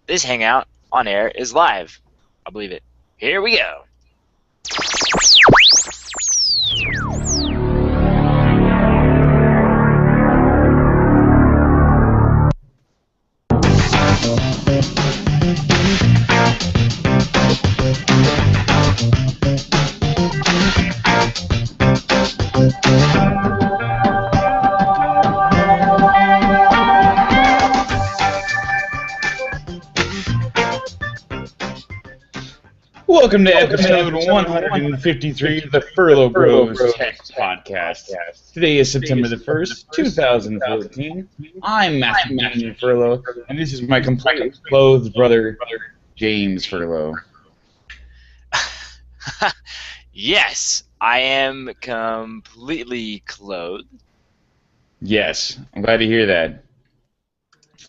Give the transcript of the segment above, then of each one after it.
This hangout on air is live. I'll believe it. Here we go. Welcome to episode 153 of the Furlo Bros Tech Podcast. Today is September the 1st, 2014. I'm Master Daniel Furlo, and this is my completely clothed brother, James Furlo. Yes, I am completely clothed. Yes, I'm glad to hear that.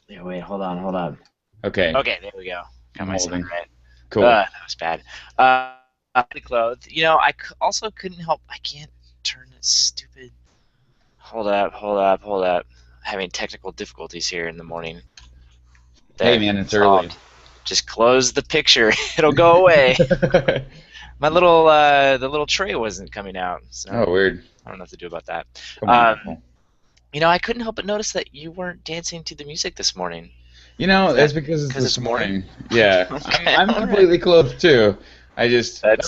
Yeah, wait, hold on. Okay. Okay, there we go. Got my sound right. Cool. That was bad. Clothed. You know, also couldn't help. I can't turn this stupid. Hold up. Having technical difficulties here in the morning. Hey man, it's early. Just close the picture. It'll go away. My little the little tray wasn't coming out. So Oh, weird. I don't know what to do about that. Come on. You know, I couldn't help but notice that you weren't dancing to the music this morning. You know, that's because it's this morning. Yeah, Okay, I'm completely clothed too. I just that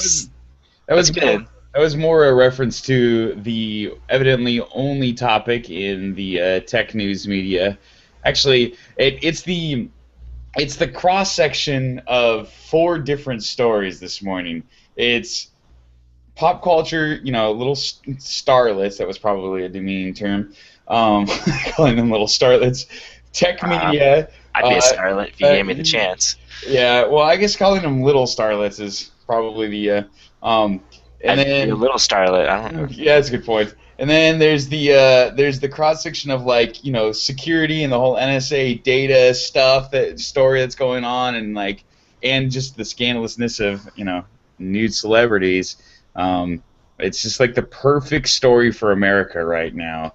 was good. That was more a reference to the evidently only topic in the tech news media. Actually, it's the cross section of 4 different stories this morning. It's pop culture, you know, little starlets. That was probably a demeaning term. Calling them little starlets. Tech media. I'd be a starlet if you gave me the chance. Yeah, well, I guess calling them little starlets is probably the and I'd then be a little starlet. I don't know. Yeah, that's a good point. And then there's the cross section of, like, you know, security and the whole NSA data stuff, that story that's going on, and just the scandalousness of, you know, nude celebrities. It's just like the perfect story for America right now.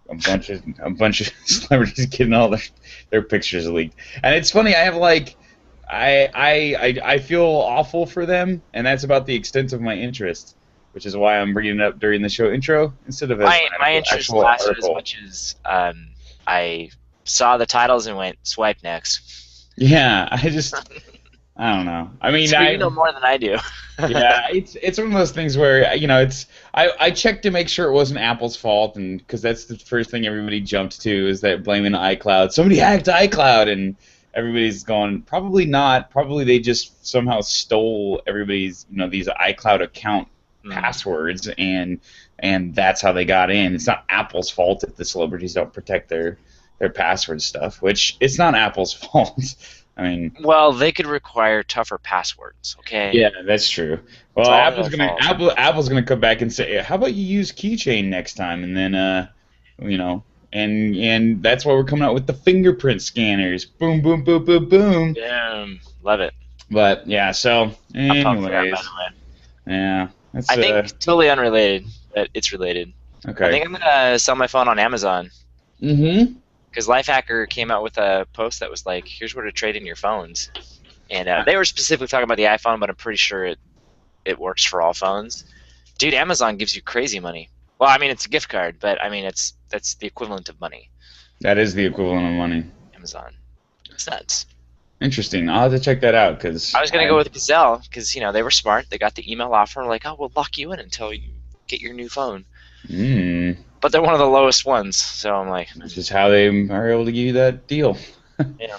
A bunch of celebrities getting all their pictures leaked, and it's funny. I have I feel awful for them, and that's about the extent of my interest, which is why I'm bringing it up during the show intro instead of my interest lasted as much as I saw the titles and went swipe next. Yeah, I don't know. I mean, so you know more than I do. Yeah, it's one of those things where, you know, I checked to make sure it wasn't Apple's fault, and because that's the first thing everybody jumped to, is that blaming iCloud. Somebody hacked iCloud, and everybody's going, probably not. Probably they just somehow stole everybody's, you know, these iCloud account passwords, and that's how they got in. It's not Apple's fault if the celebrities don't protect their password stuff, which it's not Apple's fault. I mean, well, they could require tougher passwords, okay? Yeah, that's true. Well, Apple's gonna come back and say, how about you use Keychain next time, and then you know, and that's why we're coming out with the fingerprint scanners. Boom, boom, boom, boom, boom. Damn, love it. But yeah, so anyways, I'm pumped for that, by the way. Yeah, I think totally unrelated, but it's related. Okay. I think I'm gonna sell my phone on Amazon. Mm-hmm. Because Lifehacker came out with a post that was like, here's where to trade in your phones. And they were specifically talking about the iPhone, but I'm pretty sure it works for all phones. Dude, Amazon gives you crazy money. Well, I mean, it's a gift card, but I mean, that's the equivalent of money. That is the equivalent of money. Amazon. It's nuts. Interesting. I'll have to check that out, because I was going to go with Gazelle, because, you know, they were smart. They got the email offer, like, oh, we'll lock you in until you get your new phone. But they're one of the lowest ones, so I'm like... Which is how they are able to give you that deal. Yeah.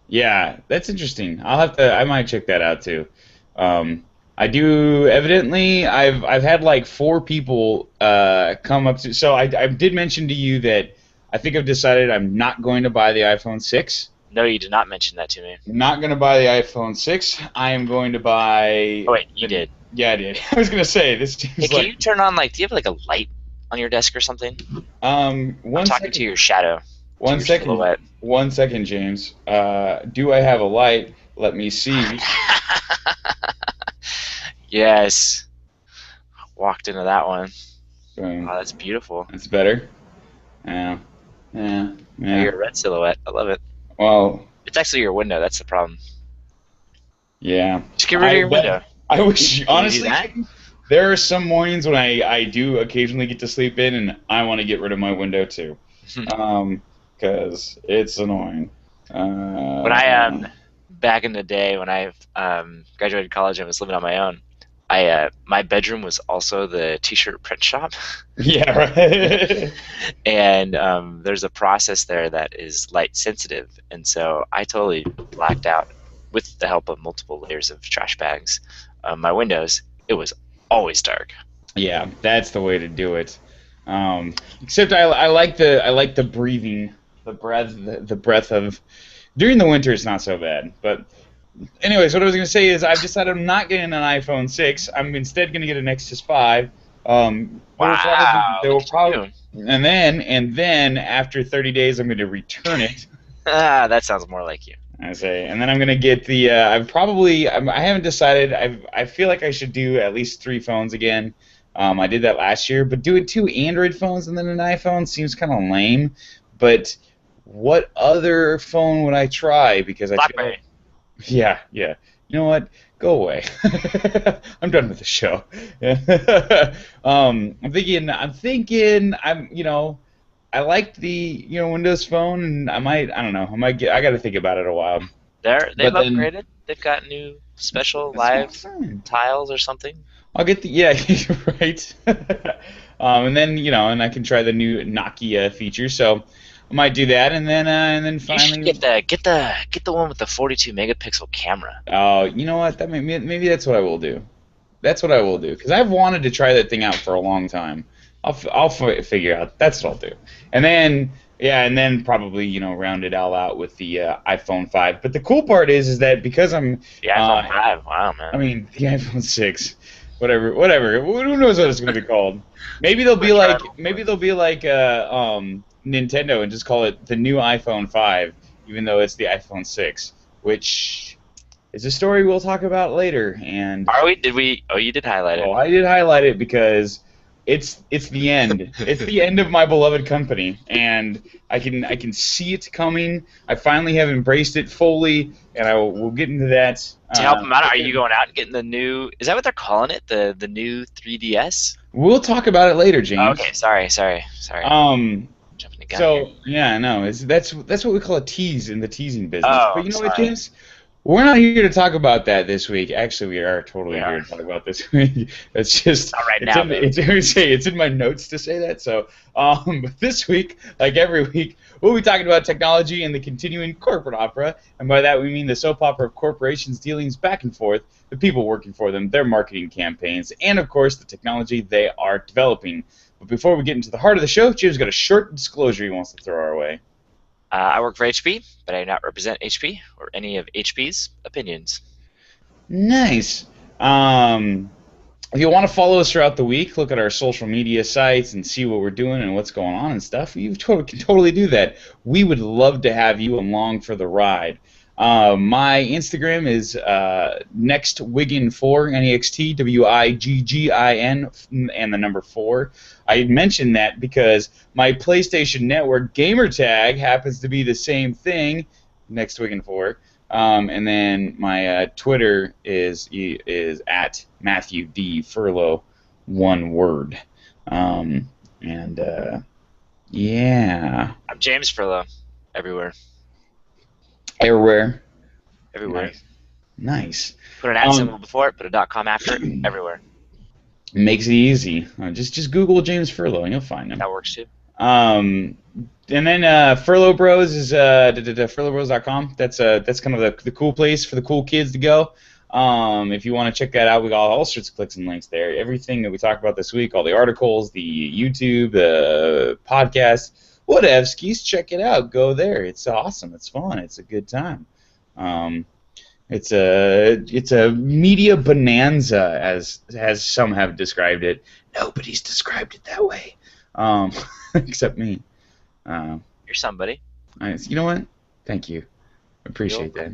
Yeah, that's interesting. I might check that out too. I do, evidently, I've had like 4 people come up to... So I did mention to you that I think I've decided I'm not going to buy the iPhone 6. No, you did not mention that to me. I'm not going to buy the iPhone 6. I am going to buy... Oh, wait, you did. Yeah, I did. I was going to say, this seems hey, can you turn on, like, do you have, like, a light on your desk or something? I'm talking to your shadow. One second, James. Do I have a light? Let me see. Yes. Walked into that one. Boom. Oh, that's beautiful. That's better. Yeah. You're a red silhouette. I love it. Well, It's actually your window. That's the problem. Yeah. Just get rid of your window. I wish, Can you do honestly, that? there are some mornings when I do occasionally get to sleep in, and I want to get rid of my window too, because it's annoying. When I Uh, back in the day when I graduated college and was living on my own, I my bedroom was also the t-shirt print shop, yeah, right. and there's a process there that is light sensitive, and so I totally blacked out with the help of multiple layers of trash bags. My windows, it was always dark. Yeah, that's the way to do it. Except I like the breathing, the breath of during the winter. It's not so bad, but anyways, what I was going to say is I've decided I'm not getting an iPhone 6. I'm instead going to get an Nexus 5. Wow, There look will at probably, you. and then after 30 days, I'm going to return it. Ah, that sounds more like you. I say, and then I'm going to get the. I haven't decided. I feel like I should do at least 3 phones again. I did that last year, but doing 2 Android phones and then an iPhone seems kind of lame. But what other phone would I try? Because I feel like BlackBerry. yeah, yeah. You know what? Go away. I'm done with the show. I liked the Windows Phone, and I don't know, I got to think about it a while. They've But then upgraded. They've got new special that's live fine. tiles or something. I'll get the yeah, you're right. And then and I can try the new Nokia feature, so I might do that, and then You should finally. get the one with the 42 megapixel camera. Oh, you know what? Maybe that's what I will do. That's what I will do because I've wanted to try that thing out for a long time. I'll figure out. That's what I'll do. And then yeah, and then probably round it all out with the iPhone 5. But the cool part is that because I'm The iPhone 5. Wow, I man. mean the iPhone 6, whatever. Who knows what it's going to be called? We're trying. Maybe they'll be like Nintendo and just call it the new iPhone 5, even though it's the iPhone 6, which is a story we'll talk about later. And Are we? Did we? Oh, you did highlight it. oh, I did highlight it because it's the end. It's the end of my beloved company, and I can see it coming. I finally have embraced it fully, and we'll get into that. To help them out, are you going out and getting the new? Is that what they're calling it? The new 3DS? We'll talk about it later, Oh, James. okay, sorry. Um. Jumping the gun here. So yeah, no, that's what we call a tease in the teasing business. Oh, But you know what, sorry. James? We're not here to talk about that this week. Actually, we are totally We here are. to talk about this week. It's just Not right it's now, in, though. it's in my notes to say that. So, but this week, like every week, we'll be talking about technology and the continuing corporate opera, and by that we mean the soap opera of corporations' dealings back and forth, the people working for them, their marketing campaigns, and of course the technology they are developing. But before we get into the heart of the show, Jim's got a short disclosure he wants to throw our way. I work for HP, but I do not represent HP or any of HP's opinions. Nice. If you want to follow us throughout the week, look at our social media sites and see what we're doing and what's going on and stuff, you can totally do that. We would love to have you along for the ride. My Instagram is nextwiggin4, NEXTWIGGIN, and the number 4. I mentioned that because my PlayStation Network gamer tag happens to be the same thing, nextwiggin4. And then my Twitter is at Matthew D. Furlo, one word. And yeah, I'm James Furlo, everywhere. everywhere. Everywhere. Nice. Put an at symbol before it, put a .com after it, everywhere. Makes it easy. Just Google James Furlo and you'll find him. That works too. And then Furlo Bros is furlobros.com. That's kind of the cool place for the cool kids to go. If you want to check that out, we got all sorts of clicks and links there. Everything that we talked about this week, all the articles, the YouTube, the podcast, whatevskis, check it out. Go there. It's awesome. It's fun. It's a good time. It's a media bonanza, as some have described it. Nobody's described it that way, except me. You're somebody. You know what? Thank you. Appreciate that.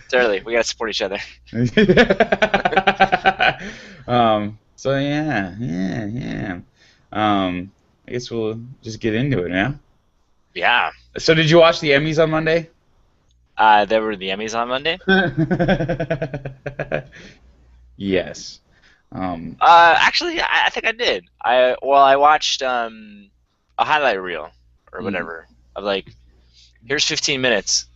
It's early. We gotta support each other. So yeah. I guess we'll just get into it now. Yeah. So did you watch the Emmys on Monday? There were the Emmys on Monday. Yes. Um, Actually, I think I did. I watched a highlight reel or mm. whatever of like, here's 15 minutes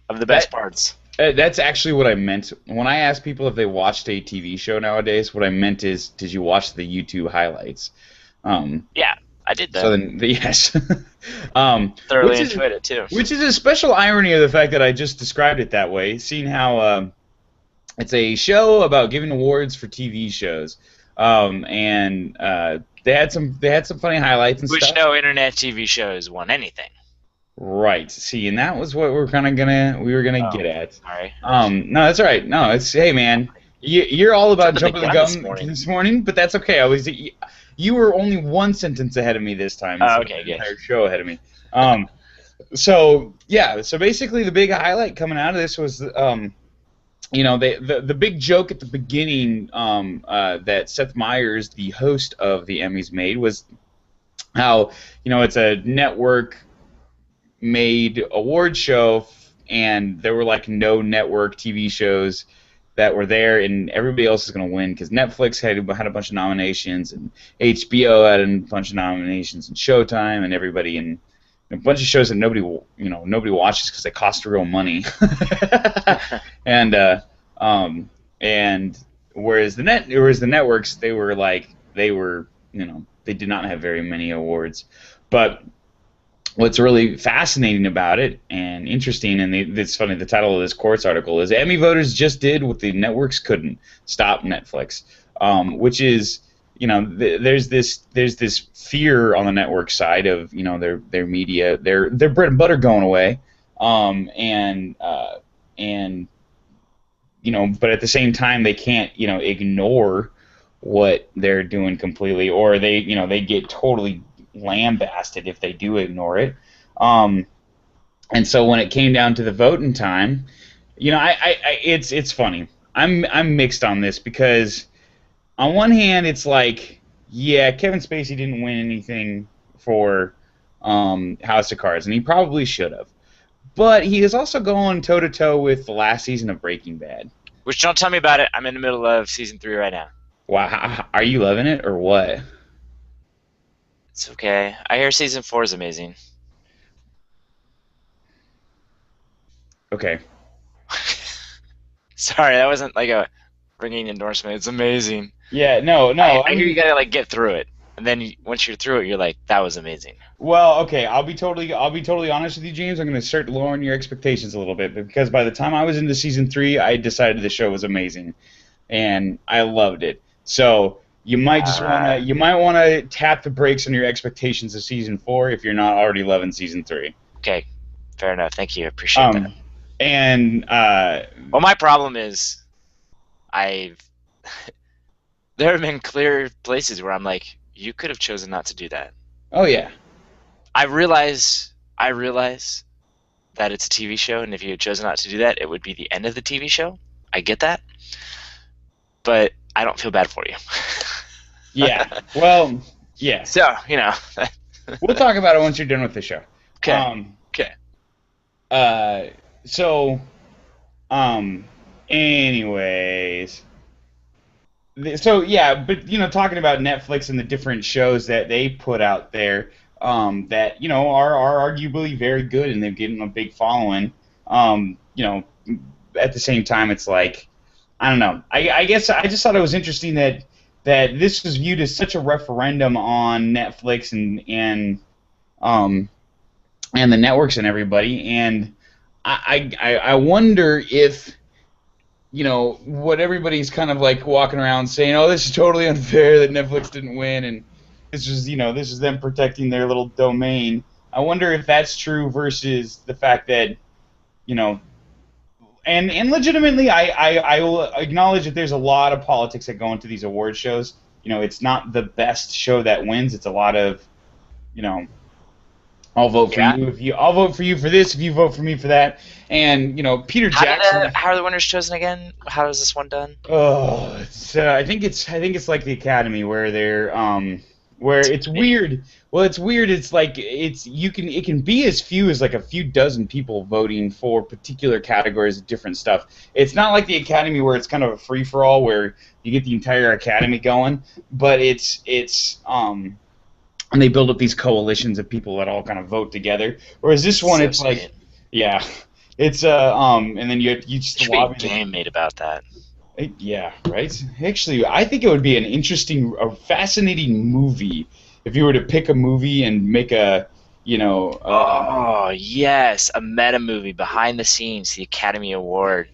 of the best that parts. that's actually what I meant when I ask people if they watched a TV show nowadays. What I meant is, did you watch the YouTube highlights? Um, Yeah, I did so that. then, yes, Thoroughly which is enjoyed it too. a special irony of the fact that I just described it that way, seeing how it's a show about giving awards for TV shows, and they had some funny highlights and Which stuff. no internet TV shows won anything. Right. See, and that was what we were gonna Oh, get at. sorry. No, that's all right. No, it's hey man, you're all about Jumping the jumping the gun this gun morning. this morning, but that's okay. You were only one sentence ahead of me this time Oh, instead of okay, the good. entire show ahead of me. So yeah, so basically the big highlight coming out of this was the big joke at the beginning that Seth Meyers, the host of the Emmys, made was how it's a network made award show, and there were like no network TV shows that were there, and everybody else is going to win because Netflix had a bunch of nominations, and HBO had a bunch of nominations, and Showtime, and everybody, and a bunch of shows that nobody watches because they cost real money, and and whereas the networks they did not have very many awards, but what's really fascinating about it and interesting, and it's funny, the title of this Quartz article is Emmy voters just did what the networks couldn't: stop Netflix. Which is, there's this fear on the network side of their media, their bread and butter going away, and but at the same time they can't ignore what they're doing completely, or they get totally lambasted if they do ignore it. And so when it came down to the voting time, it's funny. I'm mixed on this because on one hand it's like, yeah, Kevin Spacey didn't win anything for House of Cards, and he probably should have. But he is also going toe to toe with the last season of Breaking Bad. Which, don't tell me about it. I'm in the middle of season 3 right now. Wow, are you loving it or what? It's okay. I hear season 4 is amazing. Okay. Sorry, that wasn't like a ringing endorsement. It's amazing. Yeah, no. I hear you gotta like get through it, and then once you're through it, you're like, that was amazing. Well, okay, I'll be totally honest with you, James. I'm going to start lowering your expectations a little bit, because by the time I was into season 3, I decided the show was amazing, and I loved it. So you might want to tap the brakes on your expectations of season 4 if you're not already loving season 3. Okay, fair enough. Thank you. I appreciate that. And Well, my problem is, there have been clear places where I'm like, you could have chosen not to do that. oh yeah. I realize that it's a TV show, and if you had chosen not to do that, it would be the end of the TV show. I get that, but I don't feel bad for you. Yeah. Well, yeah. So, We'll talk about it once you're done with the show. Okay. Okay. So, anyways. So, yeah, but, talking about Netflix and the different shows that they put out there, that, are arguably very good, and they're getting a big following, at the same time, it's like, I don't know. I guess I just thought it was interesting that this was viewed as such a referendum on Netflix and the networks and everybody, and I wonder if what everybody's kind of like walking around saying, oh, this is totally unfair that Netflix didn't win, and this is them protecting their little domain. I wonder if that's true versus the fact that and legitimately, I will acknowledge that there's a lot of politics that go into these award shows. It's not the best show that wins. It's a lot of, I'll vote for you I'll vote for you for this if you vote for me for that. And Peter Jackson. How are the winners chosen again? How is this one done? Oh, I think it's like the Academy where they're where it's weird. Well, it's weird. It's like it can be as few as like a few dozen people voting for particular categories of different stuff. It's not like the Academy where it's kind of a free for all where you get the entire Academy going, but it's and they build up these coalitions of people that all kind of vote together. Whereas this one, So it's sweet. like, yeah, it's and then you just There should be a lobby. game made about that. Yeah, right. Actually, I think it would be an interesting, a fascinating movie if you were to pick a movie and make a, Oh yes, a meta movie behind the scenes, the Academy Award.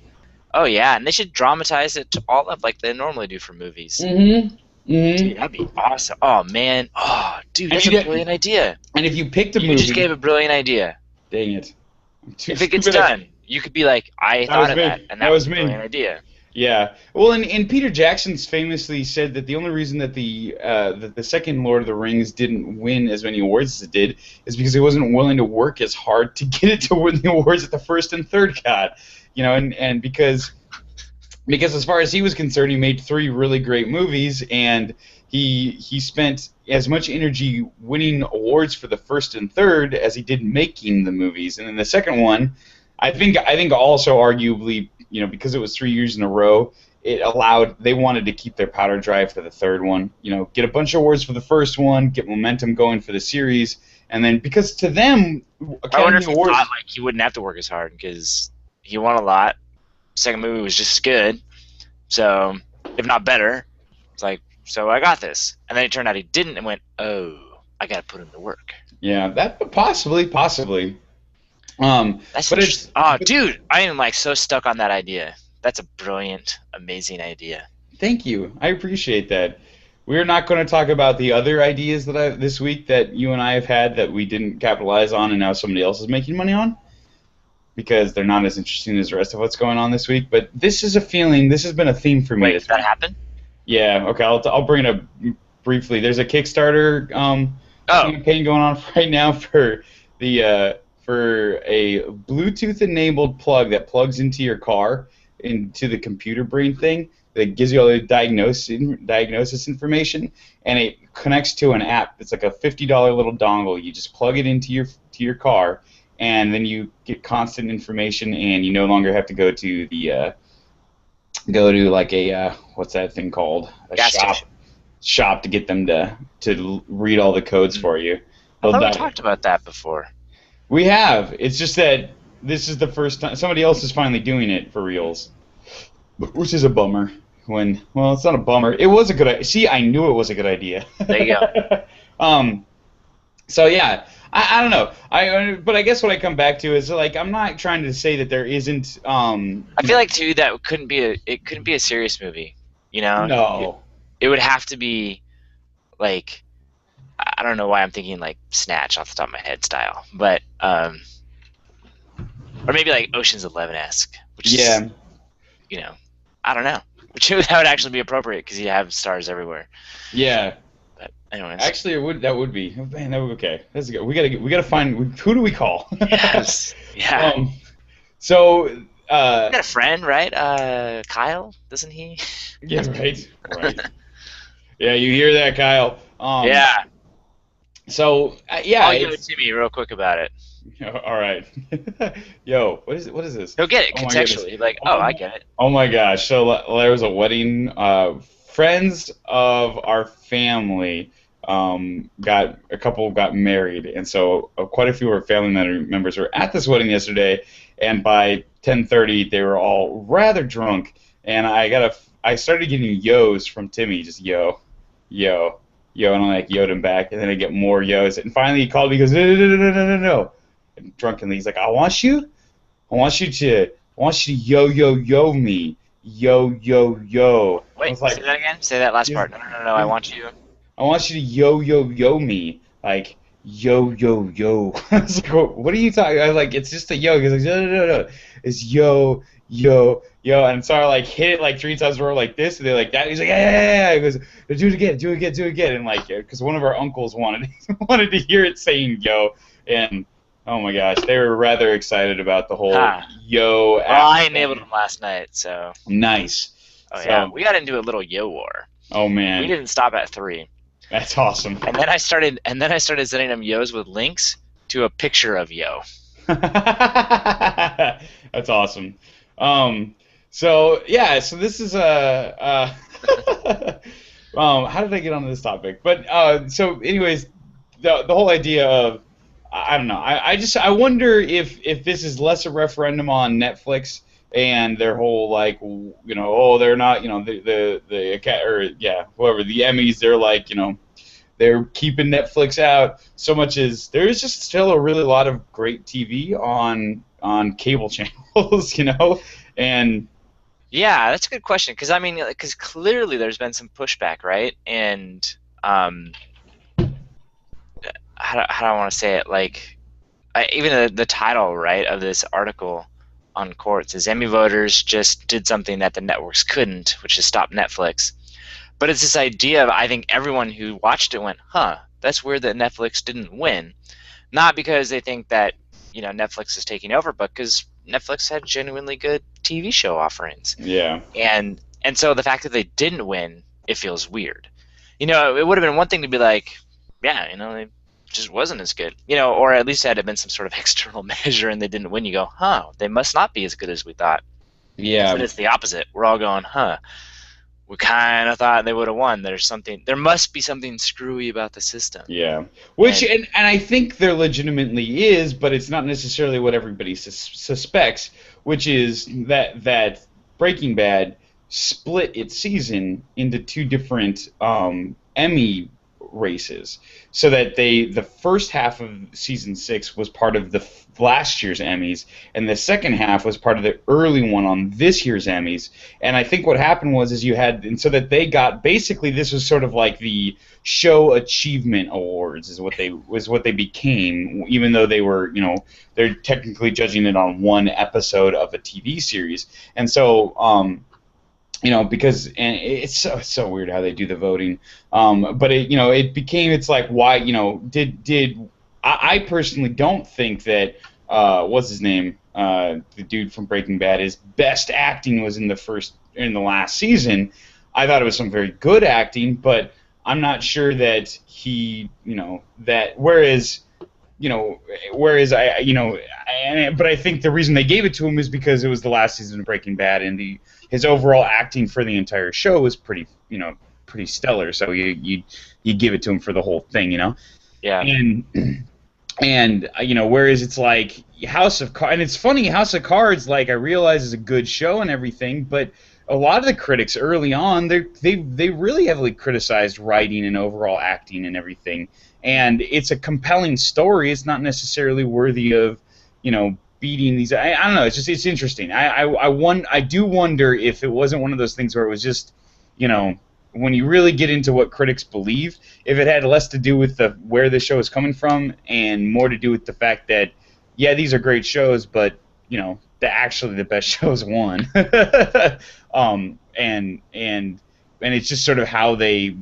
Oh yeah, and they should dramatize it to all of like they normally do for movies. mm-hmm, Dude, mm-hmm. that'd be awesome. Oh man. Oh, dude, And that's a you brilliant idea. and if you picked a You just movie, gave a brilliant idea. dang it, I'm too If it gets stupid. done, you could be like, I That was thought of me. that, and That that was was a me. brilliant idea. Yeah. Well, and Peter Jackson's famously said that the only reason that the second Lord of the Rings didn't win as many awards as it did is because he wasn't willing to work as hard to get it to win the awards that the first and third got. And because as far as he was concerned, he made 3 really great movies, and he spent as much energy winning awards for the first and third as he did making the movies. And then the second one, I think also arguably, because it was 3 years in a row, they wanted to keep their powder dry for the third one. Get a bunch of awards for the first one, get momentum going for the series, and then because to them, I wonder if Academy he Awards. thought like he wouldn't have to work as hard because he won a lot. Second movie was just as good, so if not better. It's like, so I got this, and then it turned out he didn't, and went, oh, I got to put in the work. Yeah, that possibly. That's But interesting. Oh, dude, I am like so stuck on that idea. That's a brilliant, amazing idea. thank you. I appreciate that. We're not going to talk about the other ideas this week that you and I have had that we didn't capitalize on and now somebody else is making money on because they're not as interesting as the rest of what's going on this week. But this is a feeling. This has been a theme for me. Wait, this did that week. happen? Yeah. Okay. I'll bring it up briefly. There's a Kickstarter Oh, campaign going on right now for for a Bluetooth-enabled plug that plugs into your car, into the computer brain thing that gives you all the diagnosis information, and it connects to an app. It's like a $50 little dongle. You just plug it into your car, and then you get constant information, and you no longer have to go to like a what's that thing called? A gas station. shop to get them to read all the codes for you. I thought we talked about that before. We have. It's just that this is the first time somebody else is finally doing it for reals, which is a bummer. Well, it's not a bummer. It was a good idea. See, I knew it was a good idea. There you go. So yeah, I don't know. But I guess what I come back to is like I'm not trying to say that there isn't. I feel like too that couldn't be a serious movie. No. It would have to be like, I don't know why I'm thinking like Snatch off the top of my head style, but or maybe like Ocean's 11-esque, which Yeah. is, I don't know, which that would actually be appropriate because you have stars everywhere. Yeah. But anyways, Actually, that would be. Oh, man, that would be okay. That's good. We gotta find. Who do we call? yes, yeah. So. You got a friend, right? Kyle, doesn't he? Yeah. Right. Right. Yeah. You hear that, Kyle? Yeah. So yeah. I'll give it to me real quick about it. All right. Yo, what is this? He'll get it Oh my contextually. Like, I get it. Oh my gosh! So there was a wedding. Friends of our family got married, and so quite a few of our family members were at this wedding yesterday. And by 10:30, they were all rather drunk, and I started getting yos from Timmy, just yo, yo, yo, and I like yoed him back, and then I get more yos, and finally he called me, he goes, no. And drunkenly, he's like, I want you to yo yo yo me, yo yo yo. Wait, like, say that again. Say that last part. No. I want you. I want you to yo yo yo me, like yo yo yo. I was like, what are you talking? I was like, it's just a yo. He's like, no, it's yo yo yo. And so I like hit it like 3 times in a row like this, and they're like that. He's like, yeah. He goes, do it again, and like, because one of our uncles wanted to hear it saying yo, and oh my gosh, they were rather excited about the whole yo. Well, I enabled them last night, so. Nice. Oh yeah, we got into a little yo war. Oh man. We didn't stop at 3. That's awesome. And then I started sending them Yos with links to a picture of Yo. That's awesome. Um, so yeah, so this is a. How did I get onto this topic? But so, anyways, the whole idea of I don't know. I wonder if this is less a referendum on Netflix and their whole like oh they're not or yeah whoever the Emmys they're like they're keeping Netflix out so much as there's just still a really lot of great TV on cable channels, and Yeah, that's a good question because I mean, because clearly there's been some pushback, right? And um, how do I want to say it? Like, even the title, right, of this article on courts is Emmy voters just did something that the networks couldn't, which is stop Netflix. But it's this idea of I think everyone who watched it went, huh, that's weird that Netflix didn't win. Not because they think that Netflix is taking over, but because Netflix had genuinely good TV show offerings. yeah, And so the fact that they didn't win, it feels weird. It would have been one thing to be like, yeah, they just wasn't as good. Or at least had it been some sort of external measure and they didn't win, you go, huh, they must not be as good as we thought. Instead yeah, it's the opposite. We're all going, huh, we kind of thought they would have won. There must be something screwy about the system. yeah. Which And and I think there legitimately is, but it's not necessarily what everybody suspects, which is that Breaking Bad split its season into two different Emmy races, so that the first half of season 6 was part of the last year's Emmys, and the second half was part of the early one on this year's Emmys. And I think what happened was is you had and so that they got basically this was sort of like the show achievement awards is what they became, even though they were they're technically judging it on one episode of a TV series. And so because and it's so weird how they do the voting. But it became it's like why did I personally don't think that what's his name the dude from Breaking Bad his best acting was in the last season. I thought it was some very good acting, but I'm not sure that he that whereas but I think the reason they gave it to him is because it was the last season of Breaking Bad, and his overall acting for the entire show was pretty stellar. So you give it to him for the whole thing, yeah, and whereas it's like House of Cards, and it's funny, House of Cards, like I realize is a good show and everything, but a lot of the critics early on they really heavily criticized writing and overall acting and everything. And it's a compelling story. It's not necessarily worthy of, beating these. I don't know. It's interesting. I do wonder if it wasn't one of those things where it was just, when you really get into what critics believe, if it had less to do with where the show is coming from and more to do with the fact that, yeah, these are great shows, but actually the best shows won. And it's just sort of how they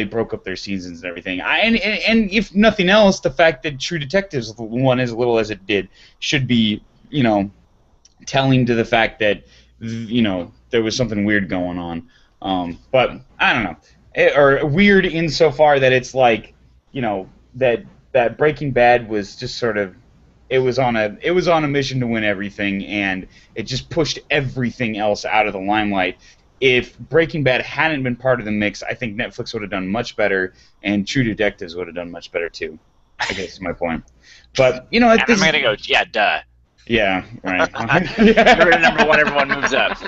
broke up their seasons and everything. And if nothing else, the fact that True Detectives won as little as it did should be, telling to the fact that, there was something weird going on. But I don't know, or weird insofar that it's like, that Breaking Bad was just sort of. It was on a mission to win everything, and it just pushed everything else out of the limelight. If Breaking Bad hadn't been part of the mix, I think Netflix would have done much better, and True Detectives would have done much better too. I guess is my point. But and I'm gonna go, yeah, duh. Yeah, right. You're at number one, everyone moves up.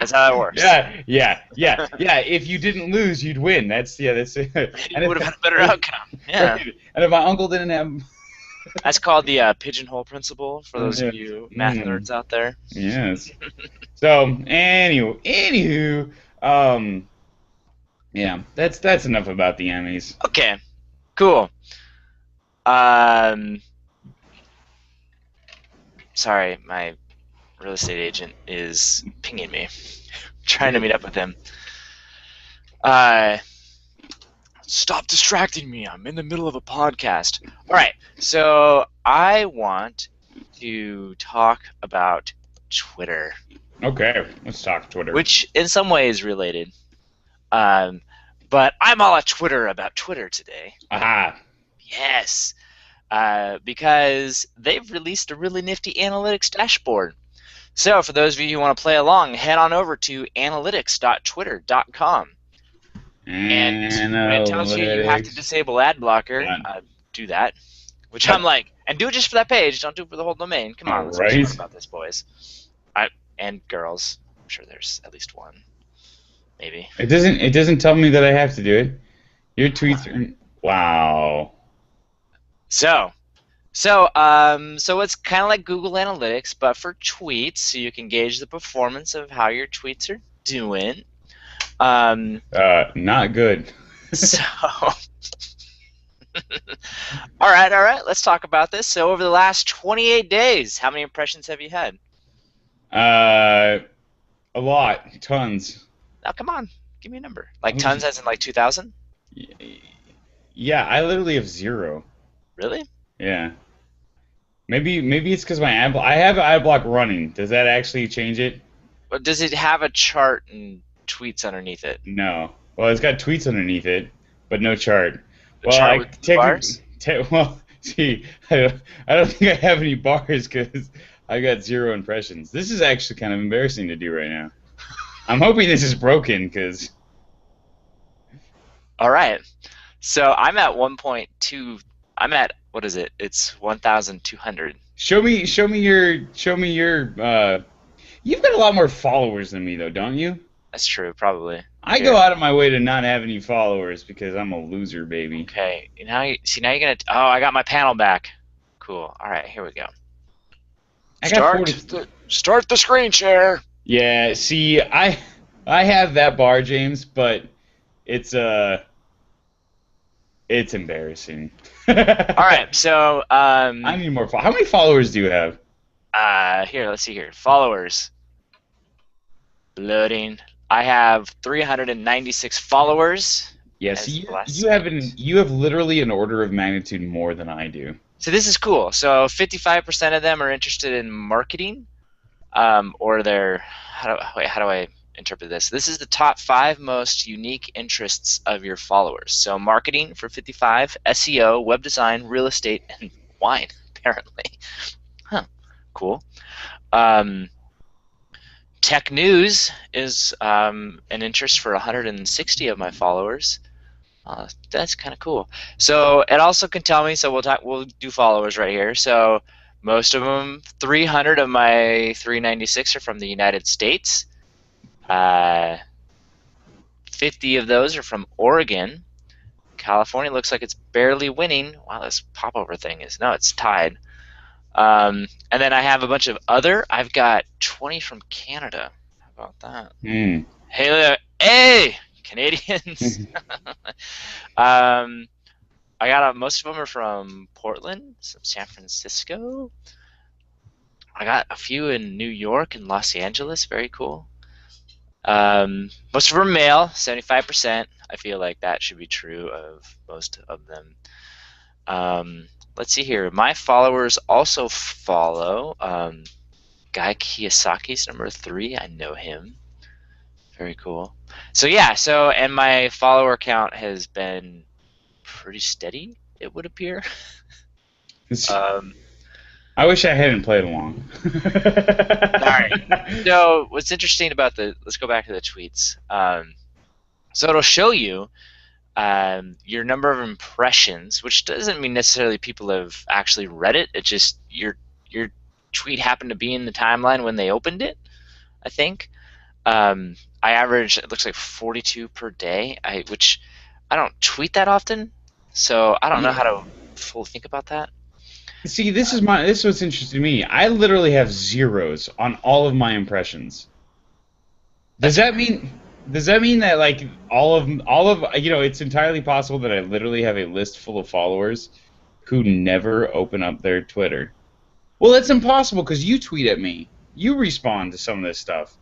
That's how that works. Yeah. If you didn't lose, you'd win. That's it. And you would have had a better outcome. Yeah. And if my uncle didn't have. That's called the pigeonhole principle for those of you math nerds out there. Yes. So, anywho, yeah, that's enough about the Emmys. Okay, cool. Sorry, my real estate agent is pinging me. Trying to meet up with him. Stop distracting me. I'm in the middle of a podcast. All right, so I want to talk about Twitter. Okay, let's talk Twitter. Which in some way is related. But I'm all at Twitter about Twitter today. Aha. Yes, because they've released a really nifty analytics dashboard. So for those of you who want to play along, head on over to analytics.twitter.com. And when it tells you you have to Analytics. disable ad blocker, Done. do that. Which I'm Yep. like, and do it just for that page. Don't do it for the whole domain. Come All on, let's be smart right. about this, boys. And girls. I'm sure there's at least one, maybe. It doesn't tell me that I have to do it. Your tweets are wow. So it's kind of like Google Analytics, but for tweets, so you can gauge the performance of how your tweets are doing. Not good. So, all right, let's talk about this. So, over the last 28 days, how many impressions have you had? A lot, tons. Now, come on, give me a number. Like tons, as in like 2,000? Yeah, I literally have zero. Really? Yeah. Maybe it's because I have ad block running. Does that actually change it? But does it have a chart and tweets underneath it? No. Well, it's got tweets underneath it, but no chart. The Well, chart I with the bars? well, see, I don't think I have any bars because I got zero impressions. This is actually kind of embarrassing to do right now. I'm hoping this is broken because All right. So I'm at 1.2. I'm at, what is it? It's 1,200. show me your. You've got a lot more followers than me though, don't you? That's true, probably. I Here. go out of my way to not have any followers because I'm a loser, baby. Okay. Now you're gonna. Oh, I got my panel back. Cool. All right, here we go. I got 40. Start the screen share. Yeah, see, I have that bar, James, but it's it's embarrassing. All right. So I need more. How many followers do you have? here, let's see here. Followers. Loading. I have 396 followers. Yes, as the last you have literally an order of magnitude more than I do. So this is cool. So 55% of them are interested in marketing, or they're how do I interpret this? This is the top 5 most unique interests of your followers. So marketing for 55, SEO, web design, real estate, and wine. Apparently, huh? Cool. Tech news is an interest for 160 of my followers. That's kind of cool. So it also can tell me. So we'll do followers right here. So most of them, 300 of my 396 are from the United States. 50 of those are from Oregon. California looks like it's barely winning. Wow, this popover thing is it's tied. And then I have a bunch of other. I've got 20 from Canada. How about that? Hmm. Hey there, hey, Canadians. I got most of them are from Portland, some San Francisco. I got a few in New York and Los Angeles. Very cool. Most of them are male, 75%. I feel like that should be true of most of them. Let's see here. My followers also follow Guy Kiyosaki's number 3. I know him. Very cool. So yeah, and my follower count has been pretty steady, it would appear. I wish I hadn't played along. All right. So what's interesting about let's go back to the tweets. So it'll show you your number of impressions, which doesn't mean necessarily people have actually read it. It's just your tweet happened to be in the timeline when they opened it, I think. I average, it looks like 42 per day, which I don't tweet that often, so I don't know how to fully think about that. See, this is what's interesting to me. I literally have zeros on all of my impressions. Does that mean that like all of it's entirely possible that I literally have a list full of followers who never open up their Twitter? Well, that's impossible because you tweet at me. You respond to some of this stuff.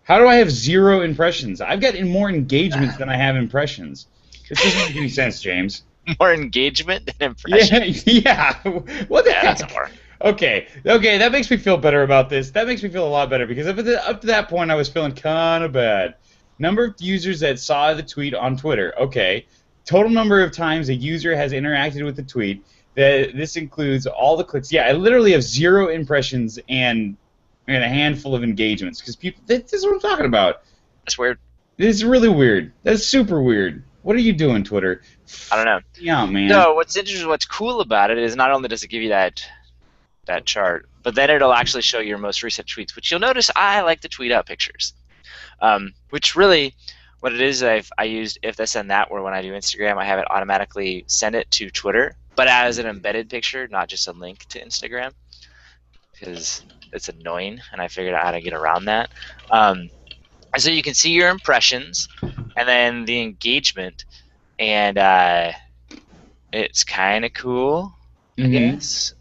How do I have 0 impressions? I've got more engagements than I have impressions. This doesn't make any sense, James. More engagement than impressions. Yeah. What the heck? That's more. Okay, that makes me feel better about this. That makes me feel a lot better because up to that point I was feeling kind of bad. Number of users that saw the tweet on Twitter. Okay. Total number of times a user has interacted with the tweet. This includes all the clicks. Yeah, I literally have 0 impressions and a handful of engagements because people. This is what I'm talking about. That's weird. This is really weird. That's super weird. What are you doing, Twitter? I don't know. Yeah, man. No, what's interesting, what's cool about it is not only does it give you that chart, but then it'll actually show your most recent tweets, which you'll notice I like to tweet out pictures. Which really, what it is, I used if this and that, where when I do Instagram, I have it automatically send it to Twitter, but as an embedded picture, not just a link to Instagram, because it's annoying, and I figured out how to get around that. So you can see your impressions, and then the engagement, and it's kind of cool, I guess.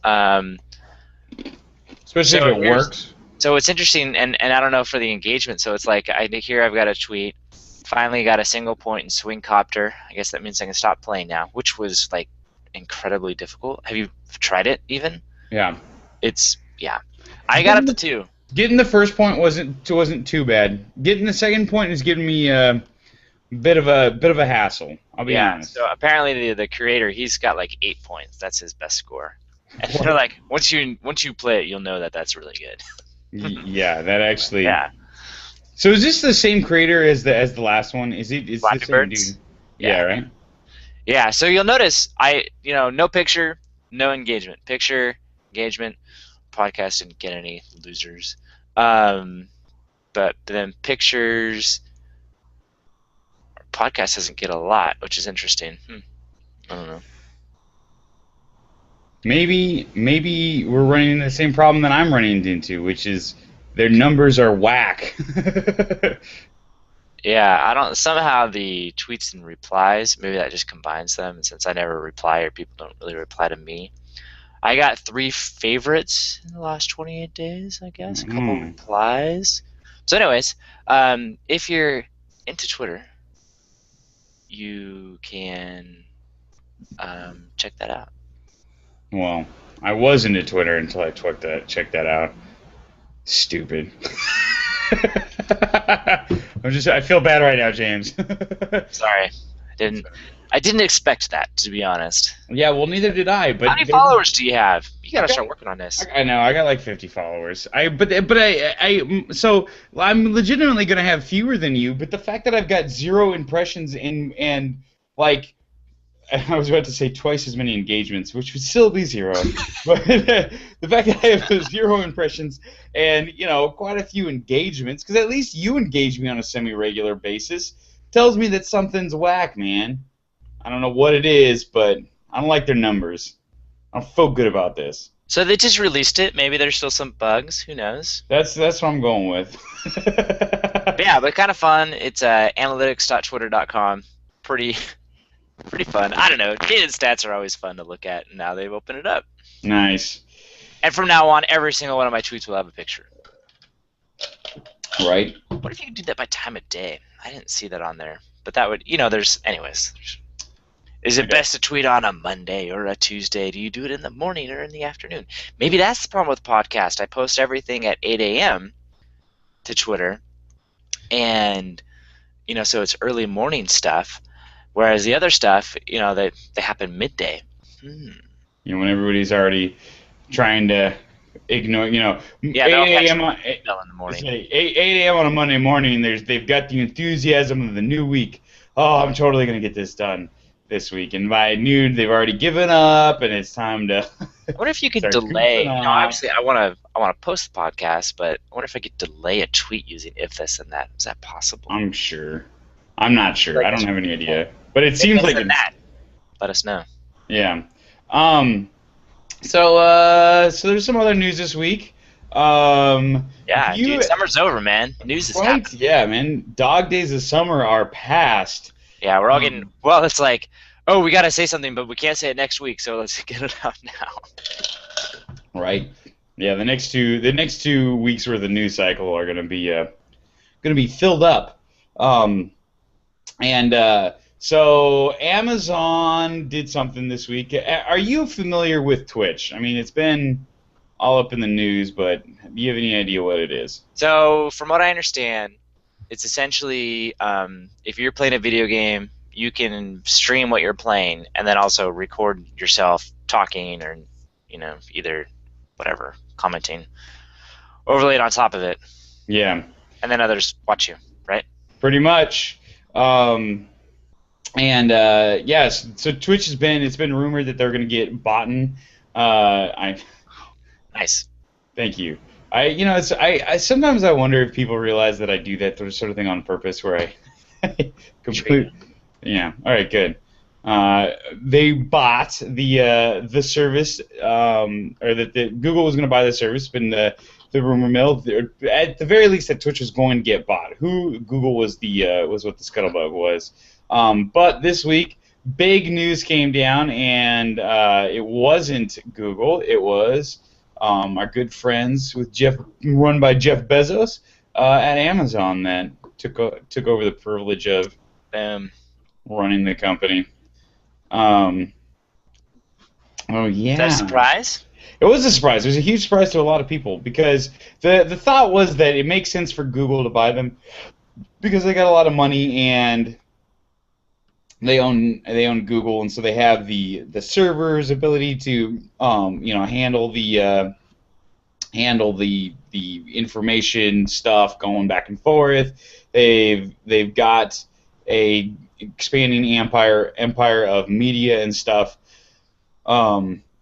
Especially if it works. So it's interesting, and I don't know for the engagement. So it's like here I've got a tweet. Finally got a single point in swing copter. I guess that means I can stop playing now, which was like incredibly difficult. Have you tried it even? Yeah. I got up to 2. Getting the first point wasn't too bad. Getting the second point is giving me a bit of a hassle. I'll be honest. So apparently the creator, he's got like 8 points. That's his best score. And they're like, once you play it, you'll know that that's really good. Yeah, that actually. Yeah. So is this the same creator as the last one? Is the Flappy same Birds? dude? Yeah, right. Yeah. So you'll notice no picture, no engagement. Picture, engagement. Podcast didn't get any losers. But then pictures. Podcast doesn't get a lot, which is interesting. I don't know. Maybe we're running into the same problem that I'm running into, which is their numbers are whack. Yeah, I don't. Somehow the tweets and replies, maybe that just combines them. And since I never reply, or people don't really reply to me, I got 3 favorites in the last 28 days. I guess a couple replies. So, anyways, if you're into Twitter, you can check that out. Well, I was into Twitter until I checked that out. Stupid. I feel bad right now, James. Sorry, I didn't expect that, to be honest. Yeah, well, neither did I. But how many followers do you have? You gotta start working on this. I know, I got like 50 followers. So I'm legitimately gonna have fewer than you. But the fact that I've got 0 impressions and like. I was about to say twice as many engagements, which would still be 0. But the fact that I have 0 impressions and, quite a few engagements, because at least you engage me on a semi-regular basis, tells me that something's whack, man. I don't know what it is, but I don't like their numbers. I don't feel good about this. So they just released it. Maybe there's still some bugs. Who knows? That's what I'm going with. But kind of fun. It's analytics.twitter.com. Pretty fun. I don't know. Data stats are always fun to look at, and now they've opened it up. Nice. And from now on, every single one of my tweets will have a picture. Right. What if you could do that by time of day? I didn't see that on there. But that would, anyways. Is it best to tweet on a Monday or a Tuesday? Do you do it in the morning or in the afternoon? Maybe that's the problem with podcast. I post everything at 8 a.m. to Twitter, and, so it's early morning stuff. Whereas the other stuff, they happen midday. When everybody's already trying to ignore, 8 a.m. in the morning. 8 a.m. on a Monday morning, they've got the enthusiasm of the new week. Oh, I'm totally going to get this done this week. And by noon, they've already given up, and it's time to. What if you could delay? Obviously, I want to post the podcast, but I wonder if I could delay a tweet using if this and that. Is that possible? I'm sure. I'm not sure. I don't have any idea. But it seems like it's... Let us know. Yeah. So there's some other news this week. Dude, summer's over, man. News is happening. Yeah, man. Dog days of summer are past. Yeah, we're all getting... Well, it's like, oh, we got to say something, but we can't say it next week, so let's get it out now. Right. Yeah, the next 2 weeks worth of news cycle are going to be filled up. So Amazon did something this week. Are you familiar with Twitch? I mean, it's been all up in the news, but do you have any idea what it is? So, from what I understand, It's essentially if you're playing a video game, you can stream what you're playing and then also record yourself talking or either whatever commenting, overlay it on top of it, Yeah, and then others watch you, right? pretty much. And yes, so Twitch it's been rumored that they're going to get bought. I Nice. Thank you. I sometimes I wonder if people realize that I do that sort of thing on purpose, where I complete. Yeah. All right. Good. They bought the service, or that Google was going to buy the service. Been the rumor mill. At the very least, that Twitch was going to get bought. Who Google was what the scuttlebutt was. But this week, big news came down, and it wasn't Google. It was our good friends run by Jeff Bezos at Amazon that took over the privilege of running the company. Oh yeah. Is that a surprise? It was a surprise. It was a huge surprise to a lot of people because the thought was that it makes sense for Google to buy them because they got a lot of money and they own Google, and so they have the servers ability to handle the information stuff going back and forth. They've got a expanding empire of media and stuff.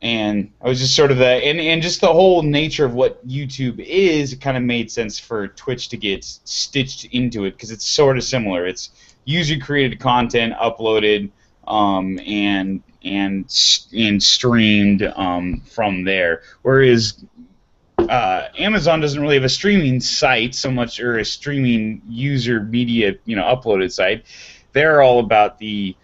And I was just sort of and just the whole nature of what YouTube is, it kind of made sense for Twitch to get stitched into it because it's sort of similar. It's user created content uploaded and streamed from there, whereas Amazon doesn't really have a streaming site so much, or a streaming user media uploaded site. They're all about the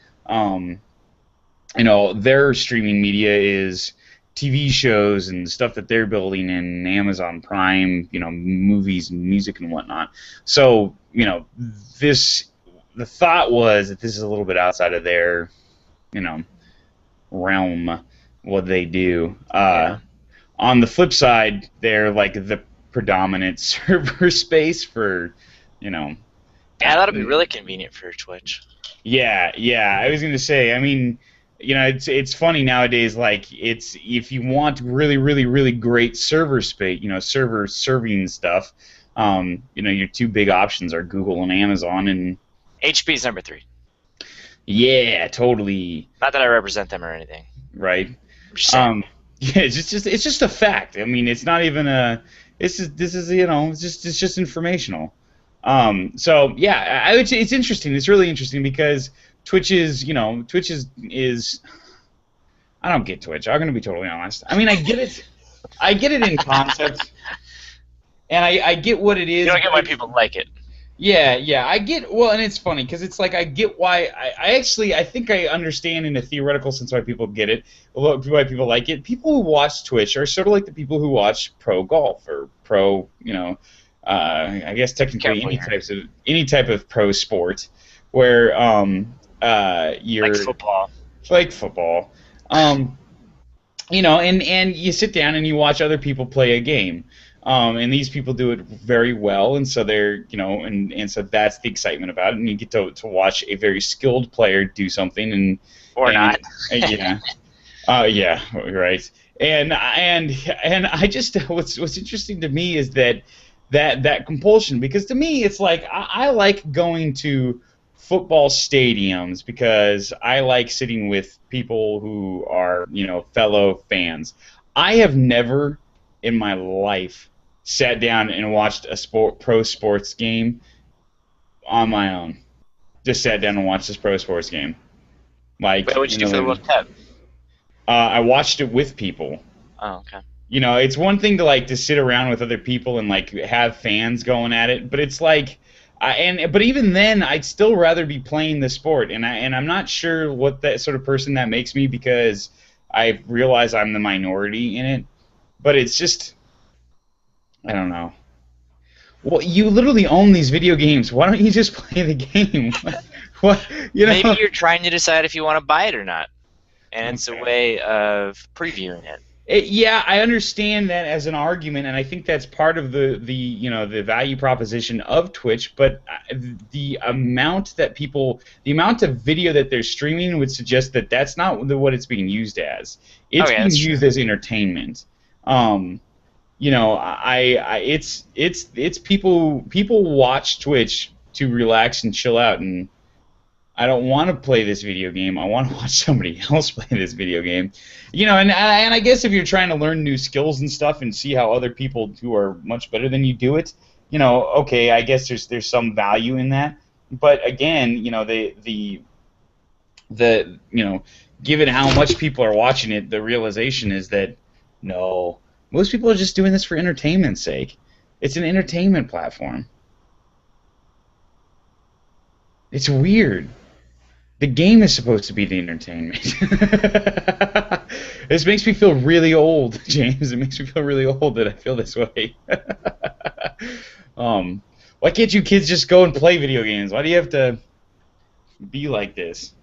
their streaming media is TV shows and stuff that they're building in Amazon Prime, movies and music and whatnot. So, the thought was that this is a little bit outside of their, realm, what they do. Yeah. On the flip side, they're like the predominant server space for, Yeah, that'll be really convenient for Twitch. Yeah. I was gonna say, I mean, it's funny nowadays. Like, if you want really, really, really great server space, server serving stuff, your two big options are Google and Amazon, and HP is number 3. Yeah, totally. Not that I represent them or anything. Right. Yeah, it's just a fact. I mean, it's not even a. This is it's just informational. So yeah, it's interesting. It's really interesting because Twitch is I don't get Twitch. I'm gonna be totally honest. I mean, I get it in concept, and I get what it is. You don't get why people like it. Yeah, I get. Well, and it's funny because it's like I get why. I think I understand in a theoretical sense why people get it, why people like it. People who watch Twitch are sort of like the people who watch pro golf or pro, I guess technically any type of pro sport, where you're like football, and you sit down and you watch other people play a game. And these people do it very well, and so they're, and so that's the excitement about it, and you get to watch a very skilled player do something, not. Yeah, yeah, right. And I just what's interesting to me is that compulsion, because to me it's like I like going to football stadiums because I like sitting with people who are fellow fans. I have never in my life sat down and watched a pro sports game on my own. Just sat down and watched this pro sports game. Like, wait, what'd you do for the World Cup? I watched it with people. Oh, okay. It's one thing to sit around with other people and have fans going at it, but it's like, but even then, I'd still rather be playing the sport, and I'm not sure what that sort of person that makes me, because I realize I'm the minority in it. But it's just, I don't know. Well, you literally own these video games. Why don't you just play the game? Maybe you're trying to decide if you want to buy it or not, and it's a way of previewing it. Yeah, I understand that as an argument, and I think that's part of the value proposition of Twitch. But the amount of video that they're streaming would suggest that that's not what it's being used as. Oh It's yeah, being that's true. used as entertainment. It's people watch Twitch to relax and chill out, and I don't want to play this video game. I want to watch somebody else play this video game. And I guess if you're trying to learn new skills and stuff and see how other people who are much better than you do it, okay, I guess there's some value in that. But again, the given how much people are watching it, the realization is that no, most people are just doing this for entertainment's sake. It's an entertainment platform. It's weird. The game is supposed to be the entertainment. This makes me feel really old, James. It makes me feel really old that I feel this way. Why can't you kids just go and play video games? Why do you have to be like this?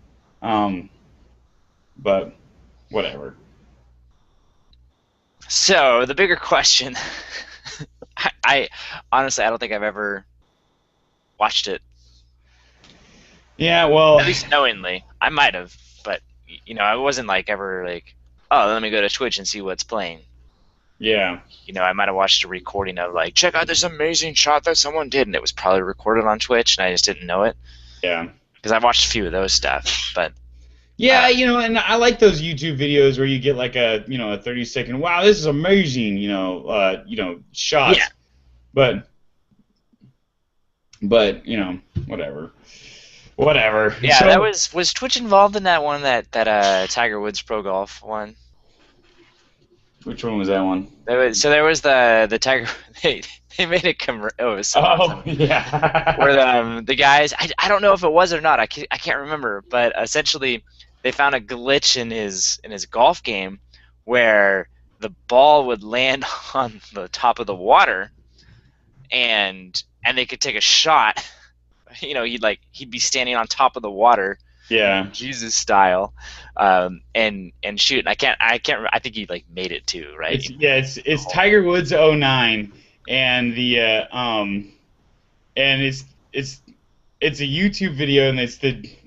But whatever. So the bigger question, I honestly I don't think I've ever watched it. Yeah, well, At least knowingly, I might have, but I wasn't like ever like, oh, let me go to Twitch and see what's playing. yeah, I might have watched a recording of like, check out this amazing shot that someone did, and it was probably recorded on Twitch, and I just didn't know it yeah. because I've watched a few of those stuff. But Yeah, and I like those YouTube videos where you get like a 30-second, wow, this is amazing, shots. yeah, But whatever. Whatever. yeah, So, that was Twitch involved in that one that Tiger Woods Pro Golf one. which one was that one? There was the Tiger. They made a oh, it was so awesome. Yeah. Where the guys, I don't know if it was or not. I can't remember, but essentially they found a glitch in his golf game where the ball would land on the top of the water, and they could take a shot. He'd be standing on top of the water, Yeah. Jesus style, and shoot. And I can't. I think he made it too, right? It's Tiger Woods '09, and and it's a YouTube video, and it's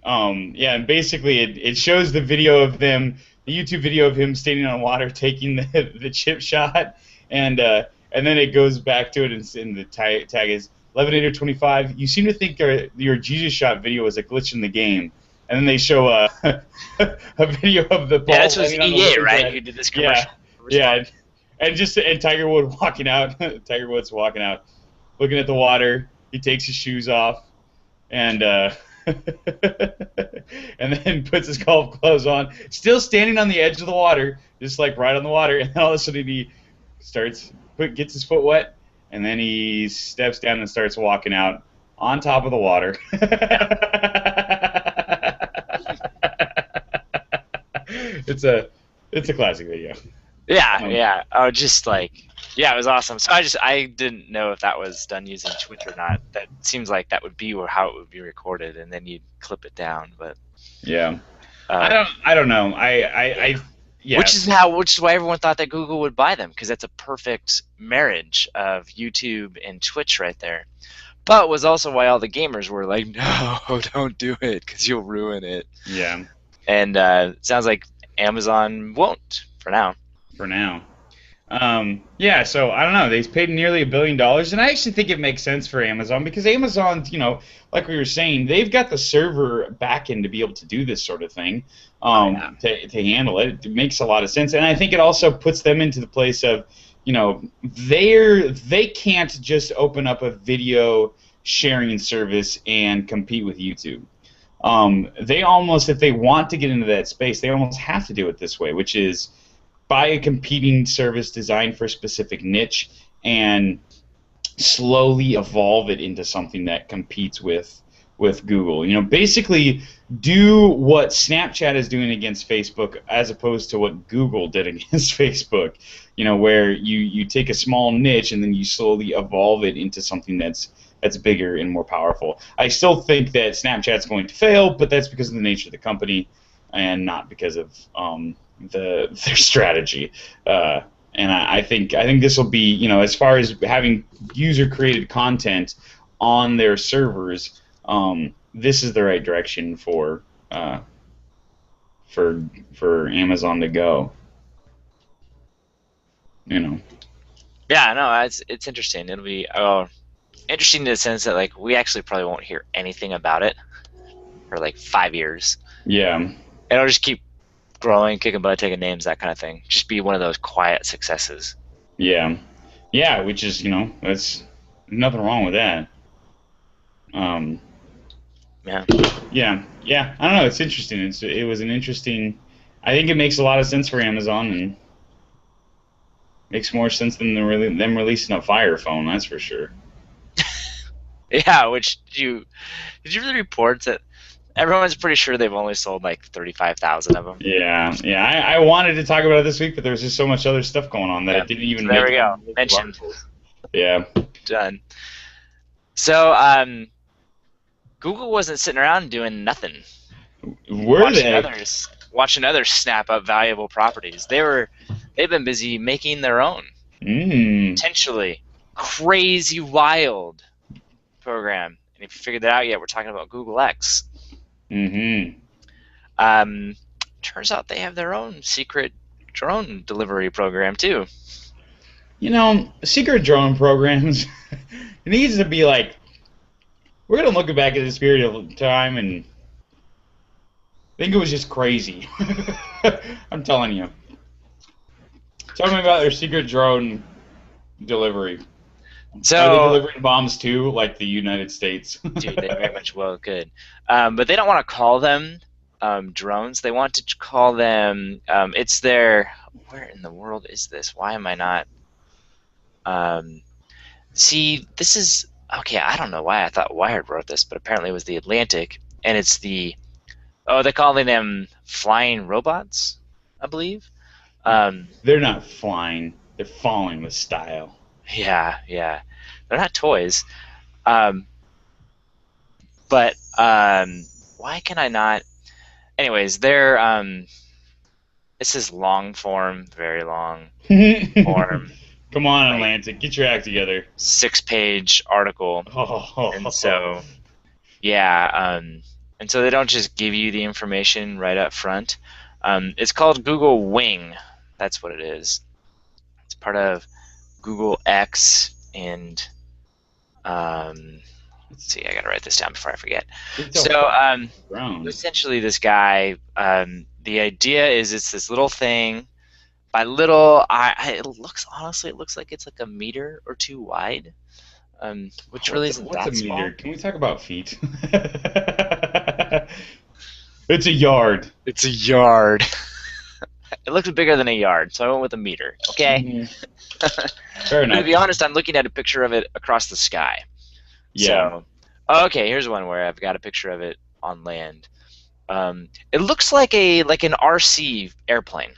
and basically it shows the YouTube video of him standing on water taking the chip shot, and then it goes back to it, and the tag is 11/8/25. You seem to think your Jesus shot video was a glitch in the game, and then they show a video of the ball. Yeah, this was landing on the EA, lily right? pad. Who did this commercial? Yeah, and Tiger Woods walking out. Tiger Woods walking out, looking at the water. He takes his shoes off, and and then puts his golf gloves on, still standing on the edge of the water, just like right on the water. And then all of a sudden he gets his foot wet, and then he steps down and starts walking out on top of the water. It's a classic video. Yeah, yeah. Oh, just yeah, it was awesome. So I didn't know if that was done using Twitch or not. That seems like that would be how it would be recorded, and then you'd clip it down. But yeah, I don't know. Yeah. Which is why everyone thought that Google would buy them, because that's a perfect marriage of YouTube and Twitch right there. But was also why all the gamers were like, no, don't do it, because you'll ruin it. Yeah. And it sounds like Amazon won't for now. For now. Yeah, so I don't know. They paid nearly $1 billion, and I actually think it makes sense for Amazon because Amazon, like we were saying, they've got the server backend to be able to do this sort of thing, to handle it. It makes a lot of sense, and I think it also puts them into the place of, they can't just open up a video sharing service and compete with YouTube. They almost, if they want to get into that space, they almost have to do it this way, which is buy a competing service designed for a specific niche and slowly evolve it into something that competes with Google. Basically do what Snapchat is doing against Facebook as opposed to what Google did against Facebook. Where you take a small niche and then you slowly evolve it into something that's bigger and more powerful. I still think that Snapchat's going to fail, but that's because of the nature of the company. and not because of their strategy. And I think this will be, as far as having user created content on their servers, this is the right direction for Amazon to go. Yeah, no, it's interesting. It'll be interesting in the sense that like we actually probably won't hear anything about it for like 5 years. Yeah. It'll just keep growing, kicking butt, taking names, that kind of thing. Just be one of those quiet successes. Yeah. Yeah, which is, that's nothing wrong with that. Yeah. Yeah. I don't know. It's interesting. It was an interesting. I think it makes a lot of sense for Amazon, and makes more sense than them releasing a Fire phone. That's for sure. Yeah. Which did you read the reports that everyone's pretty sure they've only sold like 35,000 of them? Yeah. I wanted to talk about it this week, but there was just so much other stuff going on that it didn't even. There we go. Mentioned. Yeah. Done. So, Google wasn't sitting around doing nothing. Were they? Watching others snap up valuable properties. They've been busy making their own. Potentially crazy wild program. And if you figured that out yet, we're talking about Google X. Turns out they have their own secret drone delivery program too. Secret drone programs, it needs to be like, we're going to look back at this period of time and think it was just crazy. I'm telling you. Tell me about their secret drone delivery. So, are they delivering bombs too, like the United States? Dude, they very much well could. But they don't want to call them drones. They want to call them, it's their, where in the world is this? Why am I not? See, this is, okay, I don't know why I thought Wired wrote this, but apparently it was The Atlantic, and it's they're calling them flying robots, I believe. They're not flying. They're falling with style. Yeah. They're not toys. But why can I not? Anyways, they're this is long form, very long form. Come on, Atlantic, get your act together. 6-page article. And so, yeah, and so they don't just give you the information right up front. It's called Google Wing. That's what it is. It's part of Google X, and let's see, I gotta write this down before I forget. So, essentially, this guy, the idea is it's this little thing. By little, it looks like it's like a meter or two wide, which really isn't that small. What's a meter? Can we talk about feet? It's a yard. It's a yard. It looks bigger than a yard, so I went with a meter. Okay. Fair enough. To be honest, I'm looking at a picture of it across the sky. Yeah. So, okay, here's one where I've got a picture of it on land. It looks like an RC airplane.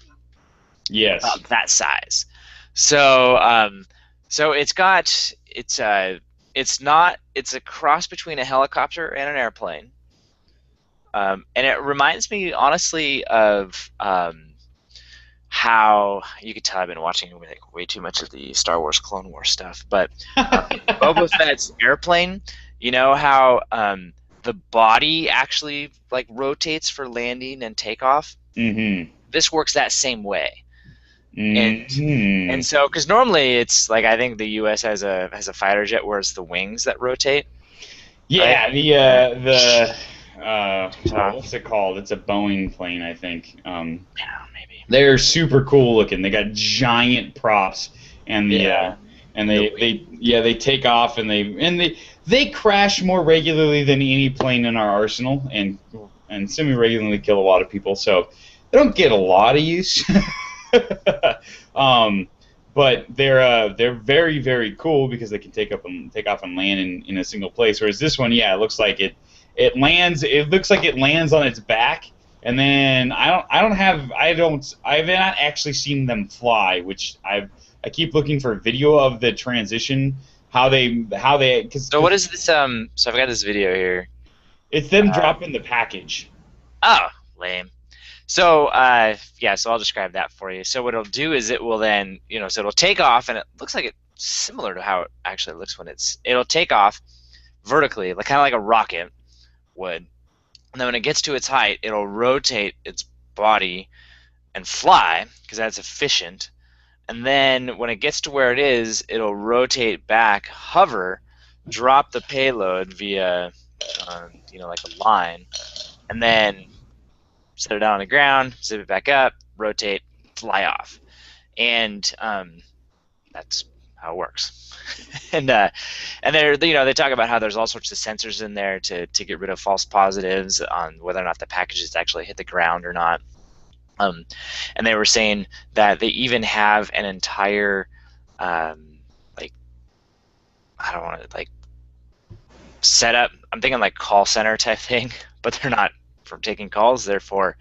Yes. About that size. So it's a cross between a helicopter and an airplane. And it reminds me honestly of how you could tell I've been watching like way too much of the Star Wars Clone Wars stuff, but Boba Fett's airplane, you know how the body actually like rotates for landing and takeoff? This works that same way. And so, because normally it's like, I think the U.S. has a fighter jet where it's the wings that rotate. Yeah, right? What's it called? It's a Boeing plane, I think. Yeah, maybe. They're super cool looking. They got giant props, and they take off, and they crash more regularly than any plane in our arsenal, and semi-regularly kill a lot of people. So they don't get a lot of use. But they're very, very cool because they can take off and land in a single place. Whereas this one, it looks like it lands. It looks like it lands on its back, and then I've not actually seen them fly, which I keep looking for video of the transition. So what is this? So I've got this video here. It's them dropping the package. Oh, lame. So, yeah, so I'll describe that for you. So what it'll do is it will then, so it'll take off, and it looks like it's similar to how it actually looks when it'll take off vertically, like kind of like a rocket would. And then when it gets to its height, it'll rotate its body and fly because that's efficient. And then when it gets to where it is, it'll rotate back, hover, drop the payload via, like a line, and then set it down on the ground, zip it back up, rotate, fly off. And that's how it works. And they talk about how there's all sorts of sensors in there to get rid of false positives on whether or not the packages actually hit the ground or not. And they were saying that they even have an entire like, I don't want to, like, setup. I'm thinking like call center type thing, but they're not for taking calls. They're for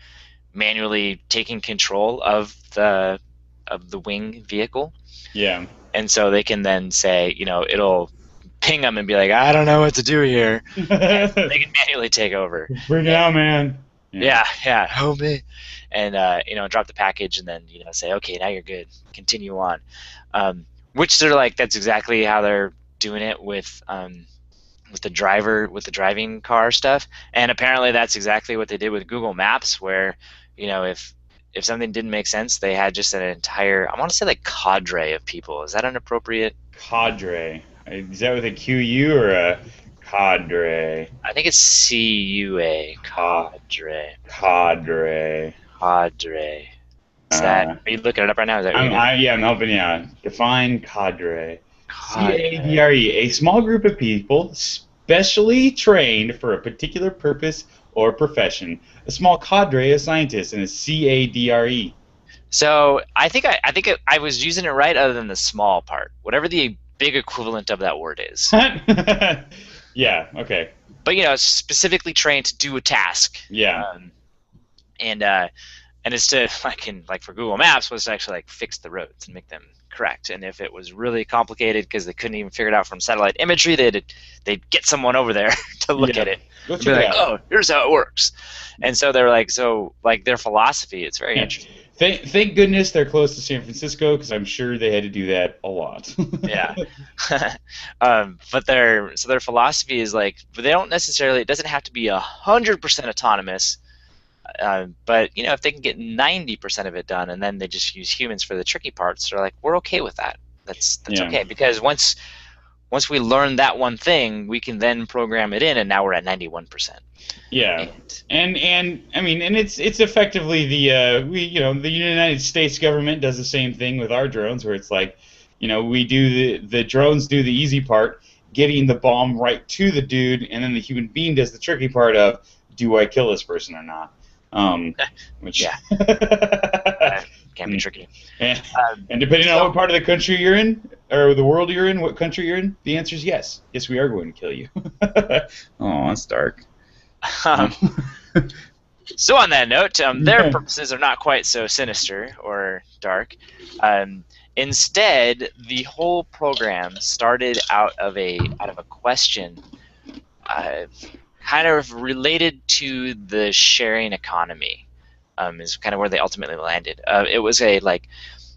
manually taking control of the wing vehicle. Yeah. And so they can then say, it'll ping them and be like, I don't know what to do here. They can manually take over. Bring it out, man. Yeah, help me. And drop the package, and then say, okay, now you're good. Continue on. Which they're like, that's exactly how they're doing it with the driving car stuff. And apparently that's exactly what they did with Google Maps, where if something didn't make sense, they had just an entire, I want to say, like, cadre of people. Is that inappropriate? Cadre. Is that with a QU or a cadre? I think it's CUA. Cadre. Cadre. Cadre. Is that? Are you looking it up right now? Is that I'm helping you out. Define cadre. CADRE. A small group of people specially trained for a particular purpose or profession. A small cadre of scientists, and a CADRE. So I think I was using it right, other than the small part. Whatever the big equivalent of that word is. Yeah. Okay. But specifically trained to do a task. Yeah. And it's to, like for Google Maps, was to actually, like, fix the roads and make them correct. And if it was really complicated because they couldn't even figure it out from satellite imagery, they'd get someone over there to look at it. Go and be like, oh, here's how it works. And so they're like, their philosophy, it's very interesting. Thank goodness they're close to San Francisco, because I'm sure they had to do that a lot. Yeah. But their philosophy is like, they don't necessarily, it doesn't have to be 100% autonomous. But if they can get 90% of it done, and then they just use humans for the tricky parts, they're like, we're okay with that. That's okay, because once we learn that one thing, we can then program it in, and now we're at 91%. Yeah, and I mean, and it's effectively the United States government does the same thing with our drones, where it's like, we do the drones do the easy part, getting the bomb right to the dude, and then the human being does the tricky part of, do I kill this person or not? Which can be tricky. And depending on what part of the country you're in, or the world you're in, what country you're in, the answer is yes. Yes, we are going to kill you. Oh, that's dark. So on that note, their purposes are not quite so sinister or dark. Instead, the whole program started out of a question, kind of related to the sharing economy. Is kind of where they ultimately landed. It was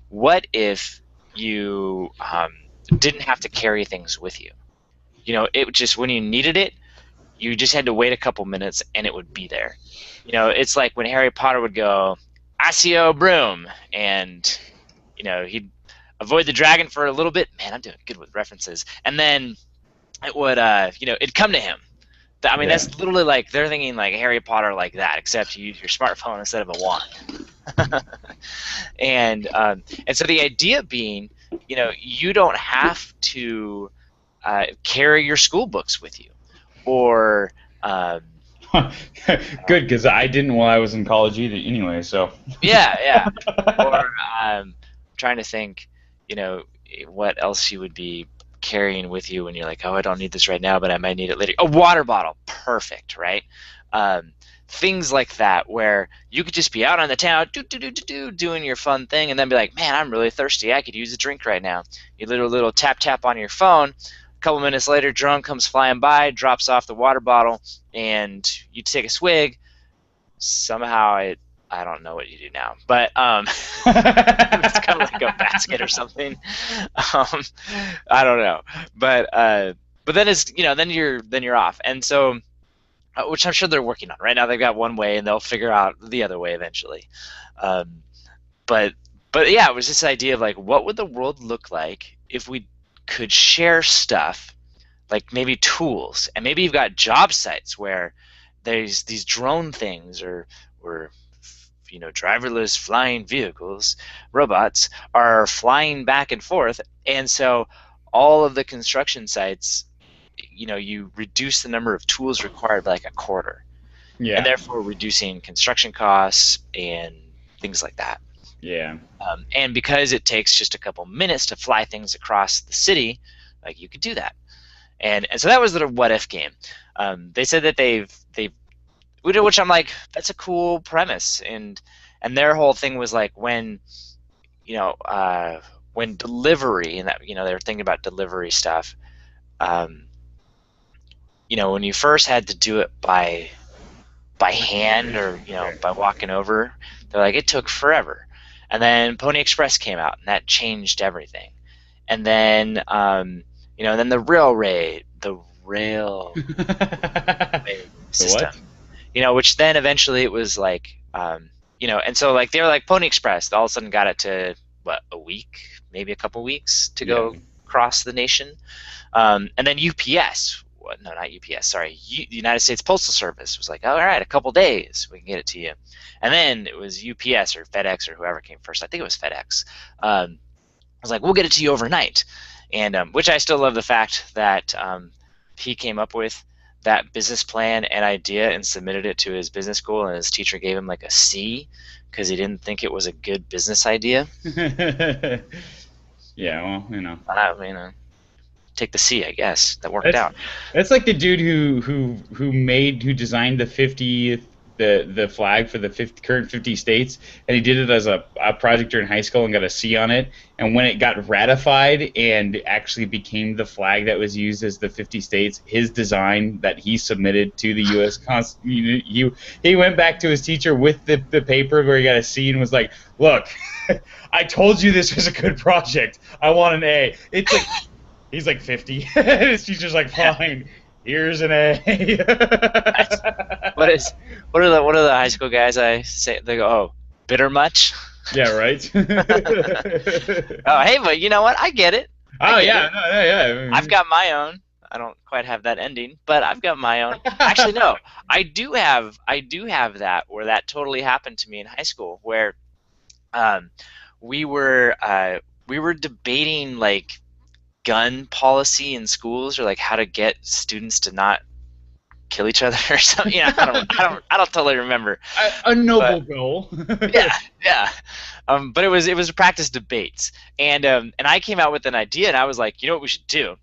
what if you didn't have to carry things with you? It just, when you needed it, you just had to wait a couple minutes and it would be there. It's like when Harry Potter would go, "Accio broom," and he'd avoid the dragon for a little bit. Man, I'm doing good with references. And then it would, it'd come to him. I mean, that's literally like, they're thinking like Harry Potter like that, except you use your smartphone instead of a wand. And so the idea being, you don't have to carry your school books with you, or good, because I didn't while I was in college either anyway, so yeah. Or I'm trying to think, what else you would be carrying with you when you're like, oh, I don't need this right now, but I might need it later. A water bottle, perfect, right? Things like that, where you could just be out on the town, doing your fun thing, and then be like, man, I'm really thirsty, I could use a drink right now. You little tap on your phone. A couple minutes later, drone comes flying by, drops off the water bottle, and you take a swig. Somehow it I don't know what you do now, but it's kind of like a basket or something. Um, I don't know, but then it's then you're off, and so which I'm sure they're working on right now. They've got one way, and they'll figure out the other way eventually. Um, but but yeah, it was this idea of like, what would the world look like if we could share stuff, like maybe tools, and maybe you've got job sites where there's these drone things or driverless flying vehicles, robots are flying back and forth, and so all of the construction sites, you reduce the number of tools required by like a quarter, and Yeah. therefore reducing construction costs and things like that. Yeah. And because it takes just a couple minutes to fly things across the city, like you could do that. And so that was the what if game. They said that they've which I'm like, that's a cool premise, and their whole thing was like you know when delivery, and that they were thinking about delivery stuff. Um, when you first had to do it by hand, or by walking over, they're like, it took forever. And then Pony Express came out, and that changed everything. And then then the rail The system, what? which then eventually it was like, and so like they were like Pony Express all of a sudden got it to what, a week, maybe a couple weeks to Yeah. go across the nation. And then UPS, no, not UPS, sorry, the United States Postal Service was like, all right, a couple days, we can get it to you. And then it was UPS or FedEx or whoever came first. I think it was FedEx. I was like, we'll get it to you overnight. And which I still love the fact that he came up with that business plan and idea and submitted it to his business school, and his teacher gave him like a C because he didn't think it was a good business idea. Yeah, well, I mean, take the C, I guess. That worked That's out. that's like the dude who designed the flag for the current 50 states, and he did it as a project during high school and got a C on it. And when it got ratified and actually became the flag that was used as the 50 states, his design that he submitted to the U.S. he went back to his teacher with the paper where he got a C and was like, "Look, I told you this was a good project. I want an A." It's like he's like 50. His teacher's like, "Fine, here's an A." What is what are the high school guys I say? They go, oh, bitter much? Yeah, right. Oh, hey, but you know what? I get it. Oh I get yeah, it. no, yeah, I've got my own. I don't quite have that ending, but I've got my own. Actually, no, I do have that, where that totally happened to me in high school, where um, we were uh, we were debating like gun policy in schools, or like how to get students to not kill each other or something. I don't totally remember, a noble but goal. yeah, yeah. But it was a practice debates, and I came out with an idea, and I was like, you know what we should do?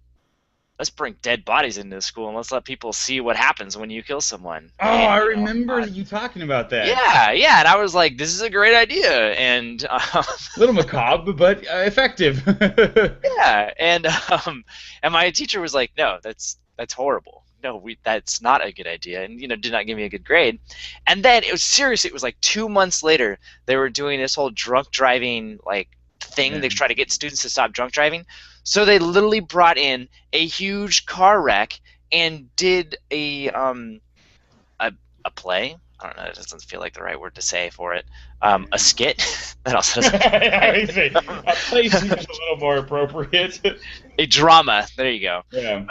Let's bring dead bodies into the school, and let's let people see what happens when you kill someone. Oh, And I remember you talking about that. yeah, yeah, and I was like, this is a great idea, and A little macabre, but effective. yeah, and my teacher was like, no, that's horrible. No, that's not a good idea, and did not give me a good grade. And then it was serious. It was like 2 months later, they were doing this whole drunk driving like thing. Yeah. They try to get students to stop drunk driving. So they literally brought in a huge car wreck and did a play. I don't know. It doesn't feel like the right word to say for it. A skit. That also doesn't. I see. A play seems a little more appropriate. A drama. There you go. Yeah.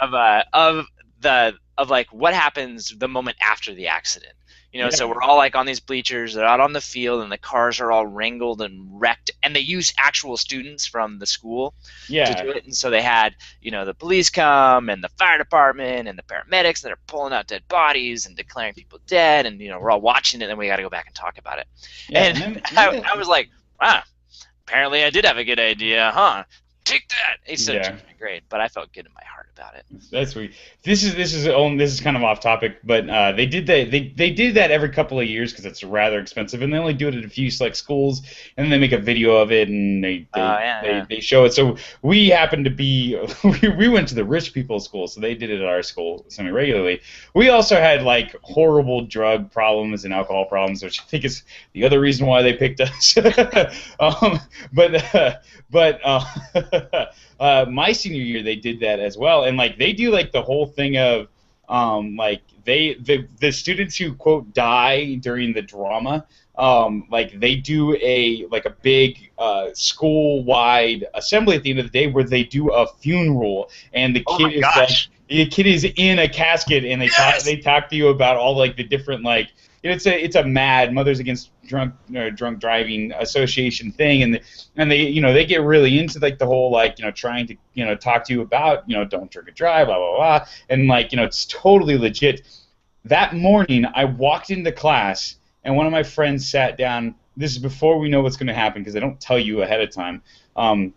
Of like what happens the moment after the accident. Yeah. So we're all like on these bleachers, they're out on the field, and the cars are all wrangled and wrecked, and they use actual students from the school to Yeah. do it. And so they had, the police come, and the fire department, and the paramedics that are pulling out dead bodies and declaring people dead, and we're all watching it, and then we got to go back and talk about it. Yeah, And and then- I was like, wow, apparently I did have a good idea, huh? Take that. He said, Yeah. great, but I felt good in my heart about it. That's sweet. This is kind of off topic, but they did that. They did that every couple of years because it's rather expensive, and they only do it at a few select schools, and then they make a video of it and Yeah, yeah. they show it. So we happened to be we went to the rich people's school, so they did it at our school semi regularly. We also had like horrible drug problems and alcohol problems, which I think is the other reason why they picked us. But my senior year they did that as well, and like they do like the whole thing of like the students who quote die during the drama, like they do a big school wide assembly at the end of the day where they do a funeral, and the Oh kid my is like gosh. the kid is in a casket, and Yes. they talk to you about all like the different like it's a mad Mothers Against Drunk Driving Association thing, and they get really into like the whole like trying to talk to you about don't drink and drive, blah blah blah, and like it's totally legit. That morning I walked into class and one of my friends sat down. This is before we know what's going to happen because they don't tell you ahead of time. And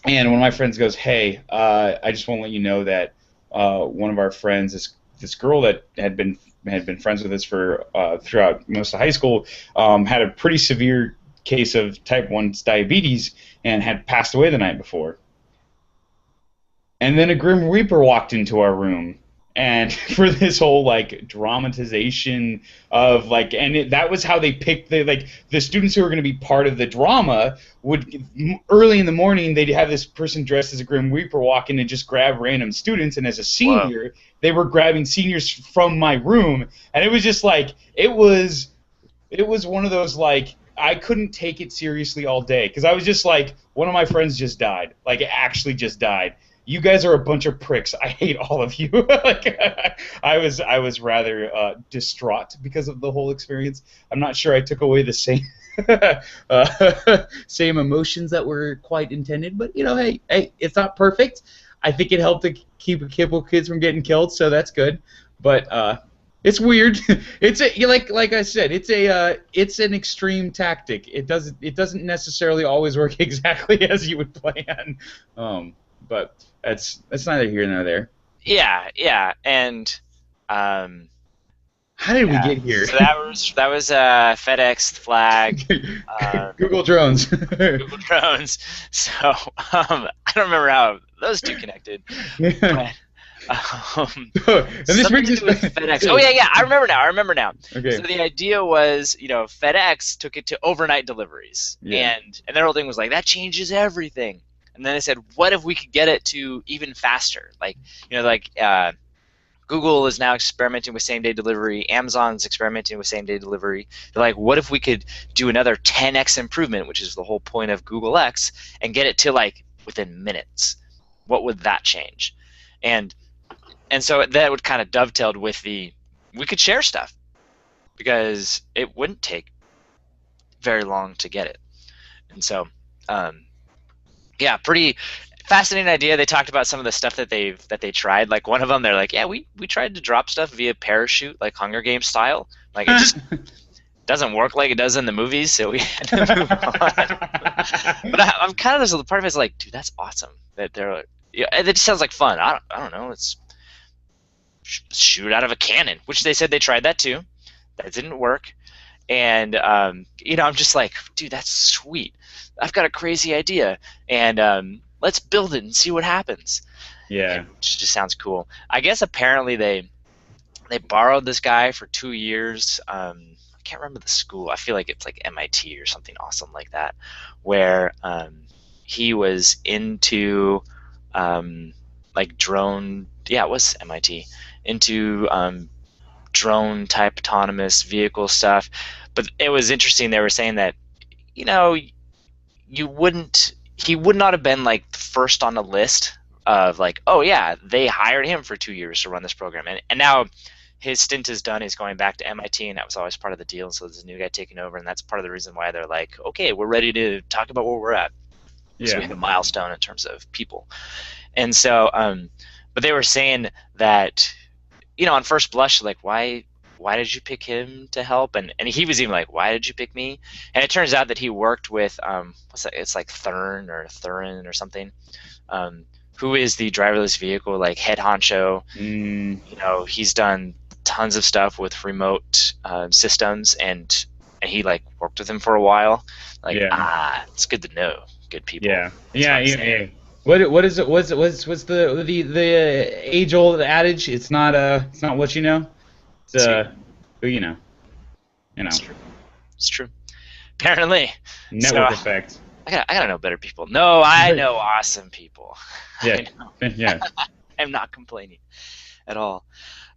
one of my friends goes, "Hey, I just want to let you know that one of our friends, this girl that had been friends with us for throughout most of high school, had a pretty severe case of type 1 diabetes and had passed away the night before." And then a Grim Reaper walked into our room, and for this whole like dramatization of like, that was how they picked the students who were going to be part of the drama. Would early in the morning they'd have this person dressed as a Grim Reaper walk in and just grab random students, and as a Whoa. senior they were grabbing seniors from my room, and it was just like it was one of those like I couldn't take it seriously all day because I was just like, one of my friends just died, like actually just died. You guys are a bunch of pricks. I hate all of you. Like, I was rather distraught because of the whole experience. I'm not sure I took away the same same emotions that were quite intended, but hey, it's not perfect. I think it helped to keep a couple kids from getting killed, so that's good. But it's weird. Like I said, it's an extreme tactic. It doesn't necessarily always work exactly as you would plan. But that's neither here nor there. Yeah, and um, How did we yeah. get here? So that was FedEx flag, Google drones. Google drones. So I don't remember how those two connected, but And this something brings to us do with back. FedEx. Oh yeah, I remember now. Okay. So the idea was, FedEx took it to overnight deliveries, Yeah. and their whole thing was like that changes everything. And then they said, what if we could get it to even faster? Like, Google is now experimenting with same day delivery. Amazon's experimenting with same day delivery. They're like, what if we could do another 10x improvement, which is the whole point of Google X, and get it to like within minutes? What would that change? And so that would kind of dovetailed with we could share stuff because it wouldn't take very long to get it. And so, yeah, pretty fascinating idea. They talked about some of the stuff that they tried. Like one of them, they're like, yeah, we tried to drop stuff via parachute, like Hunger Games style. Like it just doesn't work like it does in the movies, so we had to move on. But I'm kind of, there's part of it's like, dude, that's awesome. That they're like, yeah, it just sounds like fun. I don't know. Let's shoot out of a cannon, which they said they tried that too. That didn't work. And I'm just like, dude, that's sweet. I've got a crazy idea, and let's build it and see what happens. Yeah. And it just sounds cool. I guess apparently they borrowed this guy for 2 years. I can't remember the school. I feel like it's like MIT or something awesome like that, where he was into like drone. Yeah, it was MIT, into drone type autonomous vehicle stuff. But it was interesting. They were saying that he would not have been like first on the list of like, oh yeah, they hired him for 2 years to run this program, and now his stint is done. He's going back to MIT, and that was always part of the deal. So there's a new guy taking over, and that's part of the reason why they're like, okay, we're ready to talk about where we're at. So we Yeah. have a milestone in terms of people. And so, but they were saying that, on first blush, like, why did you pick him to help? And he was even like, why did you pick me? And it turns out that he worked with what's that? It's like Thurin or something, who is the driverless vehicle like head honcho. Mm, He's done tons of stuff with remote systems, and he like worked with him for a while. Like, yeah, it's good to know. Good people. yeah, That's what yeah, I'm yeah, saying. yeah. What is it? What's the age old adage? It's not what you know. It's It's who, who you know. You it's know. true. It's true. Apparently. So Network effect. I gotta know better people. No, I know awesome people. Yeah, I know. yeah. I'm not complaining at all.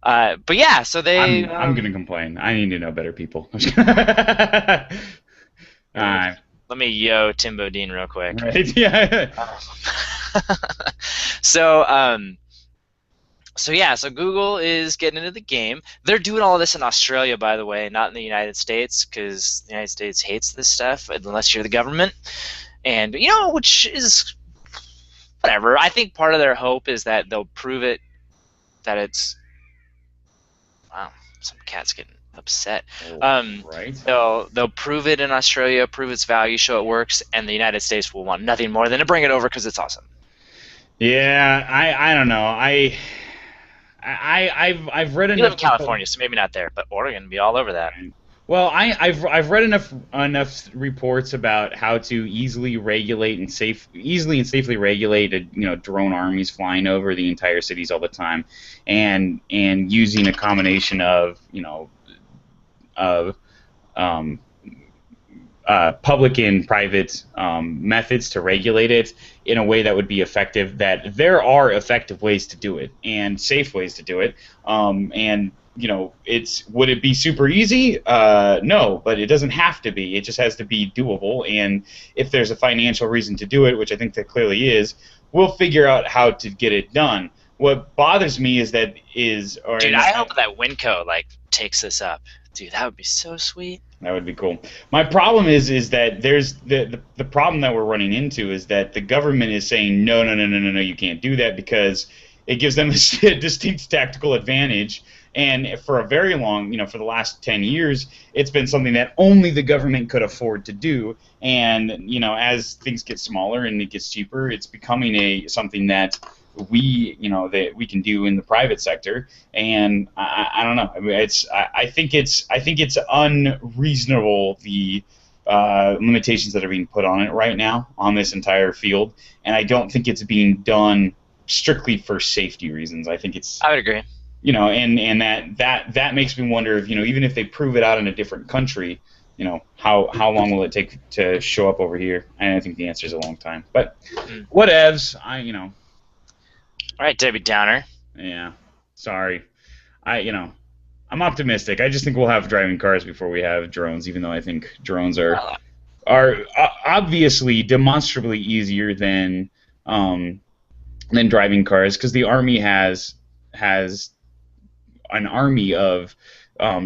But yeah, so they I'm gonna complain. I need to know better people. here, Alright. let me Timbo Dean real quick. Right. Yeah. so so Google is getting into the game. They're doing all of this in Australia, by the way, not in the United States, because the United States hates this stuff unless you're the government. And which is whatever. I think part of their hope is that they'll prove it that it's wow. Some cat's getting upset. Right. They'll prove it in Australia, prove its value, show it works, and the United States will want nothing more than to bring it over because it's awesome. Yeah, I don't know. I've read You live enough in people. California, so maybe not there, but Oregon be all over that. Well, I've read enough reports about how to easily regulate and safely regulate drone armies flying over the entire cities all the time, and using a combination of of um, public and private methods to regulate it in a way that would be effective. That there are effective ways to do it and safe ways to do it. And would it be super easy? No, but it doesn't have to be. It just has to be doable. And if there's a financial reason to do it, which I think there clearly is, we'll figure out how to get it done. What bothers me is that Dude, I hope that Winco takes this up. Dude, that would be so sweet. That would be cool. My problem is that there's the problem that we're running into is that the government is saying no, no, no, no, no, no, you can't do that because it gives them a distinct tactical advantage. And for a very long, for the last 10 years, it's been something that only the government could afford to do. And as things get smaller and it gets cheaper, it's becoming something that that we can do in the private sector. And I don't know. I mean, I think it's unreasonable the limitations that are being put on it right now on this entire field, and I don't think it's being done strictly for safety reasons. I think it's I would agree. And that makes me wonder if even if they prove it out in a different country, how long will it take to show up over here? And I think the answer is a long time. But whatevs. All right, Debbie Downer. Yeah, sorry. I'm optimistic. I just think we'll have driving cars before we have drones, even though I think drones are obviously demonstrably easier than driving cars because the army has an army of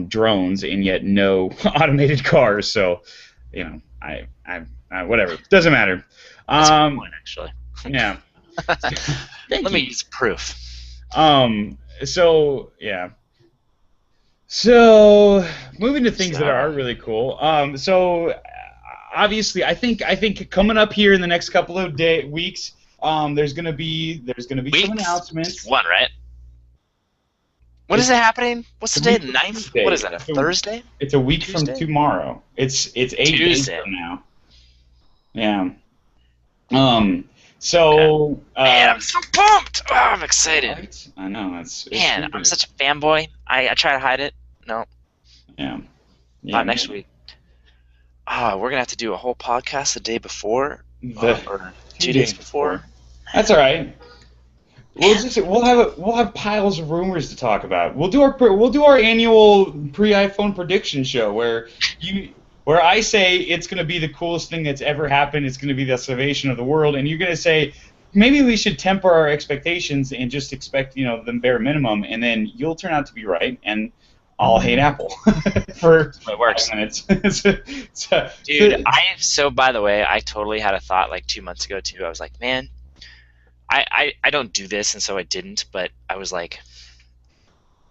drones and yet no automated cars. So, I whatever. Doesn't matter. That's a good point, actually. Yeah. Let me use proof. So yeah. So moving to things that are really cool. So obviously, I think coming up here in the next couple of weeks, there's gonna be some announcements. One, right? When is it happening? What's the day? The 9th? What is that? A Thursday? It's a week from tomorrow. It's 8 days from now. Yeah. So man, I'm so pumped! Oh, I'm excited. Right? I know it's man, super. I'm such a fanboy. I try to hide it. No. Yeah. Not next week. Oh, we're gonna have to do a whole podcast the day before, or 2 days before. That's all right. We'll have piles of rumors to talk about. We'll do our annual pre-iPhone prediction show where I say it's going to be the coolest thing that's ever happened. It's going to be the salvation of the world, and you're going to say maybe we should temper our expectations and just expect the bare minimum, and then you'll turn out to be right, and I'll hate Apple for it works. 5 minutes. Dude, by the way, I totally had a thought like 2 months ago too. I was like, man, I don't do this, and so I didn't, but I was like,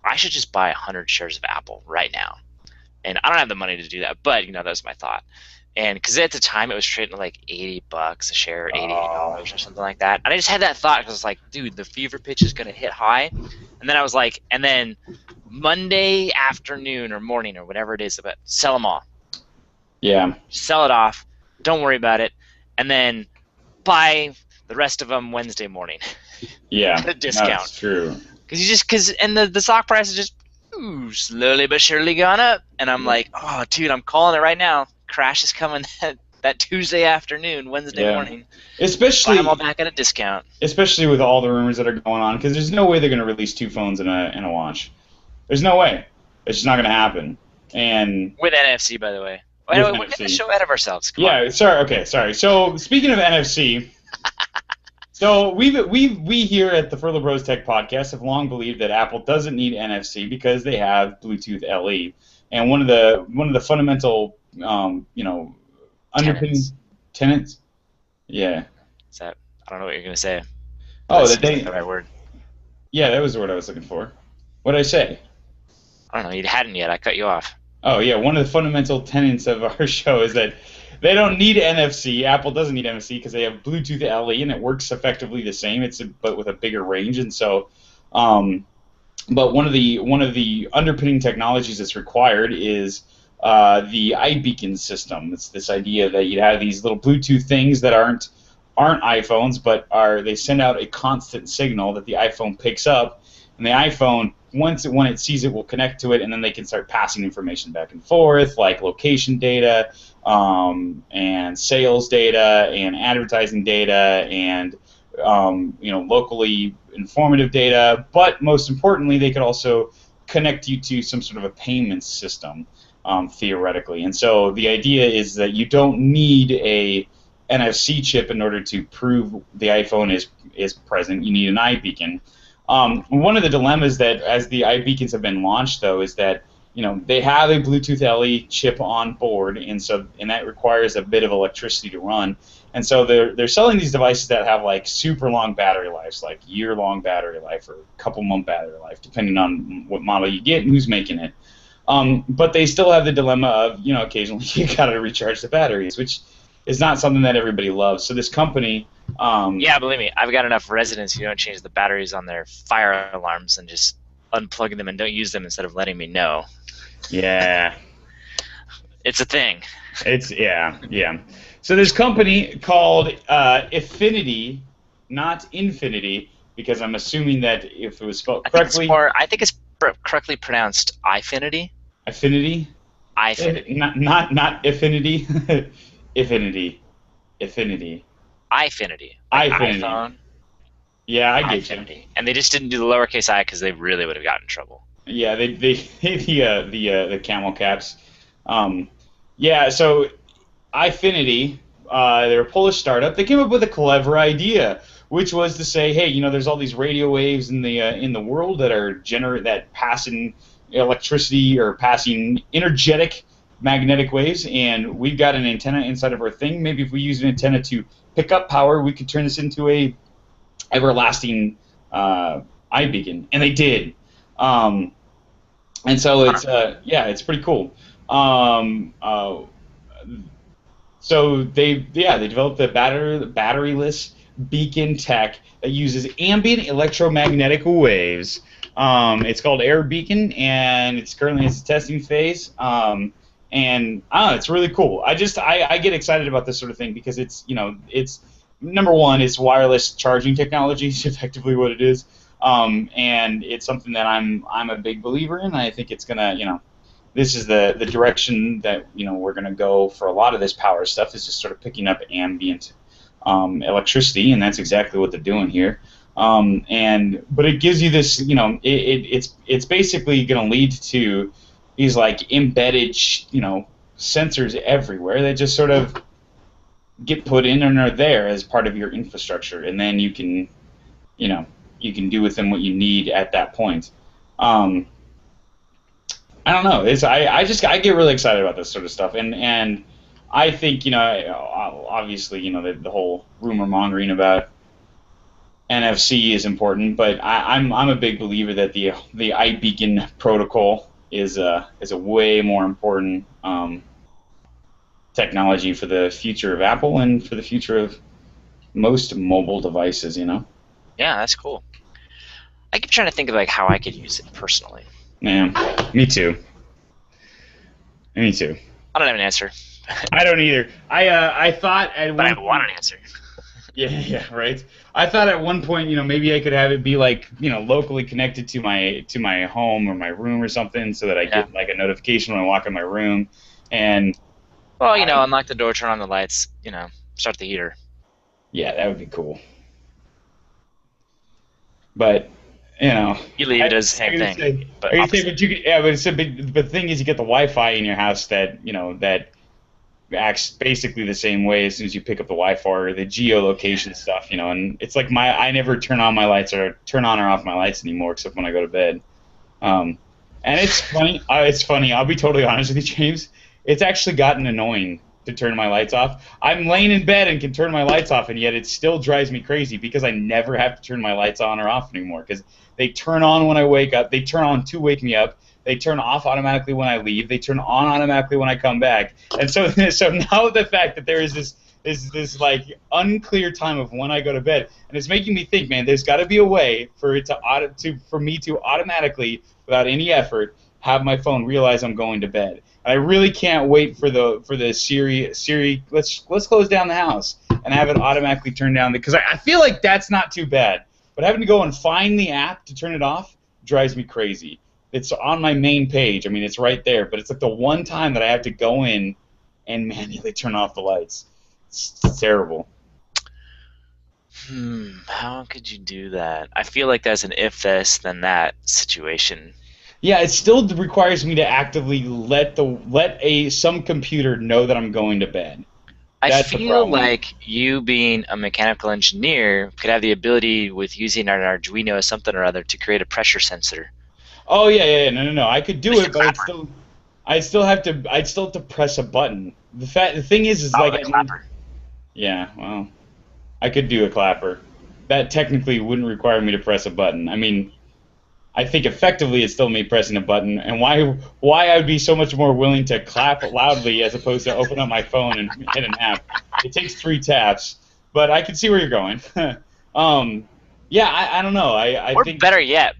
I should just buy 100 shares of Apple right now. And I don't have the money to do that, but that was my thought. And because at the time it was trading at like $80 a share, Oh, $88 or something like that. And I just had that thought because I was like, dude, the fever pitch is gonna hit high. And then I was like, and then Monday afternoon or morning or whatever it is, about sell them all, yeah, sell it off, don't worry about it, and then buy the rest of them Wednesday morning yeah, at a discount. that's true. Because and the stock price is just slowly but surely gone up, and I'm Yeah, like, oh, dude, I'm calling it right now. Crash is coming that Tuesday afternoon, Wednesday yeah. morning. Buy them all Especially, back at a discount especially with all the rumors that are going on, because there's no way they're going to release two phones in a watch. There's no way. It's just not going to happen. And with NFC, by the way. with We're getting the NFC, show ahead of ourselves. Come on. yeah. Sorry. Okay. Sorry. So speaking of NFC, so we here at the Furlo Bros Tech Podcast have long believed that Apple doesn't need NFC because they have Bluetooth LE, and one of the fundamental underpinning Tenants. tenants, yeah. Is that? I don't know what you're gonna say, but Oh, that that seems like they the right word. yeah, that was the word I was looking for. What did I say? I don't know. You hadn't yet. I cut you off. Oh yeah, one of the fundamental tenets of our show is that they don't need NFC. Apple doesn't need NFC because they have Bluetooth LE and it works effectively the same. But with a bigger range, and so, um, but one of the underpinning technologies that's required is the iBeacon system. It's this idea that you have these little Bluetooth things that aren't iPhones, but they send out a constant signal that the iPhone picks up, and the iPhone when it sees it will connect to it, and then they can start passing information back and forth, like location data, and sales data, and advertising data, and locally informative data. But most importantly, they could also connect you to some sort of a payment system, theoretically. And so the idea is that you don't need a NFC chip in order to prove the iPhone is present. You need an iBeacon. One of the dilemmas that as the iBeacons have been launched, though, is that they have a Bluetooth LE chip on board, and that requires a bit of electricity to run. And so they're selling these devices that have like super long battery lives, like year-long battery life or couple-month battery life, depending on what model you get and who's making it. But they still have the dilemma of occasionally you got to recharge the batteries, which is not something that everybody loves. So this company. Yeah, believe me, I've got enough residents who don't change the batteries on their fire alarms and just unplug them and don't use them instead of letting me know. Yeah. It's a thing. Yeah. So this company called Affinity, not Infinity, because I'm assuming that if it was spelled correctly, I think it's correctly pronounced iFinity. Affinity, iFinity. not Affinity, Affinity, Affinity, iFinity. Like iFinity. iPhone. Yeah, I get you. iFinity. And they just didn't do the lowercase I because they really would have gotten in trouble. Yeah, they the camel caps. Yeah, so iFinity, they're a Polish startup. They came up with a clever idea, which was to say, hey, there's all these radio waves in the world that passing electricity or passing energetic magnetic waves, and we've got an antenna inside of our thing. Maybe if we use an antenna to pick up power, we could turn this into a everlasting iBeacon, and they did. And so it's pretty cool. So they developed the batteryless beacon tech that uses ambient electromagnetic waves. It's called Air Beacon, and it's currently in its testing phase. And I don't know, it's really cool. I get excited about this sort of thing because it's number one, it's wireless charging technology is effectively what it is. And it's something that I'm a big believer in. I think it's gonna, this is the direction that we're gonna go for a lot of this power stuff, is just sort of picking up ambient electricity, and that's exactly what they're doing here. But it gives you this, it's basically gonna lead to these like embedded, sensors everywhere that just sort of get put in and are there as part of your infrastructure, and then you can do with them what you need at that point. I don't know. I get really excited about this sort of stuff, and I think obviously the whole rumor mongering about NFC is important, but I'm a big believer that the iBeacon protocol is a way more important technology for the future of Apple and for the future of most mobile devices. Yeah, that's cool. I keep trying to think of like how I could use it personally. Yeah, me too. Me too. I don't have an answer, I don't either. I thought at but I one want point. an answer. Yeah, right. I thought at one point, maybe I could have it be like, locally connected to my home or my room or something, so that I Yeah. get like a notification when I walk in my room, and Well, I, unlock the door, turn on the lights, start the heater. yeah, that would be cool. But you know, You leave, it does the I same gotta thing, say, but I gotta say, opposite. but yeah, but but the thing is, you get the Wi-Fi in your house that that acts basically the same way as soon as you pick up the Wi-Fi or the geolocation stuff, and it's like I never turn on my lights or turn on or off my lights anymore except when I go to bed. Um, and it's funny. It's funny. I'll be totally honest with you, James. It's actually gotten annoying to turn my lights off. I'm laying in bed and can turn my lights off, and yet it still drives me crazy because I never have to turn my lights on or off anymore because they turn on when I wake up. They turn on to wake me up. They turn off automatically when I leave. They turn on automatically when I come back. And so, so now the fact that there is this like unclear time of when I go to bed, and it's making me think, man, there's got to be a way for it for me to automatically, without any effort, have my phone realize I'm going to bed. And I really can't wait for the Siri. Let's close down the house and have it automatically turn down because I feel like that's not too bad. But having to go and find the app to turn it off drives me crazy. It's on my main page. I mean, it's right there, but it's like the one time that I have to go in and manually turn off the lights. It's terrible. How could you do that? I feel like that's an if this then that situation. Yeah, it still requires me to actively let some computer know that I'm going to bed. I That's the feel problem. like you being a mechanical engineer could have the ability with using an Arduino or something or other to create a pressure sensor. Oh yeah, no. I could do Just a it, but clapper. I'd still have to press a button. The thing is Oh, like, the clapper. yeah, well, I could do a clapper. That technically wouldn't require me to press a button. I mean, I think effectively it's still me pressing a button, and why I would be so much more willing to clap loudly as opposed to open up my phone and hit an app. It takes 3 taps, but I can see where you're going. um, yeah, I don't know. I Or think better yet,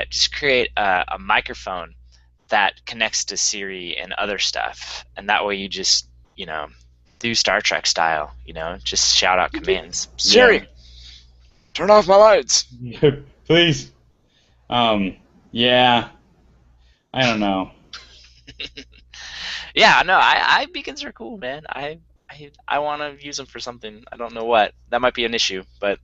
just create a microphone that connects to Siri and other stuff, and that way you just, do Star Trek style, just shout out commands. yeah, Siri, turn off my lights. please. Yeah, I don't know. Yeah, no, I beacons are cool, man. I want to use them for something. I don't know what. That might be an issue, but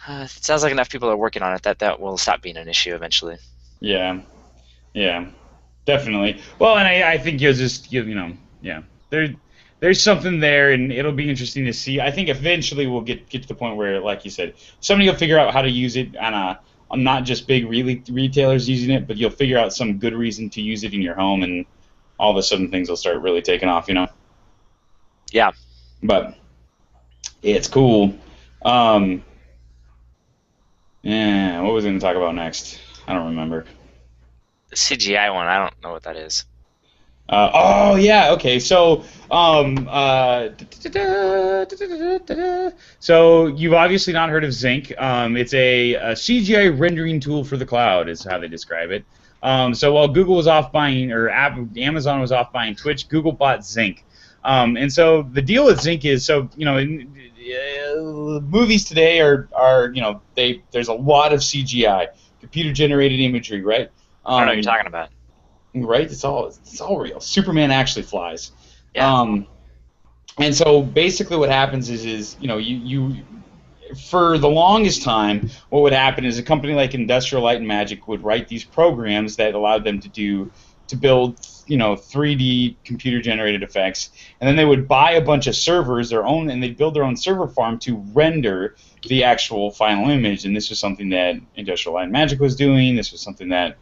it sounds like enough people are working on it that will stop being an issue eventually. Yeah, yeah. Definitely. Well, and I think you'll just yeah. There's something there, and it'll be interesting to see. I think eventually we'll get to the point where, like you said, somebody will figure out how to use it on not just big really retailers using it, but you'll figure out some good reason to use it in your home, and all of a sudden things will start really taking off. Yeah, But it's cool. Um, yeah. What was I going to talk about next? I don't remember. the CGI one, I don't know what that is. Oh yeah, okay. So you've obviously not heard of Zinc. It's a CGI rendering tool for the cloud, is how they describe it. So while Google was off buying, or Amazon was off buying Twitch, Google bought Zinc. And so the deal with Zinc is, so movies today are there's a lot of CGI, computer generated imagery, right? I don't know what you're talking about. Right? It's all real. Superman actually flies. Yeah. And so basically what happens is you for the longest time, what would happen is a company like Industrial Light and Magic would write these programs that allowed them to build 3D computer generated effects, and then they would buy a bunch of servers, and they'd build their own server farm to render the actual final image. And this was something that Industrial Light and Magic was doing. This was something that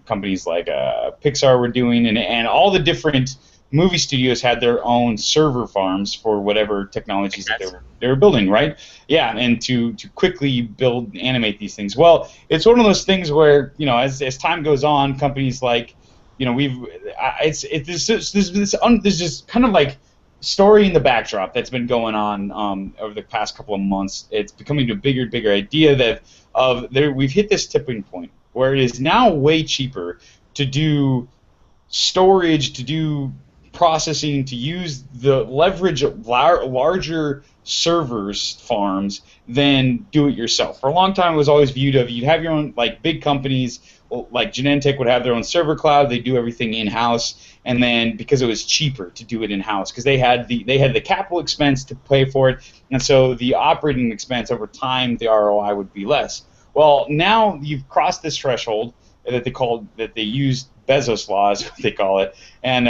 companies like Pixar were doing, and all the different movie studios had their own server farms for whatever technologies that they were building, right? Yeah, and to quickly build and animate these things. Well, it's one of those things where as time goes on, companies like you know, there's just kind of like story in the backdrop that's been going on over the past couple of months. It's becoming a bigger and bigger idea that we've hit this tipping point where it is now way cheaper to do storage, to do processing, to use the leverage of larger servers farms than do it yourself. For a long time, it was always viewed of you'd have your own, like big companies like Genentech would have their own server cloud. They do everything in house, and then because it was cheaper to do it in house, because they had the capital expense to pay for it, and so the operating expense over time, the ROI would be less. Well, now you've crossed this threshold that they use Bezos law is what they call it, and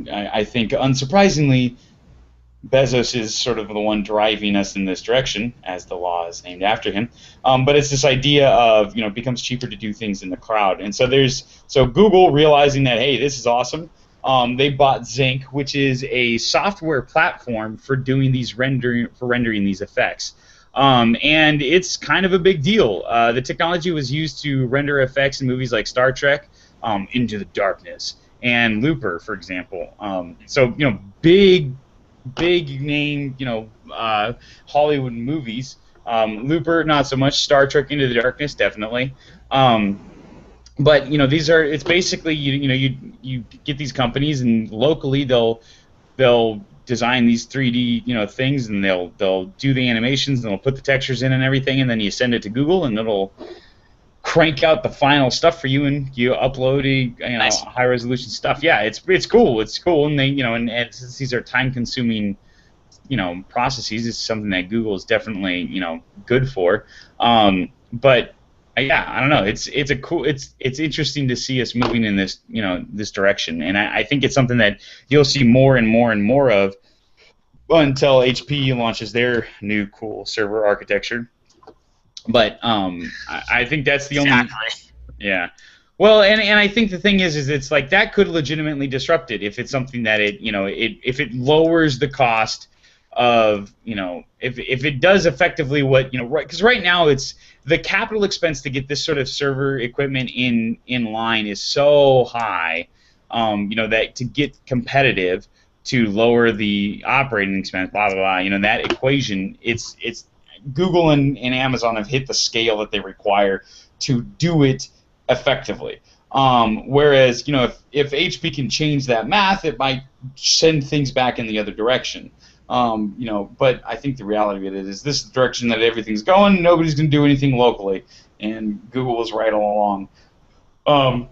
I think unsurprisingly, Bezos is sort of the one driving us in this direction, as the law is named after him. But it's this idea of it becomes cheaper to do things in the cloud, and so Google realizing that hey, this is awesome. They bought Zinc, which is a software platform for doing these rendering these effects. And it's kind of a big deal. The technology was used to render effects in movies like Star Trek, Into the Darkness, and Looper, for example. So big name, Hollywood movies. Looper, not so much. Star Trek Into the Darkness, definitely. But it's basically you get these companies, and locally they'll design these 3D things, and they'll do the animations, and they'll put the textures in and everything, and then you send it to Google, and it'll crank out the final stuff for you, and you upload Nice. high resolution stuff. Yeah, it's cool, and they and since these are time consuming processes, it's something that Google is definitely good for. But yeah, I don't know. It's interesting to see us moving in this direction, and I think it's something that you'll see more and more and more of until HP launches their new cool server architecture. But I think that's the only. Exactly. Yeah. Well, and I think the thing is it's like that could legitimately disrupt it if it's something that if it lowers the cost of if it does effectively what because right now it's the capital expense to get this sort of server equipment in line is so high, that to get competitive to lower the operating expense, blah blah blah, that equation, it's Google and Amazon have hit the scale that they require to do it effectively. Whereas, if HP can change that math, it might send things back in the other direction. But I think the reality of it is this is the direction that everything's going. Nobody's going to do anything locally, and Google was right all along.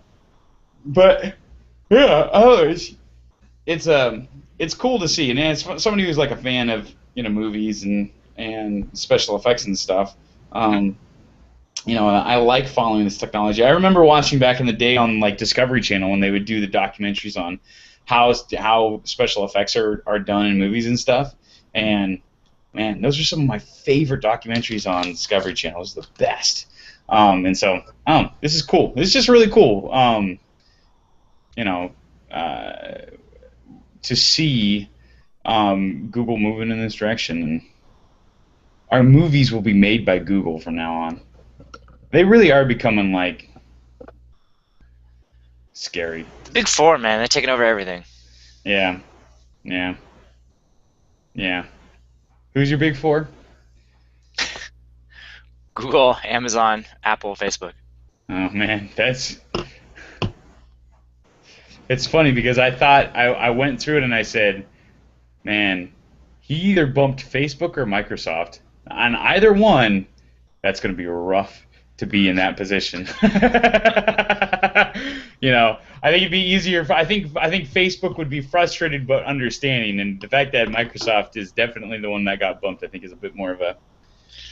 But yeah, it's cool to see, and as somebody who's like a fan of movies and special effects and stuff. I like following this technology. I remember watching back in the day on like Discovery Channel when they would do the documentaries on how special effects are done in movies and stuff. And man, those are some of my favorite documentaries on Discovery Channel. It's the best. And so, this is cool. This is just really cool. To see Google moving in this direction, and our movies will be made by Google from now on. They really are becoming like scary. Big Four, man. They're taking over everything. Yeah, yeah, yeah. Who's your big four? Google, Amazon, Apple, Facebook. Oh man, it's funny because I thought I went through it and I said, man, he either bumped Facebook or Microsoft. On either one, that's going to be rough to be in that position. I think it'd be easier. I think Facebook would be frustrated but understanding, and the fact that Microsoft is definitely the one that got bumped, I think, is a bit more of a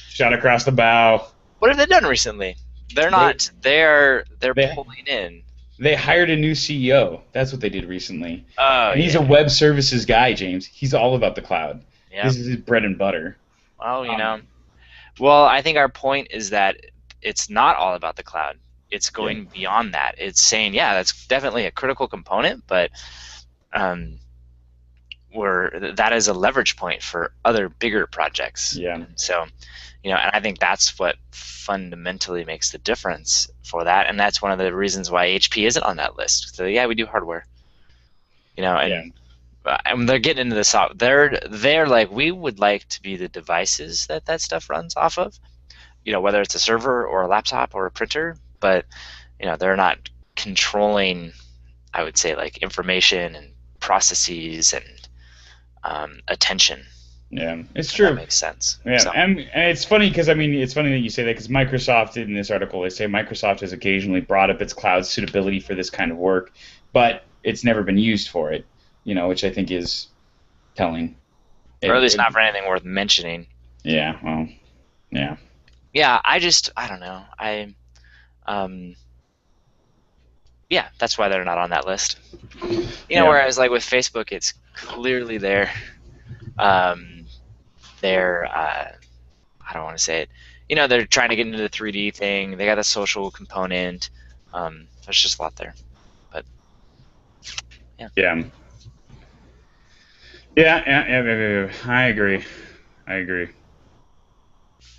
shot across the bow. What have they done recently? They're not. They're They- pulling in. They hired a new CEO. That's what they did recently. Oh, And he's yeah. a web services guy, James. He's all about the cloud. Yeah. This is his bread and butter. Well, Um, Well, I think our point is that it's not all about the cloud. It's going beyond that. It's saying, yeah, that's definitely a critical component, but that is a leverage point for other bigger projects. Yeah. So, and I think that's what fundamentally makes the difference for that, and that's one of the reasons why HP isn't on that list. So yeah, we do hardware, Yeah. and they're getting into the soft. They're like, we would like to be the devices that stuff runs off of, whether it's a server or a laptop or a printer, but they're not controlling, I would say, like information and processes and attention. Yeah, it's If true. that makes sense. Yeah, So, and it's funny because it's funny that you say that because Microsoft in this article they say Microsoft has occasionally brought up its cloud suitability for this kind of work, but it's never been used for it. Which I think is telling. or at least not for anything worth mentioning. Yeah. Well. Yeah. Yeah, I don't know. Yeah, that's why they're not on that list. Whereas like with Facebook, it's clearly there. They're I don't want to say it. They're trying to get into the 3D thing. They got a social component. There's just a lot there. But yeah. Yeah. Yeah. I agree.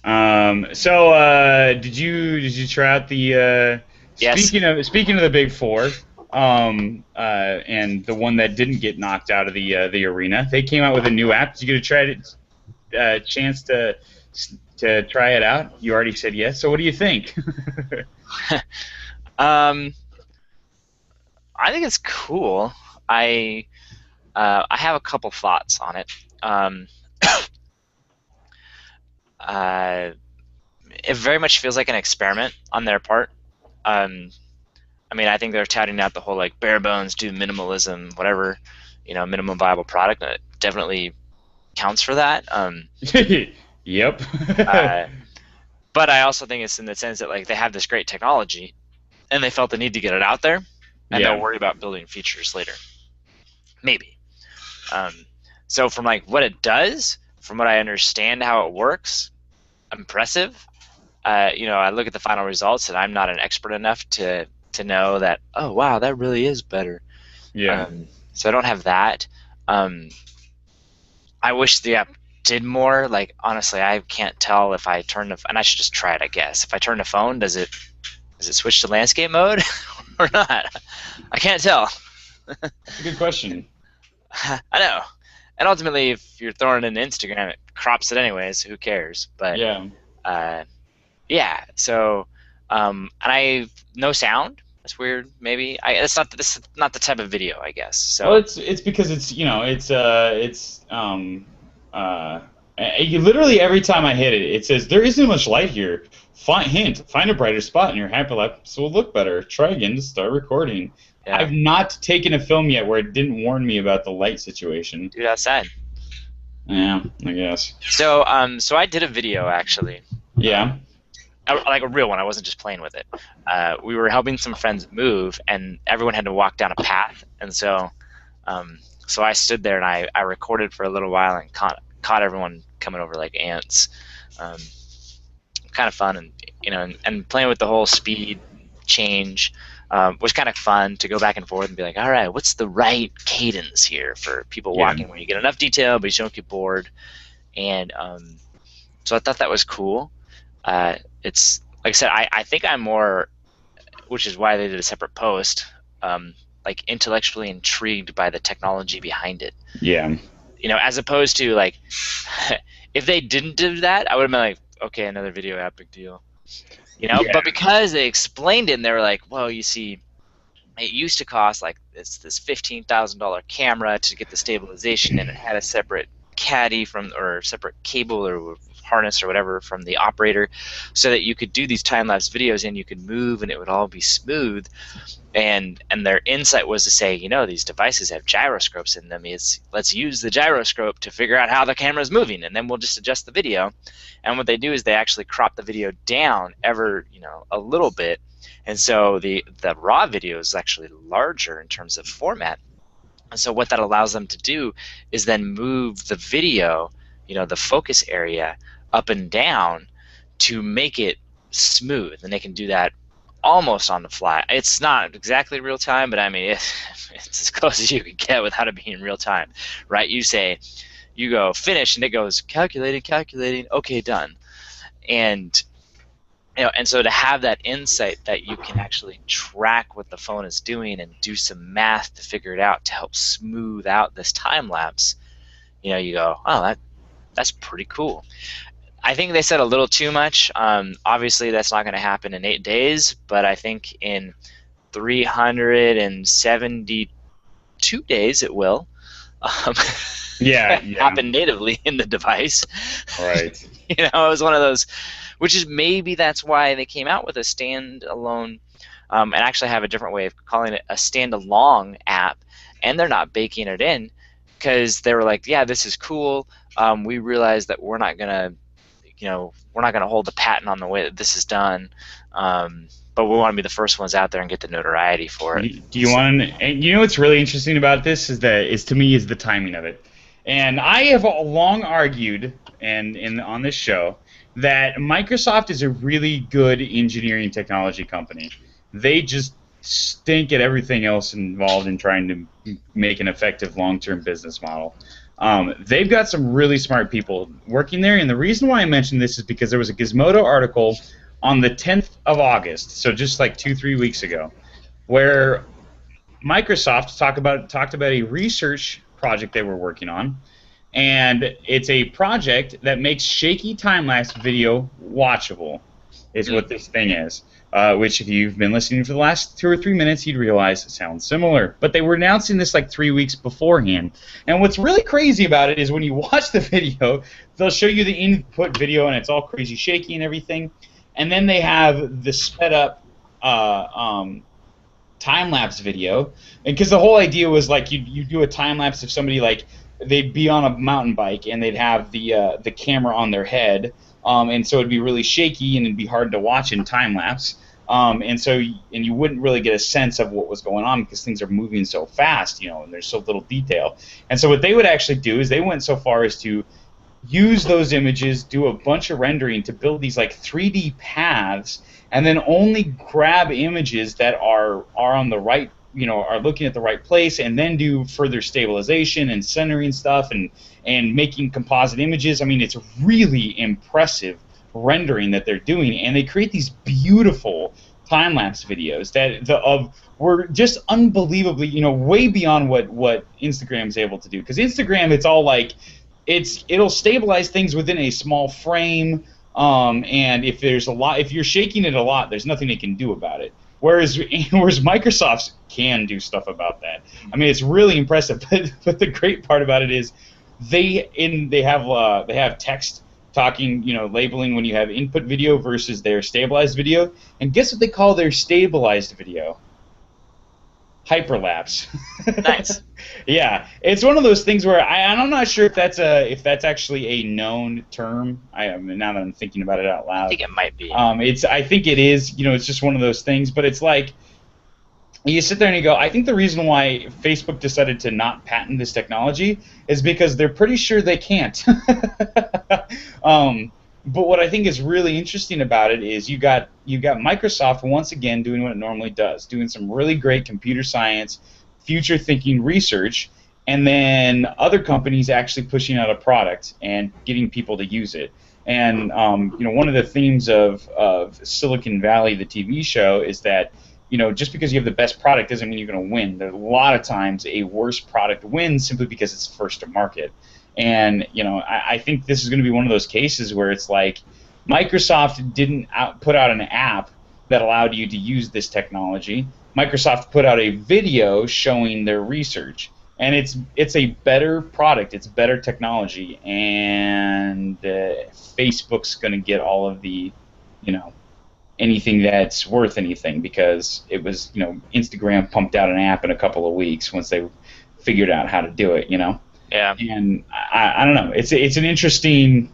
So did you try out the Yes. speaking of the big four, and the one that didn't get knocked out of the arena, they came out with a new app. Did you get a chance to try it out? You already said yes. So what do you think? I think it's cool. I have a couple thoughts on it. It very much feels like an experiment on their part. I think they're touting out the whole like bare bones, do minimalism, whatever, minimum viable product. And it definitely counts for that. Yep. But I also think it's in the sense that like they have this great technology, and they felt the need to get it out there, and they'll worry about building features later. Maybe. So from like what it does, from what I understand how it works, impressive. I look at the final results, and I'm not an expert enough to know that, oh wow, that really is better. Yeah. So I don't have that. I wish the app did more. Like honestly, I can't tell if I turn and I should just try it, I guess. If I turn the phone, does it switch to landscape mode or not? I can't tell. That's a good question. I know. And ultimately, if you're throwing it in Instagram, it crops it anyways. Who cares? But yeah. So, and no sound. That's weird. Maybe this is not the type of video, I guess. So well, it's because literally every time I hit it, it says there isn't much light here. Find a brighter spot, and your hyperlapse will look better. Try again to start recording. Yeah. I've not taken a film yet where it didn't warn me about the light situation. Dude, outside. Yeah, I guess. So I did a video actually. Yeah. Like a real one. I wasn't just playing with it. We were helping some friends move, and everyone had to walk down a path. And so I stood there and I recorded for a little while and caught everyone coming over like ants. Kind of fun, and playing with the whole speed change was kind of fun to go back and forth and be like, all right, what's the right cadence here for people walking where you get enough detail but you don't get bored. And so I thought that was cool. It's like I said, I think I'm more, which is why they did a separate post, like intellectually intrigued by the technology behind it. Yeah. As opposed to like, if they didn't do that, I would have been like, okay, another video app, big deal. Yeah. But because they explained it, and they were like, well, you see, it used to cost like this $15,000 camera to get the stabilization, and it had a separate caddy or separate cable or harness or whatever from the operator, so that you could do these time-lapse videos and you could move and it would all be smooth. And their insight was to say, these devices have gyroscopes in them. Let's use the gyroscope to figure out how the camera's moving, and then we'll just adjust the video. And what they do is they actually crop the video down a little bit, and so the raw video is actually larger in terms of format. And so what that allows them to do is then move the video, the focus area, up and down to make it smooth. And they can do that almost on the fly. It's not exactly real time, but I mean, it's as close as you can get without it being real time, right? You go finish, and it goes calculating, calculating. Okay, done. And and so to have that insight that you can actually track what the phone is doing and do some math to figure it out to help smooth out this time lapse, you go, oh, that's pretty cool. I think they said a little too much. Obviously, that's not going to happen in 8 days, but I think in 372 days it will. Um, Yeah, happen natively in the device. right. It was one of those, which is maybe that's why they came out with a standalone, and actually have a different way of calling it a standalone app, and they're not baking it in because they were like, yeah, this is cool. We realize that we're not gonna hold the patent on the way that this is done, but we want to be the first ones out there and get the notoriety for it. Do you want? And what's really interesting about this is to me is the timing of it. And I have long argued, and on this show, that Microsoft is a really good engineering technology company. They just stink at everything else involved in trying to make an effective long-term business model. They've got some really smart people working there, and the reason why I mentioned this is because there was a Gizmodo article on the 10th of August, so just like 2-3 weeks ago, where Microsoft talked about a research project they were working on, and it's a project that makes shaky time-lapse video watchable, is what this thing is. Which, if you've been listening for the last 2 or 3 minutes, you'd realize it sounds similar. But they were announcing this like 3 weeks beforehand. And what's really crazy about it is when you watch the video, they'll show you the input video, and it's all crazy shaky and everything. And then they have the sped up time-lapse video. And because the whole idea was like you do a time-lapse of somebody, like they'd be on a mountain bike and they'd have the camera on their head. And so it'd be really shaky and it'd be hard to watch in time-lapse. And you wouldn't really get a sense of what was going on because things are moving so fast, and there's so little detail. And so what they would actually do is they went so far as to use those images, do a bunch of rendering to build these like 3D paths, and then only grab images that are on the right, are looking at the right place, and then do further stabilization and centering stuff and making composite images. I mean, it's really impressive rendering that they're doing, and they create these beautiful time-lapse videos that were just unbelievably, way beyond what Instagram is able to do. Because Instagram, it's all like it'll stabilize things within a small frame, and if you're shaking it a lot, there's nothing it can do about it. Whereas Microsoft can do stuff about that. I mean, it's really impressive. But the great part about it is they have text talking, labeling when you have input video versus their stabilized video. And guess what they call their stabilized video? Hyperlapse. Nice. Yeah, it's one of those things where I'm not sure if that's actually a known term. Now that I'm thinking about it out loud, I think it might be. I think it is. It's just one of those things. But it's like you sit there and you go, I think the reason why Facebook decided to not patent this technology is because they're pretty sure they can't. But what I think is really interesting about it is you got Microsoft once again doing what it normally does, doing some really great computer science, future-thinking research, and then other companies actually pushing out a product and getting people to use it. And one of the themes of Silicon Valley, the TV show, is that just because you have the best product doesn't mean you're going to win. There's a lot of times a worse product wins simply because it's first to market. And I think this is going to be one of those cases where it's like Microsoft didn't put out an app that allowed you to use this technology. Microsoft put out a video showing their research, and it's a better product, it's better technology, and Facebook's going to get all of the anything that's worth anything because it was Instagram pumped out an app in a couple of weeks once they figured out how to do it. Yeah. And I don't know. It's an interesting,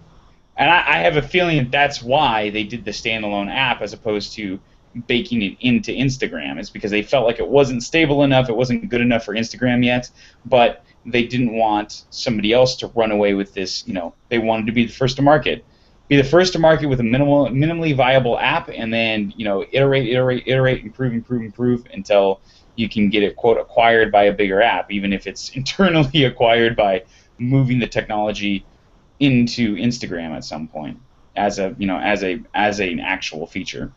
and I have a feeling that's why they did the standalone app as opposed to baking it into Instagram. It's because they felt like it wasn't stable enough, it wasn't good enough for Instagram yet, but they didn't want somebody else to run away with this. They wanted to be the first to market. be the first to market with a minimally viable app, and then iterate, improve until you can get it quote acquired by a bigger app, even if it's internally acquired by moving the technology into Instagram at some point as a as an actual feature.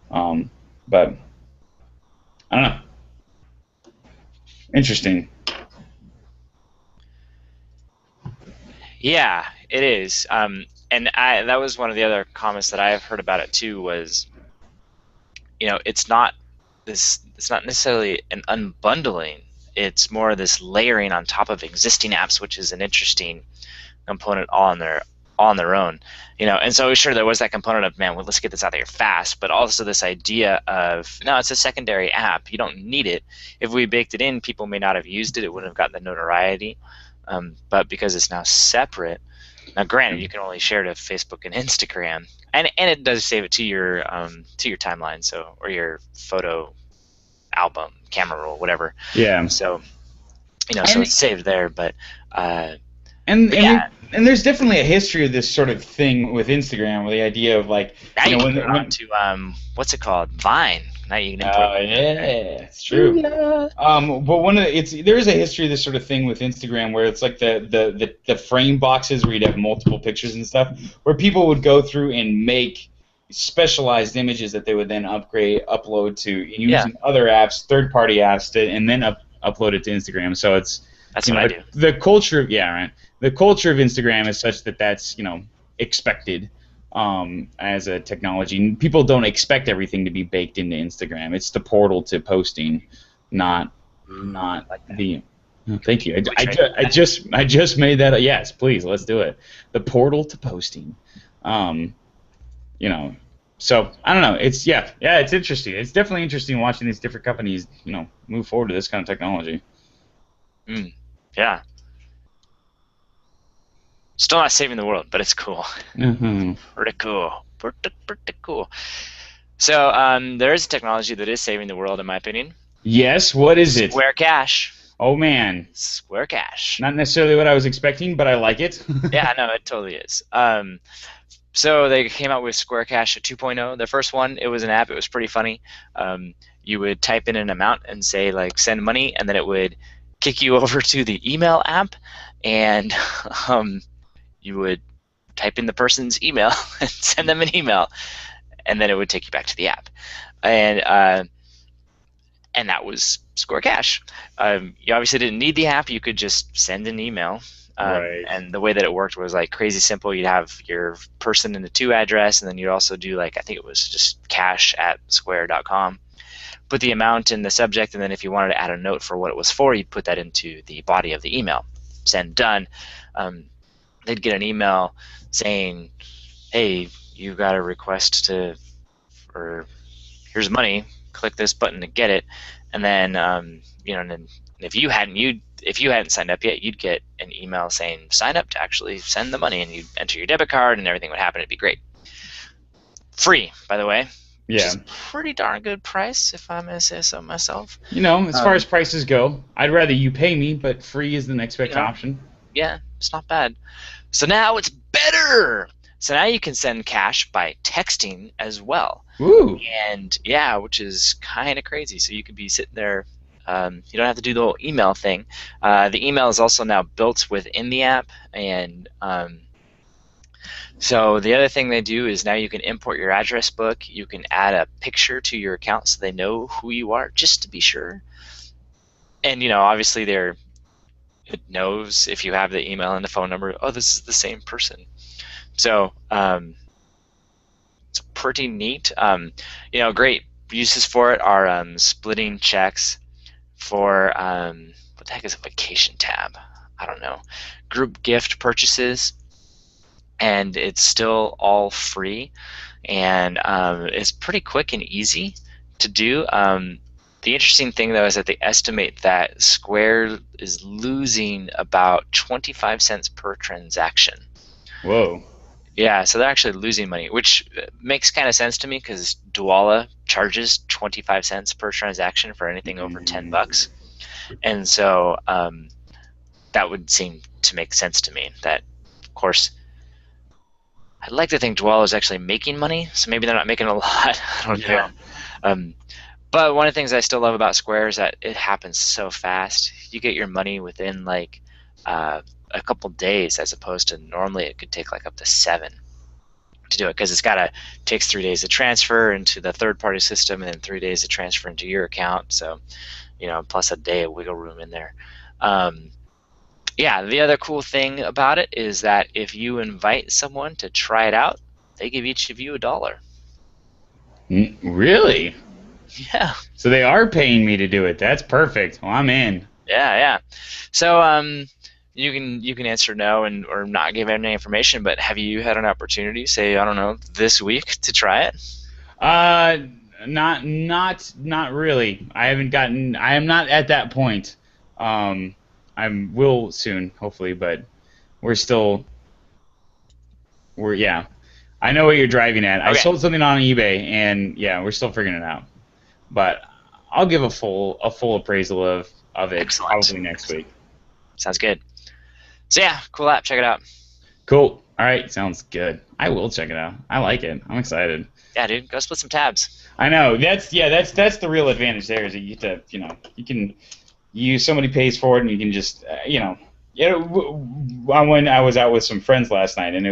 But I don't know. Interesting. Yeah, it is. And that was one of the other comments that I have heard about it too was, it's not it's not necessarily an unbundling. It's more this layering on top of existing apps, which is an interesting component all on their own. And so sure there was that component of, man, well, let's get this out there fast, but also this idea of, no, it's a secondary app. You don't need it. If we baked it in, people may not have used it. It wouldn't have gotten the notoriety. But because it's now separate, now granted, you can only share to Facebook and Instagram, and it does save it to your timeline, so, or your photo album, camera roll, whatever. Yeah. So so it's saved there, but And yeah. and there's definitely a history of this sort of thing with Instagram, with the idea of like, Now you can when put it on to what's it called, Vine. Now you can import. yeah, it's true. Yeah. But there is a history of this sort of thing with Instagram where it's like the frame boxes where you'd have multiple pictures and stuff, where people would go through and make specialized images that they would then upload to using other apps, third-party apps, and then upload it to Instagram. So That's what I do. The culture of the culture of Instagram is such that that's expected as a technology. People don't expect everything to be baked into Instagram. It's the portal to posting, not Like that. the. Thank you. I just made that. Yes, please, let's do it. The portal to posting. So I don't know. It's it's interesting. It's definitely interesting watching these different companies move forward to this kind of technology. Yeah. Still not saving the world, but it's cool. Mm-hmm. Pretty cool. Pretty cool. So there is a technology that is saving the world, in my opinion. Yes, what is it? Square Cash. Oh man. Square Cash. Not necessarily what I was expecting, but I like it. Yeah, no, it totally is. So they came out with Square Cash 2.0. The first one, it was an app. It was pretty funny. You would type in an amount and say, like, send money, and then it would kick you over to the email app, and you would type in the person's email and send them an email, and then it would take you back to the app. And that was Square Cash. You obviously didn't need the app. You could just send an email. Right. And the way that it worked was like crazy simple. You'd have your person in the to address, and then you'd also do, like, I think it was just cash@square.com. Put the amount in the subject, and then if you wanted to add a note for what it was for, you'd put that into the body of the email. Send, done. They'd get an email saying, hey, you got a request or here's money, click this button to get it. And then and then if you hadn't signed up yet, you'd get an email saying sign up to actually send the money, and you'd enter your debit card and everything would happen. It'd be great. Free, by the way. Yeah. Which is a pretty darn good price, if I may say so myself. As far as prices go, I'd rather you pay me, but free is the next best option. Yeah, it's not bad. So now it's better. So now you can send cash by texting as well. Ooh. And yeah, which is kind of crazy. So you could be sitting there. You don't have to do the whole email thing. The email is also now built within the app, and so the other thing they do is now you can import your address book. You can add a picture to your account so they know who you are, just to be sure. And obviously it knows if you have the email and the phone number. Oh, this is the same person. So it's pretty neat. Great uses for it are splitting checks for what the heck is a vacation tab? I don't know. Group gift purchases. And it's still all free, and it's pretty quick and easy to do. The interesting thing, though, is that they estimate that Square is losing about 25 cents per transaction. Whoa. Yeah, so they're actually losing money, which makes kind of sense to me because Duala charges 25 cents per transaction for anything over $10. And so that would seem to make sense to me that, of course, I'd like to think Dwell is actually making money, so maybe they're not making a lot. I don't know. Yeah. Um, but one of the things I still love about Square is that it happens so fast. You get your money within like uh, a couple days, as opposed to normally it could take like up to 7 to do it, because it's takes 3 days to transfer into the third party system and then 3 days to transfer into your account. So plus a day of wiggle room in there. Um, yeah, the other cool thing about it is that if you invite someone to try it out, they give each of you $1. Really? Yeah, So they are paying me to do it. That's perfect. Well, I'm in. yeah. So you can answer no and or not give any information, but have you had an opportunity, say I don't know, this week to try it? Uh, not really. I haven't gotten. I am not at that point. Um, I will soon, hopefully, but we're still. Yeah. I know what you're driving at. I Okay, sold something on eBay, and yeah, we're still figuring it out. But I'll give a full appraisal of it excellent. probably next week. Sounds good. So yeah, cool app. Check it out. Cool. All right, sounds good. I will check it out. I like it. I'm excited. Yeah, dude, go split some tabs. I know. That's the real advantage there is that you get to, you can somebody pays for it and you can just when I was out with some friends last night and it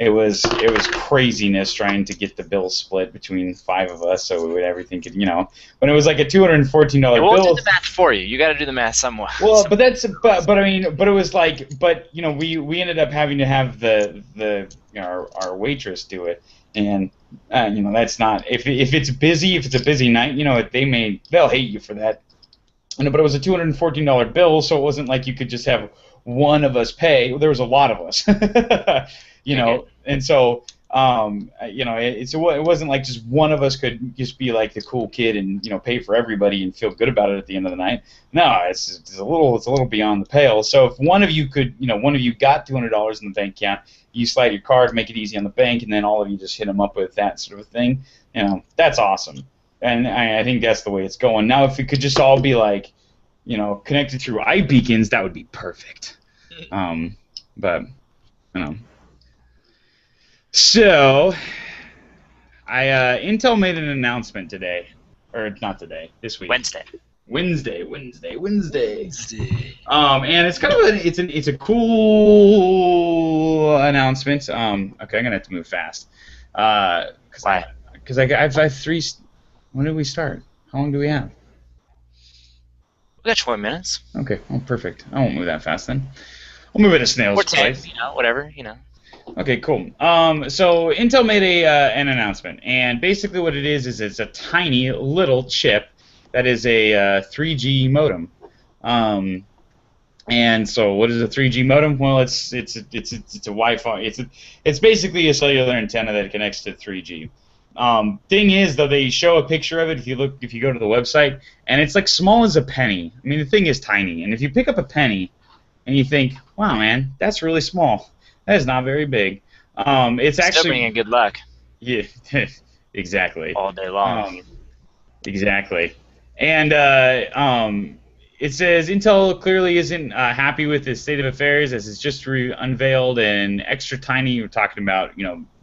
was craziness trying to get the bill split between 5 of us so everything could, when it was like a $214 We'll do bill. the math for you. You got to do the math somewhere. Well, but I mean, but it was like, we ended up having to have our waitress do it, and that's not, if it's busy, if it's a busy night, they'll hate you for that. But it was a $214 bill, so it wasn't like you could just have one of us pay. There was a lot of us, and so it wasn't like just one of us could just be like the cool kid and pay for everybody and feel good about it at the end of the night. No, it's a little beyond the pale. So if one of you got $200 in the bank account, you slide your card, make it easy on the bank, and then all of you just hit them up with that sort of thing. That's awesome. And I think that's the way it's going. Now, if it could just all be like, connected through iBeacons, that would be perfect. But, So, Intel made an announcement today, or not today, this week. Wednesday. Wednesday. And it's kind of it's a cool announcement. Okay, I'm gonna have to move fast. Why? Because I have 3. When did we start? How long do we have? We got 20 minutes. Okay, well, perfect. I won't move that fast then. I'll move at a snail's Or 10, pace. whatever, Okay, cool. So Intel made an announcement, and basically what it is it's a tiny little chip that is a 3G modem. And so, what is a 3G modem? Well, it's a Wi-Fi. It's basically a cellular antenna that connects to 3G. Thing is, though, they show a picture of it if you go to the website, and it's like small as a penny. I mean, the thing is tiny, and if you pick up a penny, and you think, "Wow, man, that's really small. That is not very big." It's Still actually bringing good luck. Yeah, exactly. All day long. Exactly. And it says Intel clearly isn't happy with the state of affairs as it's just unveiled an extra tiny. We're talking about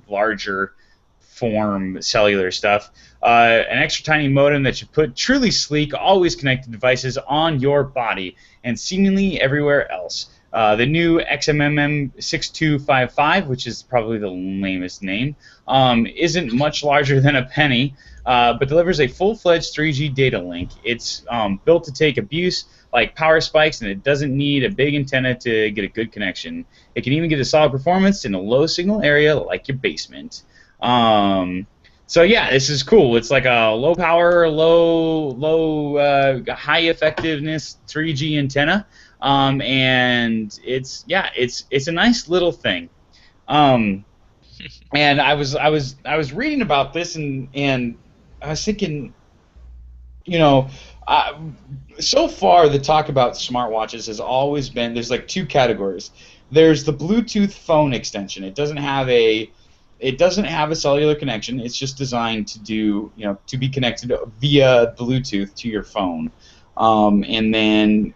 larger form cellular stuff. An extra tiny modem that should put truly sleek, always connected devices on your body and seemingly everywhere else. The new XMMM6255, which is probably the lamest name, isn't much larger than a penny, but delivers a full-fledged 3G data link. It's built to take abuse like power spikes, and it doesn't need a big antenna to get a good connection. It can even get a solid performance in a low-signal area like your basement. So yeah, this is cool. It's like a low power, high effectiveness 3G antenna, and it's a nice little thing. And I was reading about this and I was thinking, so far the talk about smartwatches has always been there's like 2 categories. There's the Bluetooth phone extension. It doesn't have a cellular connection. It's just designed to to be connected via Bluetooth to your phone. And then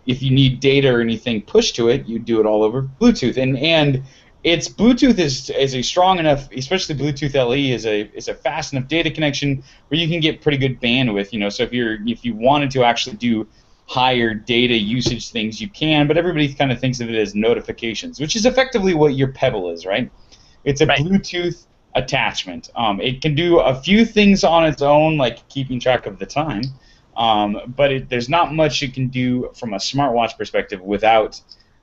if you need data or anything pushed to it, you do it all over Bluetooth. And It's Bluetooth is a strong enough, especially Bluetooth LE is a fast enough data connection where you can get pretty good bandwidth. So if you wanted to actually do higher data usage things, you can. But everybody kind of thinks of it as notifications, which is effectively what your Pebble is, right? It's a Right. Bluetooth attachment. It can do a few things on its own, like keeping track of the time, but there's not much it can do from a smartwatch perspective without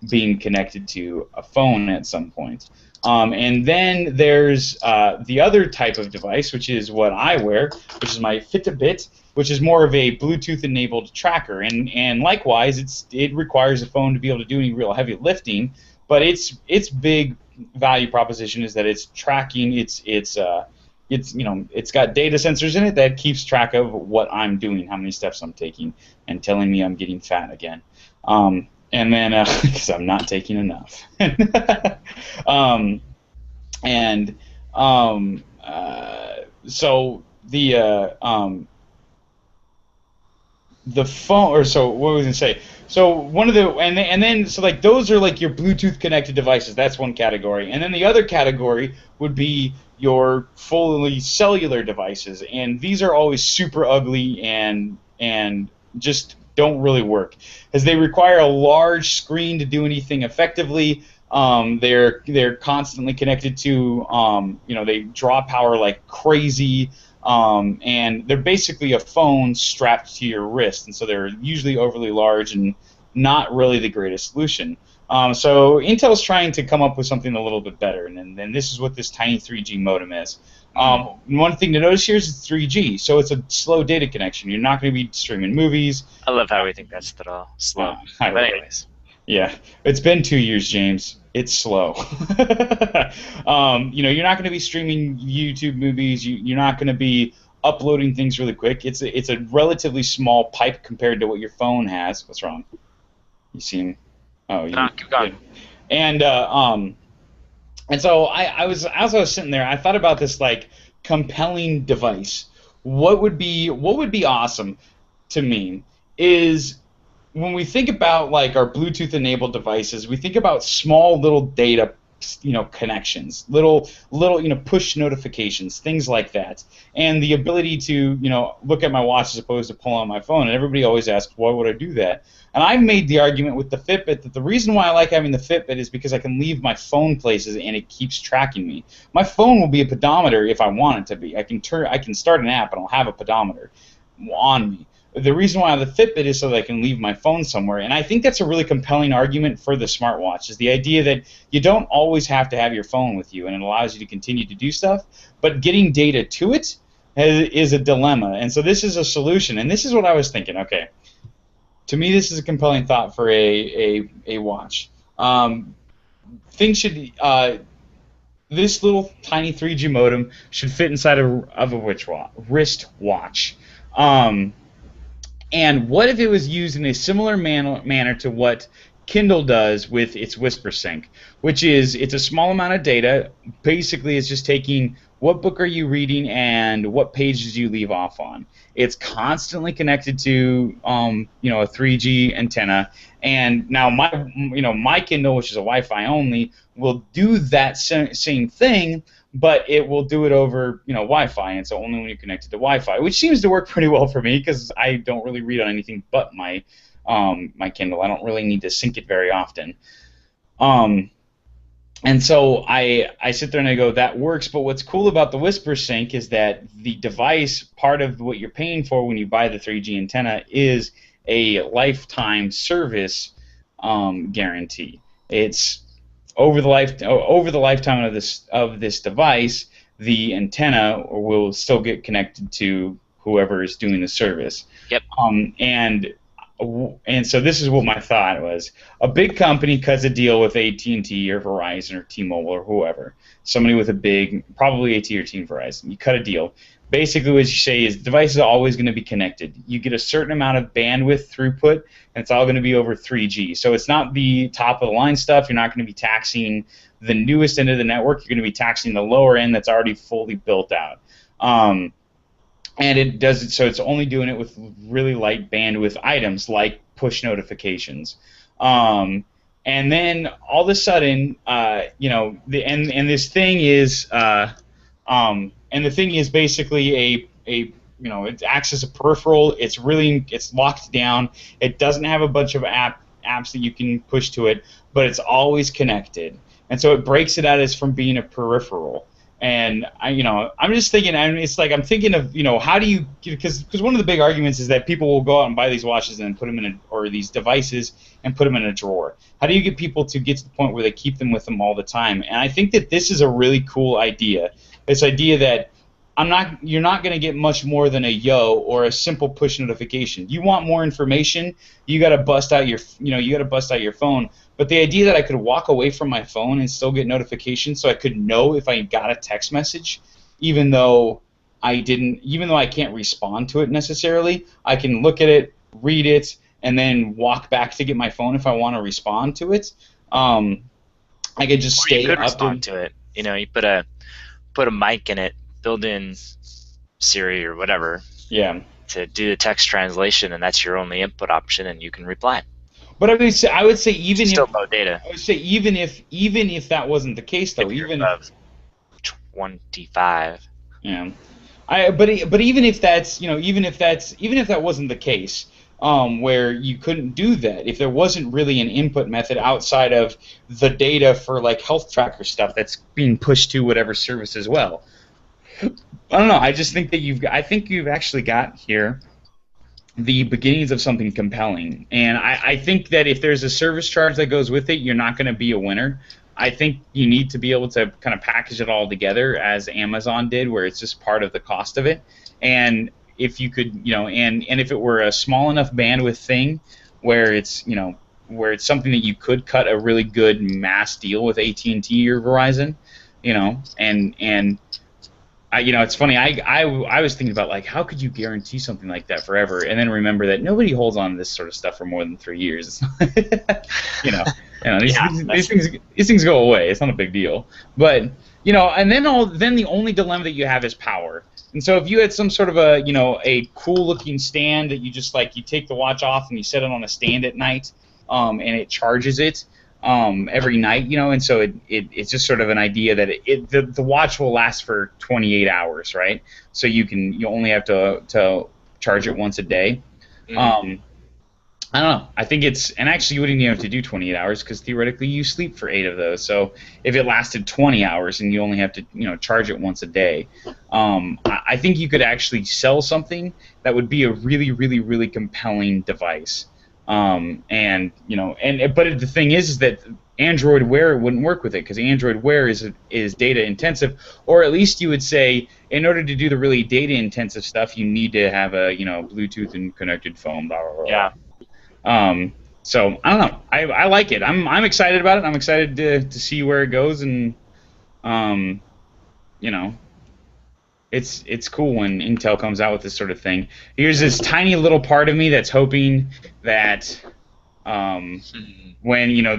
being connected to a phone at some point. And then there's the other type of device, which is what I wear, which is my Fitbit, which is more of a Bluetooth-enabled tracker. And likewise, it requires a phone to be able to do any real heavy lifting, but its big value proposition is that it's tracking it's got data sensors in it that keeps track of what I'm doing, how many steps I'm taking, and telling me I'm getting fat again. And then because I'm not taking enough. um, and so the phone, or so what was I gonna say? So one of the and then so like those are like your Bluetooth connected devices. That's one category, and then the other category would be your fully cellular devices, and these are always super ugly and just don't really work, as they require a large screen to do anything effectively. They're constantly connected to they draw power like crazy. And they're basically a phone strapped to your wrist, and so they're usually overly large and not really the greatest solution. So Intel's trying to come up with something a little bit better, and then this is what this tiny 3G modem is. One thing to notice here is it's 3G, so it's a slow data connection. You're not going to be streaming movies. I love how we think that's slow. But anyways. Yeah, it's been 2 years, James. It's slow. You're not going to be streaming YouTube movies. You're not going to be uploading things really quick. It's a relatively small pipe compared to what your phone has. What's wrong? You seem. Oh, you. Keep going. And so as I was sitting there, I thought about this like compelling device. What would be awesome to me is, when we think about like our Bluetooth enabled devices, we think about small little data connections, little push notifications, things like that, and the ability to look at my watch as opposed to pull on my phone. And everybody always asks, why would I do that? And I made the argument with the Fitbit that the reason why I like having the Fitbit is because I can leave my phone places and it keeps tracking me. My phone will be a pedometer if I want it to be. I can start an app and I'll have a pedometer on me. The reason why I have the Fitbit is so that I can leave my phone somewhere, and I think that's a really compelling argument for the smartwatch, is the idea that you don't always have to have your phone with you, and it allows you to continue to do stuff, but getting data to it is a dilemma, and so this is a solution, and this is what I was thinking. Okay, to me this is a compelling thought for a watch. Things should this little tiny 3G modem should fit inside of a wrist watch. And what if it was used in a similar manner to what Kindle does with its Whisper Sync, which is it's a small amount of data. Basically, it's just taking what book are you reading and what pages do you leave off on. It's constantly connected to a 3G antenna, and now my Kindle, which is a Wi-Fi only, will do that same thing, but it will do it over Wi-Fi, and so only when you're connected to Wi-Fi, which seems to work pretty well for me because I don't really read on anything but my Kindle. I don't really need to sync it very often. And so I sit there and I go, that works, but what's cool about the Whisper Sync is that the device, part of what you're paying for when you buy the 3G antenna, is a lifetime service guarantee. It's over the lifetime of this device, the antenna will still get connected to whoever is doing the service. Yep. And so this is what my thought was. A big company cuts a deal with AT&T or Verizon or T-Mobile or whoever, somebody with a big, probably AT or T Verizon. You cut a deal. Basically what you say is the device is always going to be connected. You get a certain amount of bandwidth throughput, and it's all going to be over 3G. So it's not the top-of-the-line stuff. You're not going to be taxing the newest end of the network. You're going to be taxing the lower end that's already fully built out. And it does it so it's only doing it with really light bandwidth items like push notifications. And then all of a sudden, and this thing is, and the thing is basically it acts as a peripheral. It's locked down. It doesn't have a bunch of apps that you can push to it, but it's always connected. And so it breaks it out as from being a peripheral. And I'm just thinking, I'm thinking of, how do you, because one of the big arguments is that people will go out and buy these watches and then put them or these devices and put them in a drawer. How do you get people to get to the point where they keep them with them all the time? And I think that this is a really cool idea. This idea that you're not going to get much more than a yo or a simple push notification. You want more information, you got to bust out your phone. But the idea that I could walk away from my phone and still get notifications, so I could know if I got a text message, even though I can't respond to it necessarily, I can look at it, read it, and then walk back to get my phone if I want to respond to it. I could just stay you could up respond to it. You put a mic in it, build in Siri or whatever. Yeah. To do the text translation, and that's your only input option, and you can reply. But I would say even still low data. I would say even if that wasn't the case though, even above 25. Yeah. But even if that wasn't the case, where you couldn't do that, if there wasn't really an input method outside of the data for like health tracker stuff that's being pushed to whatever service as well. I don't know. I just think that you've actually got here the beginnings of something compelling. And I think that if there's a service charge that goes with it, you're not going to be a winner. I think you need to be able to kind of package it all together as Amazon did, where it's just part of the cost of it. And if you could, and if it were a small enough bandwidth thing where it's something that you could cut a really good mass deal with AT&T or Verizon, and it's funny. I was thinking about, like, how could you guarantee something like that forever, and then remember that nobody holds on to this sort of stuff for more than 3 years. These things go away. It's not a big deal. But and then the only dilemma that you have is power. And so if you had some sort of a cool looking stand that you just you take the watch off and you set it on a stand at night, and it charges it. Every night, and so it's just sort of an idea that the watch will last for 28 hours, right? So you only have to charge it once a day. Mm-hmm. I don't know. I think and actually you wouldn't even have to do 28 hours because theoretically you sleep for 8 of those. So if it lasted 20 hours and you only have to charge it once a day, I think you could actually sell something that would be a really, really, really compelling device. But the thing is that Android Wear wouldn't work with it because Android Wear is data intensive, or at least you would say in order to do the really data intensive stuff, you need to have a Bluetooth and connected phone. Blah, blah, blah. Yeah. So I don't know. I like it. I'm excited about it. I'm excited to see where it goes, and It's cool when Intel comes out with this sort of thing. Here's this tiny little part of me that's hoping that when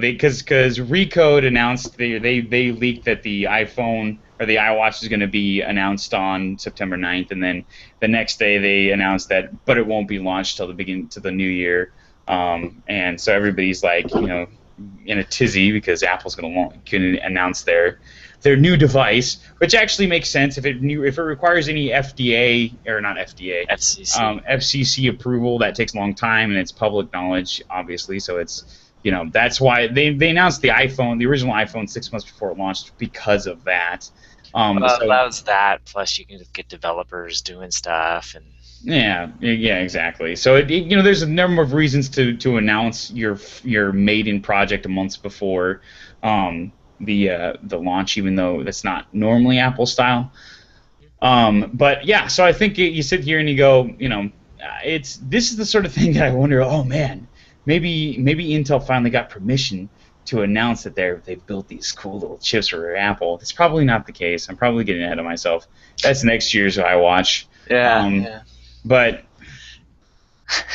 because Recode announced they leaked that the iPhone or the iWatch is going to be announced on September 9th, and then the next day they announced that, but it won't be launched till the new year. And so everybody's in a tizzy because Apple's going to announce their new device, which actually makes sense if it requires any FDA or not FDA FCC approval. That takes a long time, and it's public knowledge, obviously. So it's that's why they announced the original iPhone 6 months before it launched because of that. Allows that. Plus, you can just get developers doing stuff and. Yeah, exactly. So there's a number of reasons to announce your maiden project a month before the launch, even though that's not normally Apple style. But yeah, so I think you sit here and you go, this is the sort of thing that I wonder. Oh man, maybe Intel finally got permission to announce that they've built these cool little chips for Apple. That's probably not the case. I'm probably getting ahead of myself. That's next year's iWatch. Yeah. But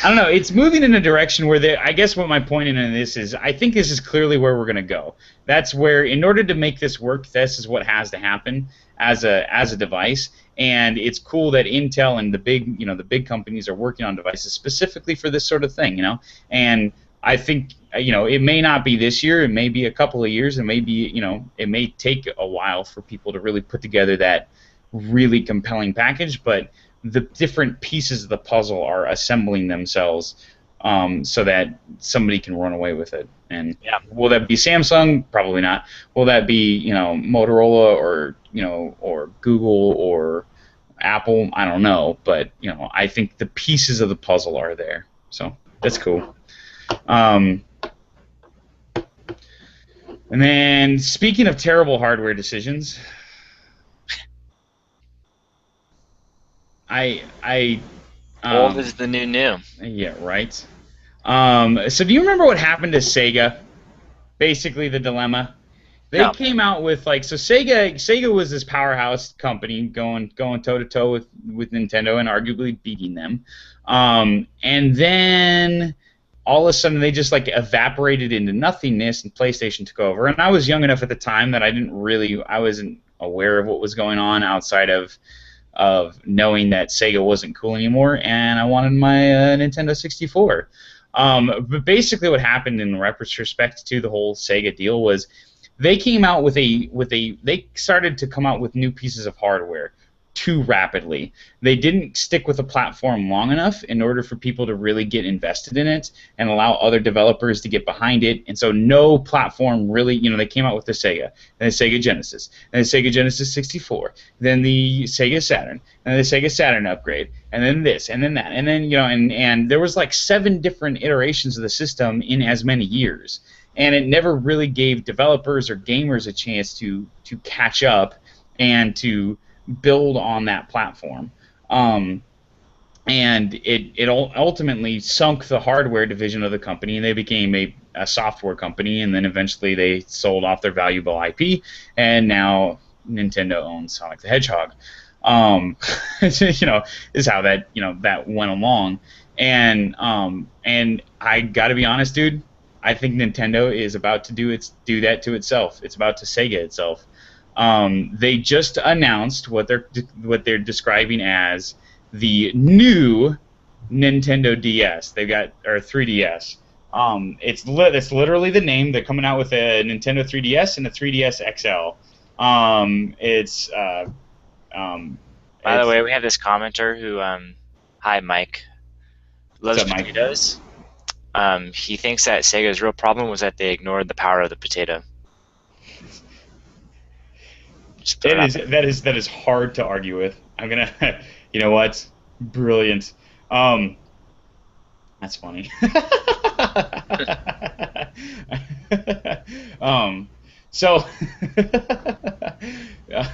I don't know. It's moving in a direction where I guess what my point in this is, I think this is clearly where we're going to go. That's where, in order to make this work, this is what has to happen as a device. And it's cool that Intel and the big companies are working on devices specifically for this sort of thing, And I think it may not be this year. It may be a couple of years. It may be it may take a while for people to really put together that really compelling package. But the different pieces of the puzzle are assembling themselves so that somebody can run away with it. And Yeah. will that be Samsung? Probably not. Will that be Motorola or Google or Apple? I don't know. But I think the pieces of the puzzle are there. So that's cool. And then speaking of terrible hardware decisions, Old is the new. Yeah, right. So do you remember what happened to Sega? Basically, the dilemma. They came out with Sega was this powerhouse company going toe to toe with Nintendo and arguably beating them. And then all of a sudden they just evaporated into nothingness and PlayStation took over. And I was young enough at the time that I wasn't aware of what was going on outside of knowing that Sega wasn't cool anymore, and I wanted my Nintendo 64. But basically, what happened in retrospect to the whole Sega deal was they came out they started to come out with new pieces of hardware too rapidly. They didn't stick with a platform long enough in order for people to really get invested in it and allow other developers to get behind it. And so no platform really, they came out with the Sega, and the Sega Genesis, and the Sega Genesis 64, then the Sega Saturn, and the Sega Saturn upgrade, and then this, and then that, and then, and there was 7 different iterations of the system in as many years. And it never really gave developers or gamers a chance to catch up and to build on that platform. And it ultimately sunk the hardware division of the company, and they became a software company, and then eventually they sold off their valuable IP, and now Nintendo owns Sonic the Hedgehog. Is how that went along. And I gotta be honest, dude, I think Nintendo is about to do that to itself. It's about to Sega itself. They just announced what they're describing as the new Nintendo DS. They've got 3DS. It's literally the name. They're coming out with a Nintendo 3DS and a 3DS XL. By the way, we have this commenter who, hi Mike, loves What's up, Mike? potatoes. He thinks that Sega's real problem was that they ignored the power of the potato. That is hard to argue with. I'm gonna, you know what? Brilliant. That's funny. So, yeah.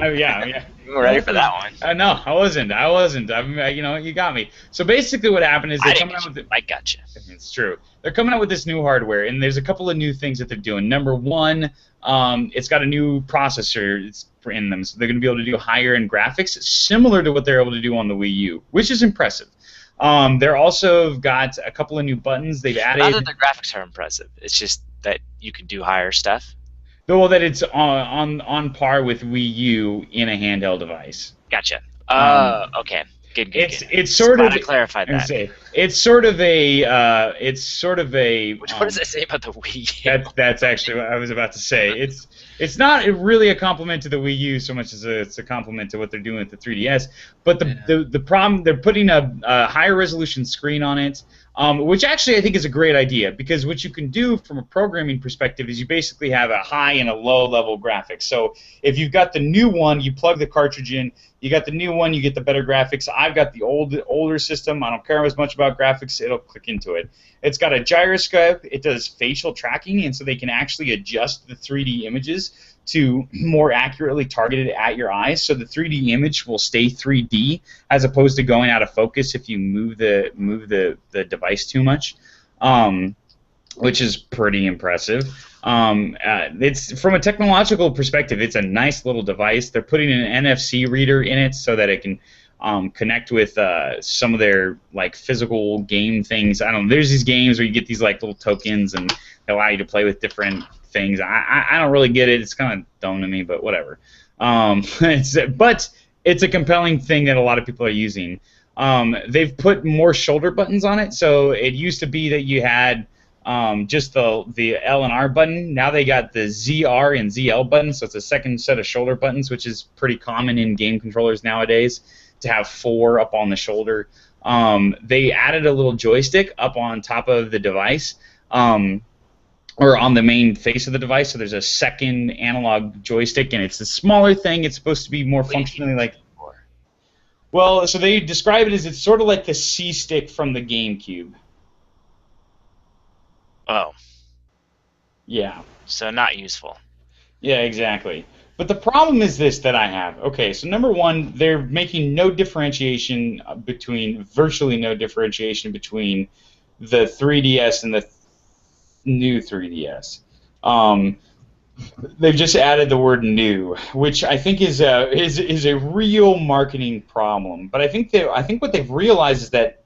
Yeah. You were ready for that one. No, I wasn't. You got me. So basically, what happened is they're coming out with. I got you. It's true. They're coming out with this new hardware, and there's a couple of new things that they're doing. Number one, it's got a new processor in them, so they're going to be able to do higher-end graphics, similar to what they're able to do on the Wii U, which is impressive. They're also got a couple of new buttons. They've added. Not that the graphics are impressive. It's just that you can do higher stuff. Well, that it's on par with Wii U in a handheld device. Gotcha. Okay. Good. It's sort of. Glad I clarified that. It's sort of a. What does that say about the Wii U? That's actually what I was about to say. It's not really a compliment to the Wii U so much as it's a compliment to what they're doing with the 3DS. But the problem, they're putting a higher resolution screen on it, which actually I think is a great idea, because what you can do from a programming perspective is you basically have a high and a low level graphics. So if you've got the new one, you plug the cartridge in. You got the new one, you get the better graphics. I've got the older system. I don't care as much about graphics. It'll click into it. It's got a gyroscope. It does facial tracking, and so they can actually adjust the 3D images to more accurately target it at your eyes. So the 3D image will stay 3D as opposed to going out of focus if you move the device too much, which is pretty impressive. It's from a technological perspective, it's a nice little device. They're putting an NFC reader in it so that it can connect with some of their physical game things. I don't know. There's these games where you get these little tokens and they allow you to play with different things. I don't really get it. It's kind of dumb to me, but whatever. But it's a compelling thing that a lot of people are using. They've put more shoulder buttons on it. So it used to be that you had just the L and R button. Now they got the ZR and ZL buttons, so it's a second set of shoulder buttons, which is pretty common in game controllers nowadays to have 4 up on the shoulder. They added a little joystick up on top of the device. Or on the main face of the device, so there's a second analog joystick, and it's a smaller thing. It's supposed to be more functionally like. Well, so they describe it as it's sort of like the C stick from the GameCube. Oh. Yeah. So not useful. Yeah, exactly. But the problem is this that I have. Okay, so number one, they're making virtually no differentiation between the 3DS and the new 3DS. They've just added the word "new," which I think is a real marketing problem. But I think what they've realized is that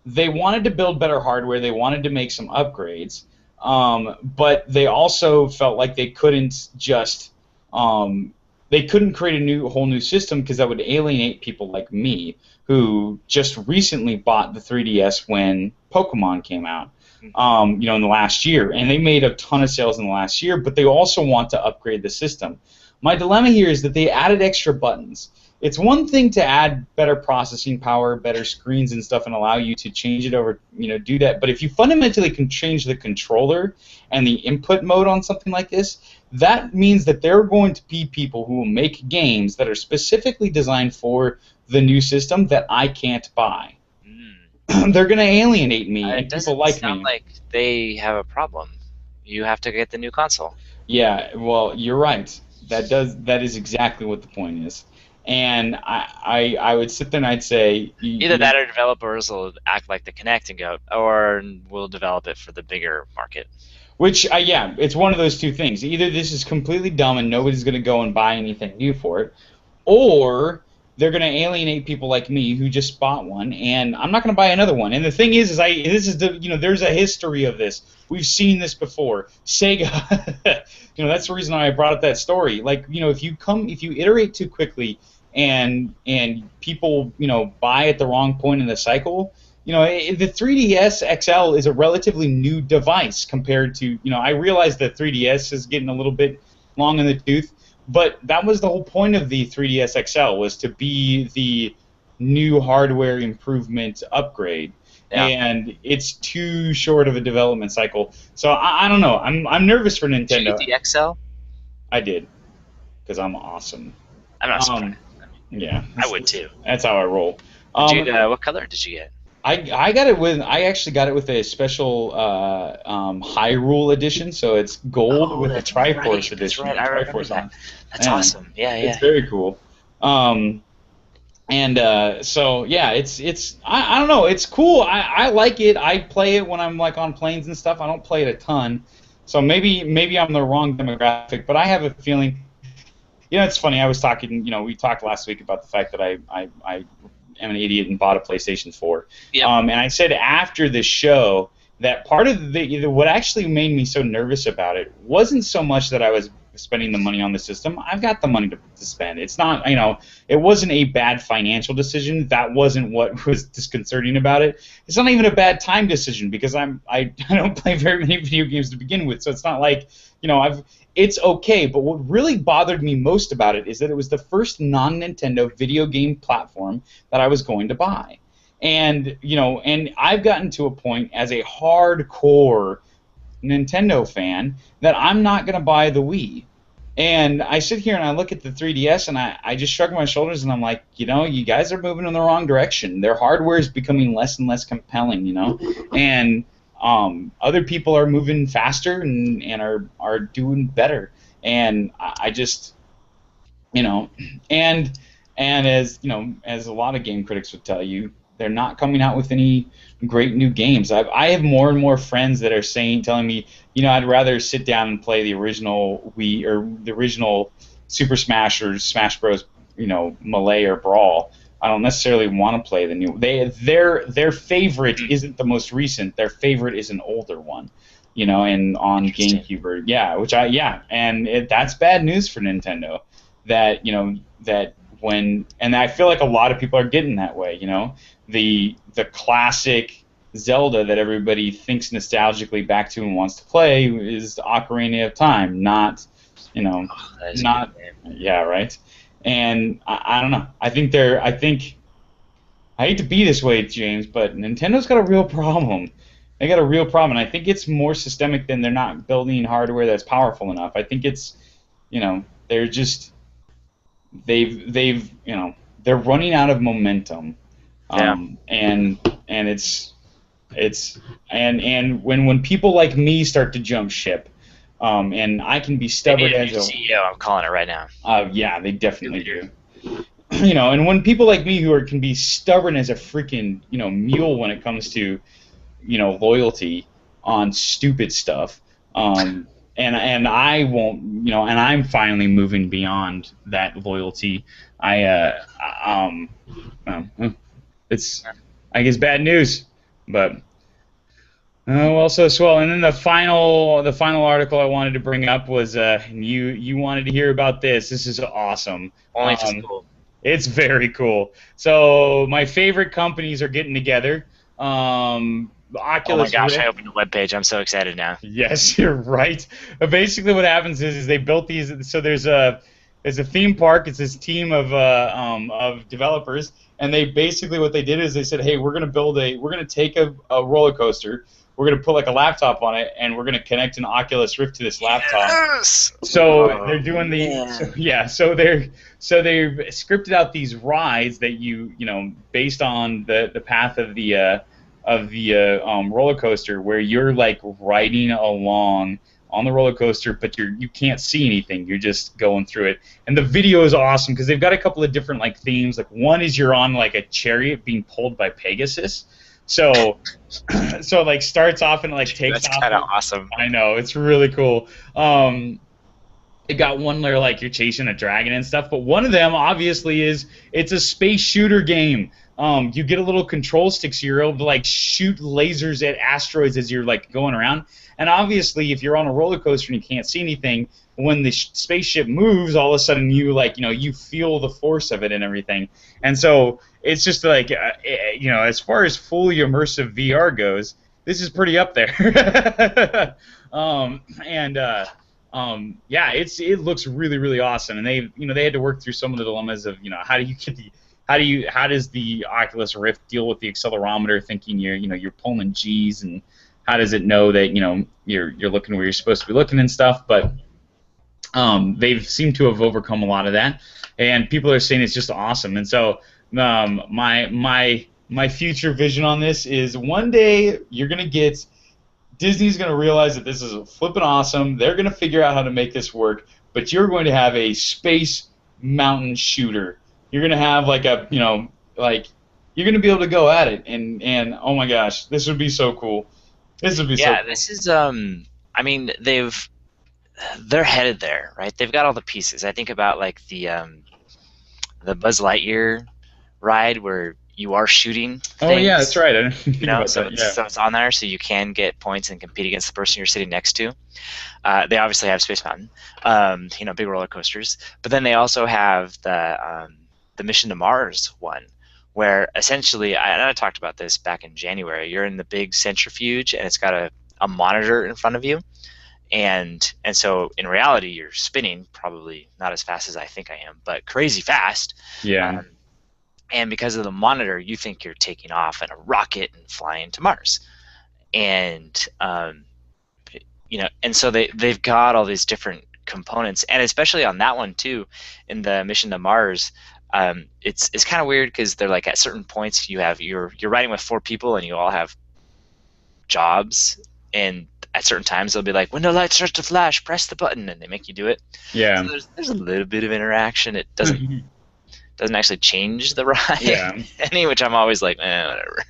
they wanted to build better hardware. They wanted to make some upgrades, but they also felt like they couldn't just they couldn't create a whole new system because that would alienate people like me who just recently bought the 3DS when Pokemon came out. In the last year, and they made a ton of sales in the last year, but they also want to upgrade the system. My dilemma here is that they added extra buttons. It's one thing to add better processing power, better screens and stuff, and allow you to change it over, do that. But if you fundamentally can change the controller and the input mode on something like this, that means that there are going to be people who will make games that are specifically designed for the new system that I can't buy. They're going to alienate me, and people like me. It doesn't sound like they have a problem. You have to get the new console. Yeah, well, you're right. That is exactly what the point is. And I would sit there and I'd say... Either that or developers will act like the Kinect and go, or we'll develop it for the bigger market. Which, yeah, it's one of those two things. Either this is completely dumb and nobody's going to go and buy anything new for it, or... they're going to alienate people like me who just bought one, and I'm not going to buy another one. And the thing is there's a history of this. We've seen this before. Sega, that's the reason why I brought up that story. Like, if you iterate too quickly, and people, buy at the wrong point in the cycle, the 3DS XL is a relatively new device compared to, I realize the 3DS is getting a little bit long in the tooth. But that was the whole point of the 3DS XL, was to be the new hardware improvement upgrade. Yeah. And it's too short of a development cycle. So I don't know. I'm nervous for Nintendo. Did you get the XL? I did, because I'm awesome. I'm not surprised. Yeah. I would too. That's how I roll. What color did you get? I actually got it with a special Hyrule edition, so it's gold with a Triforce edition. That's right. I remember that. That's awesome. Yeah. It's very cool. So yeah, it's I don't know, it's cool. I like it. I play it when I'm like on planes and stuff. I don't play it a ton, so maybe I'm the wrong demographic, but I have a feeling. It's funny. I was talking. We talked last week about the fact that I am an idiot and bought a PlayStation 4. Yep. And I said after the show that part of what actually made me so nervous about it wasn't so much that I was spending the money on the system. I've got the money to spend. It's not, it wasn't a bad financial decision. That wasn't what was disconcerting about it. It's not even a bad time decision because I don't play very many video games to begin with, so it's not like, it's okay. But what really bothered me most about it is that it was the first non-Nintendo video game platform that I was going to buy. And, and I've gotten to a point as a hardcore Nintendo fan that I'm not going to buy the Wii. And I sit here and I look at the 3DS and I just shrug my shoulders and I'm like, you guys are moving in the wrong direction. Their hardware is becoming less and less compelling, and other people are moving faster and are doing better. And I just, and as, as a lot of game critics would tell you, they're not coming out with any great new games. I have more and more friends that are telling me, I'd rather sit down and play the original Wii or the original Super Smash or Smash Bros. Melee or Brawl. I don't necessarily want to play the new. Their favorite isn't the most recent. Their favorite is an older one, and on GameCube or and that's bad news for Nintendo. That that and I feel like a lot of people are getting that way. The classic Zelda that everybody thinks nostalgically back to and wants to play is Ocarina of Time, not you know, Oh, that is a good not game. yeah, right. And I don't know. I think I hate to be this way, James, but Nintendo's got a real problem. They got a real problem, and I think it's more systemic than they're not building hardware that's powerful enough. I think it's, they're just they're running out of momentum, Yeah. and it's and when people like me start to jump ship, and I can be They need stubborn a new as a CEO. I'm calling it right now. yeah, they New definitely leader. do. And when people like me can be stubborn as a freaking mule when it comes to loyalty on stupid stuff, and I won't, and I'm finally moving beyond that loyalty. I it's I guess bad news, but well, so swell. And then the final article I wanted to bring up was you wanted to hear about this. This is awesome. Only if it's Um, cool. it's very cool. So my favorite companies are getting together. Oh my Oculus gosh! I Rift. opened a web page. I'm so excited now. Yes, you're right. Basically, what happens is they built these. So there's a theme park. It's this team of developers, and they basically what they did is they said, hey, we're gonna take a roller coaster. We're gonna put like a laptop on it, and we're gonna connect an Oculus Rift to this laptop. Yes. So Oh they're doing man. so they've scripted out these rides that based on the path of the roller coaster where you're like riding along on the roller coaster, but you can't see anything. You're just going through it, and the video is awesome because they've got a couple of different like themes. Like one is you're on like a chariot being pulled by Pegasus. So so it like starts off and it like takes That's off. kind of awesome. I know it's really cool. It got one where like you're chasing a dragon and stuff, but one of them obviously is it's a space shooter game. You get a little control stick, so you're able to like shoot lasers at asteroids as you're like going around. And obviously, if you're on a roller coaster and you can't see anything, when the spaceship moves, all of a sudden you feel the force of it and everything. And so it's just like as far as fully immersive VR goes, this is pretty up there. And yeah, it looks really really awesome, and they had to work through some of the dilemmas of how does the Oculus Rift deal with the accelerometer, thinking you're pulling G's, and how does it know that you're looking where you're supposed to be looking and stuff, but they've seemed to have overcome a lot of that, and people are saying it's just awesome, and so my future vision on this is one day Disney's going to realize that this is flipping awesome. They're going to figure out how to make this work, but you're going to have a space mountain shooter. You're going to have like you're going to be able to go at it, and oh my gosh, this would be so cool. This would be so Yeah, cool. this is I mean, they're headed there, right? They've got all the pieces. I think about like the Buzz Lightyear ride where you are shooting Oh yeah, that's things, right. I didn't think about so that. Yeah. it's on there, so you can get points and compete against the person you're sitting next to. They obviously have Space Mountain, big roller coasters, but then they also have the Mission to Mars one, where essentially, and I talked about this back in January. You're in the big centrifuge, and it's got a monitor in front of you, and so in reality, you're spinning probably not as fast as I think I am, but crazy fast. Yeah. And because of the monitor, you think you're taking off in a rocket and flying to Mars. And and so they've got all these different components, and especially on that one too, in the Mission to Mars, it's kind of weird because they're like at certain points you're riding with 4 people and you all have jobs, and at certain times they'll be like, when the light starts to flash, press the button, and they make you do it. Yeah. So there's a little bit of interaction. It doesn't actually change the ride Yeah. any, which I'm always like, whatever.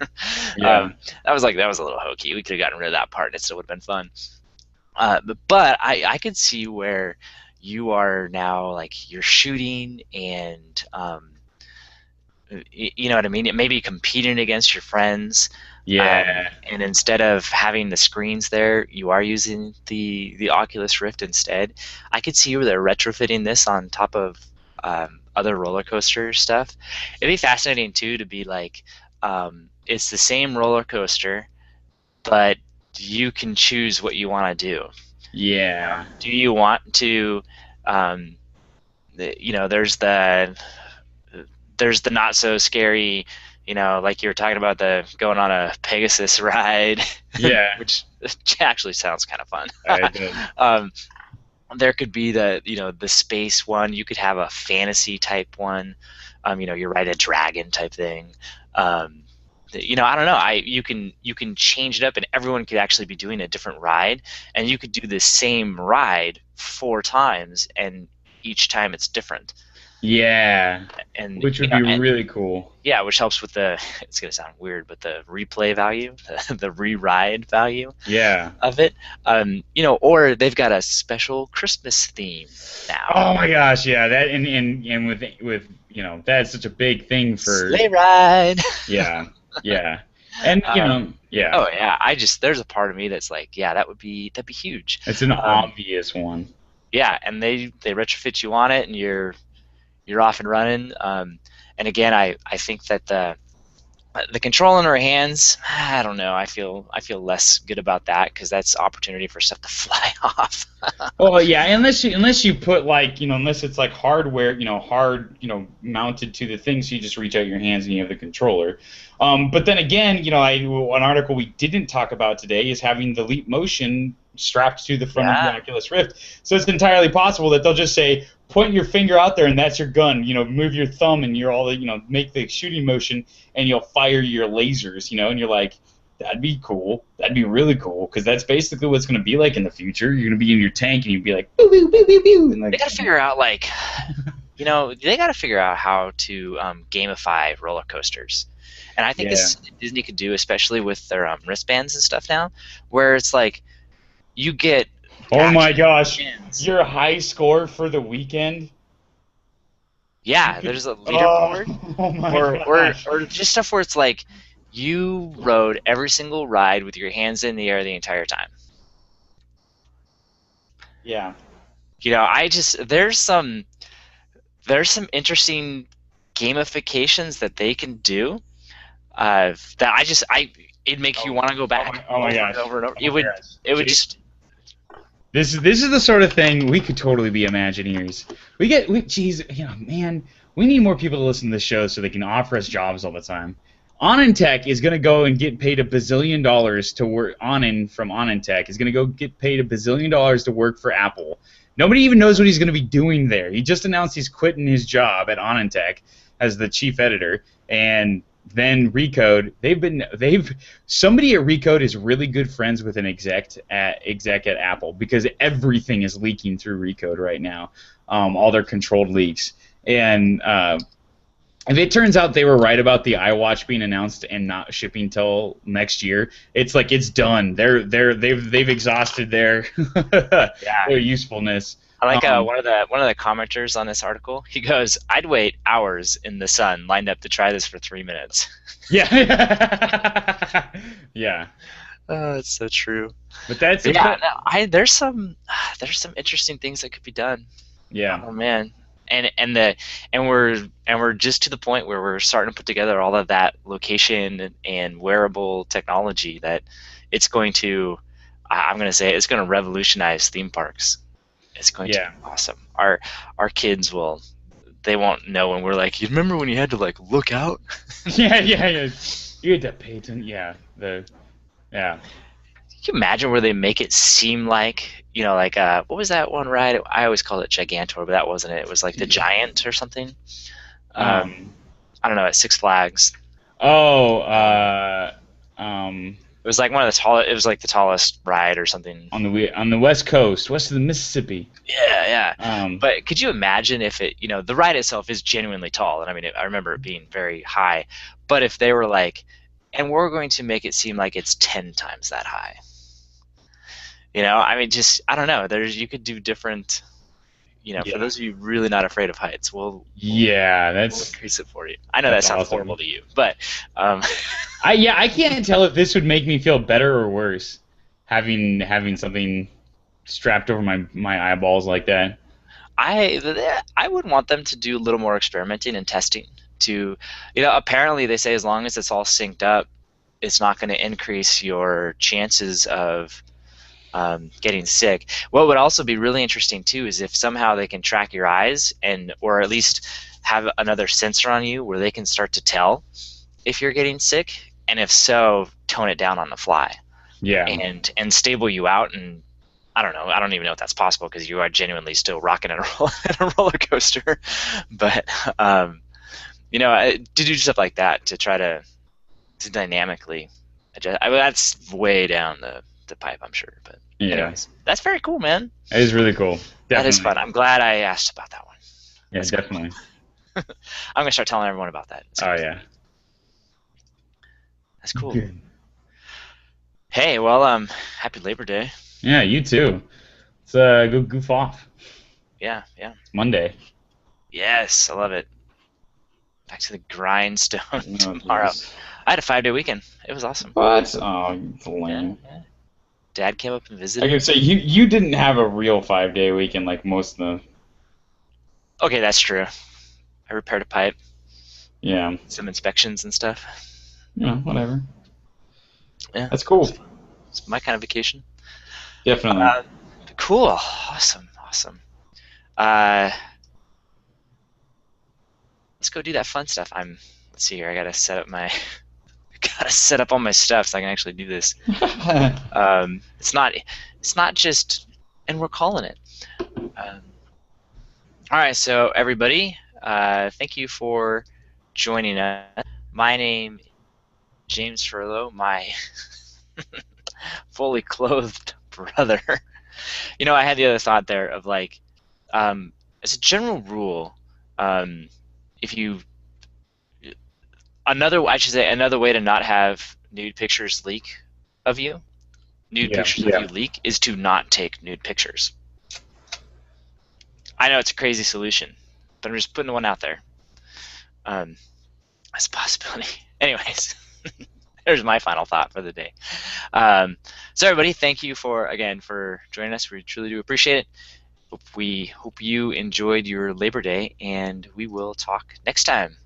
Yeah. That was a little hokey. We could have gotten rid of that part, and it still would have been fun. But I could see where you are now, like you're shooting, and you know what I mean. It may be competing against your friends. Yeah. And instead of having the screens there, you are using the Oculus Rift instead. I could see where they're retrofitting this on top of other roller coaster stuff. It'd be fascinating too to be like, it's the same roller coaster, but you can choose what you want to do. Yeah. Do you want to, um, there's the not so scary, like you were talking about the going on a Pegasus ride, Yeah. which actually sounds kind of fun. I did. um, there could be the space one. You could have a fantasy type one. You ride a dragon type thing. Um, I don't know. You can change it up, and everyone could actually be doing a different ride, and you could do the same ride 4 times, and each time it's different. Yeah. And Which would be really cool. yeah, which helps with the. It's gonna sound weird, but the replay value, the re-ride value Yeah. of it. Or they've got a special Christmas theme now. Oh my gosh, yeah. That and with that's such a big thing for. Sleigh ride. Yeah. Yeah. And yeah. Oh yeah, there's a part of me that's like, yeah, that'd be huge. It's an obvious one. Yeah, and they retrofit you on it, and you're off and running. And again, I think that the control in our hands, I don't know. I feel less good about that because that's opportunity for stuff to fly off. Well, yeah, unless you put unless it's like hardware, hard, mounted to the thing, so you just reach out your hands and you have the controller. But then again, an article we didn't talk about today is having the Leap Motion strapped to the front of the Oculus Rift. So it's entirely possible that they'll just say, point your finger out there and that's your gun. Move your thumb and make the shooting motion and you'll fire your lasers. And you're like, that'd be cool. That'd be really cool because that's basically what it's going to be like in the future. You're going to be in your tank and you'd be like, boo, boo, boo, boo, boo. And they got to figure out they got to figure out how to gamify roller coasters. And I think this Disney could do, especially with their wristbands and stuff now, where it's like you get. Oh my gosh! Your high score for the weekend. Yeah, there's a leaderboard. Oh my gosh. Or just stuff where it's like you rode every single ride with your hands in the air the entire time. Yeah. There's some interesting gamifications that they can do. It'd make you want to go back. Oh my gosh! Over and over. It would just. This is the sort of thing we could totally be Imagineers. Man, we need more people to listen to this show so they can offer us jobs all the time. Onintech is gonna go and get paid $1 bazillion to work. From Onintech is gonna go get paid $1 bazillion to work for Apple. Nobody even knows what he's gonna be doing there. He just announced he's quitting his job at Onintech as the chief editor, and then Recode. Somebody at Recode is really good friends with an exec at Apple because everything is leaking through Recode right now, all their controlled leaks. And if it turns out they were right about the iWatch being announced and not shipping till next year, it's like it's done. They've exhausted their their usefulness. I like one of the commenters on this article. He goes, "I'd wait hours in the sun lined up to try this for 3 minutes." Yeah. Yeah. Oh, it's so true. But that's there's some interesting things that could be done. Yeah. Oh man. And we're just to the point where we're starting to put together all of that location and wearable technology that it's going to it's going to revolutionize theme parks. It's going to be awesome. Our kids they won't know when we're like, you remember when you had to like look out? Yeah. You had to pay attention. Yeah. Can you imagine where they make it seem like, what was that one ride? I always called it Gigantor, but that wasn't it. It was like the Giant or something. I don't know, at Six Flags. It was like one of the tallest. It was like the tallest ride or something on the West Coast, west of the Mississippi. Yeah. But could you imagine if it, the ride itself is genuinely tall, and I mean, I remember it being very high. But if they were like, and we're going to make it seem like it's 10 times that high. I mean, I don't know. You could do different. For those of you really not afraid of heights, we'll increase it for you. I know that sounds awesome. Horrible to you, but I can't tell if this would make me feel better or worse, having something strapped over my eyeballs like that. I would want them to do a little more experimenting and testing. To, apparently they say as long as it's all synced up, it's not going to increase your chances of getting sick. What would also be really interesting too is if somehow they can track your eyes or at least have another sensor on you where they can start to tell if you're getting sick, and if so, tone it down on the fly Yeah. and stable you out. And I don't know. I don't even know if that's possible because you are genuinely still rocking in a roller coaster. But to do stuff like that to try to dynamically adjust. That's way down the pipe, I'm sure. But Yeah. anyways, that's very cool, man. It is really cool. Definitely. That is fun. I'm glad I asked about that one. Yeah, That's definitely. I'm gonna start telling everyone about that. Oh yeah. That's cool. Good. Hey, well, happy Labor Day. Yeah, you too. Let's go goof off. Yeah. It's Monday. Yes, I love it. Back to the grindstone Oh, tomorrow. geez. I had a 5-day weekend. It was awesome. What? Oh, it's lame. Yeah. Dad came up and visited. I can say you didn't have a real 5-day weekend like most of the. Okay, that's true. I repaired a pipe, Yeah. some inspections and stuff. Whatever. Yeah. That's cool. It's my kind of vacation. Definitely. Cool. Awesome. Let's go do that fun stuff. Let's see here. I gotta set up all my stuff so I can actually do this. It's not just, and we're calling it. All right, so everybody, thank you for joining us. My name is James Furlo, my fully clothed brother. I had the other thought there of like, as a general rule, if you another way to not have nude pictures leak of you, pictures of you leak, is to not take nude pictures. I know it's a crazy solution, but I'm just putting one out there. As a possibility. Anyways, there's my final thought for the day. So everybody, thank you for joining us. We truly do appreciate it. We hope you enjoyed your Labor Day, and we will talk next time.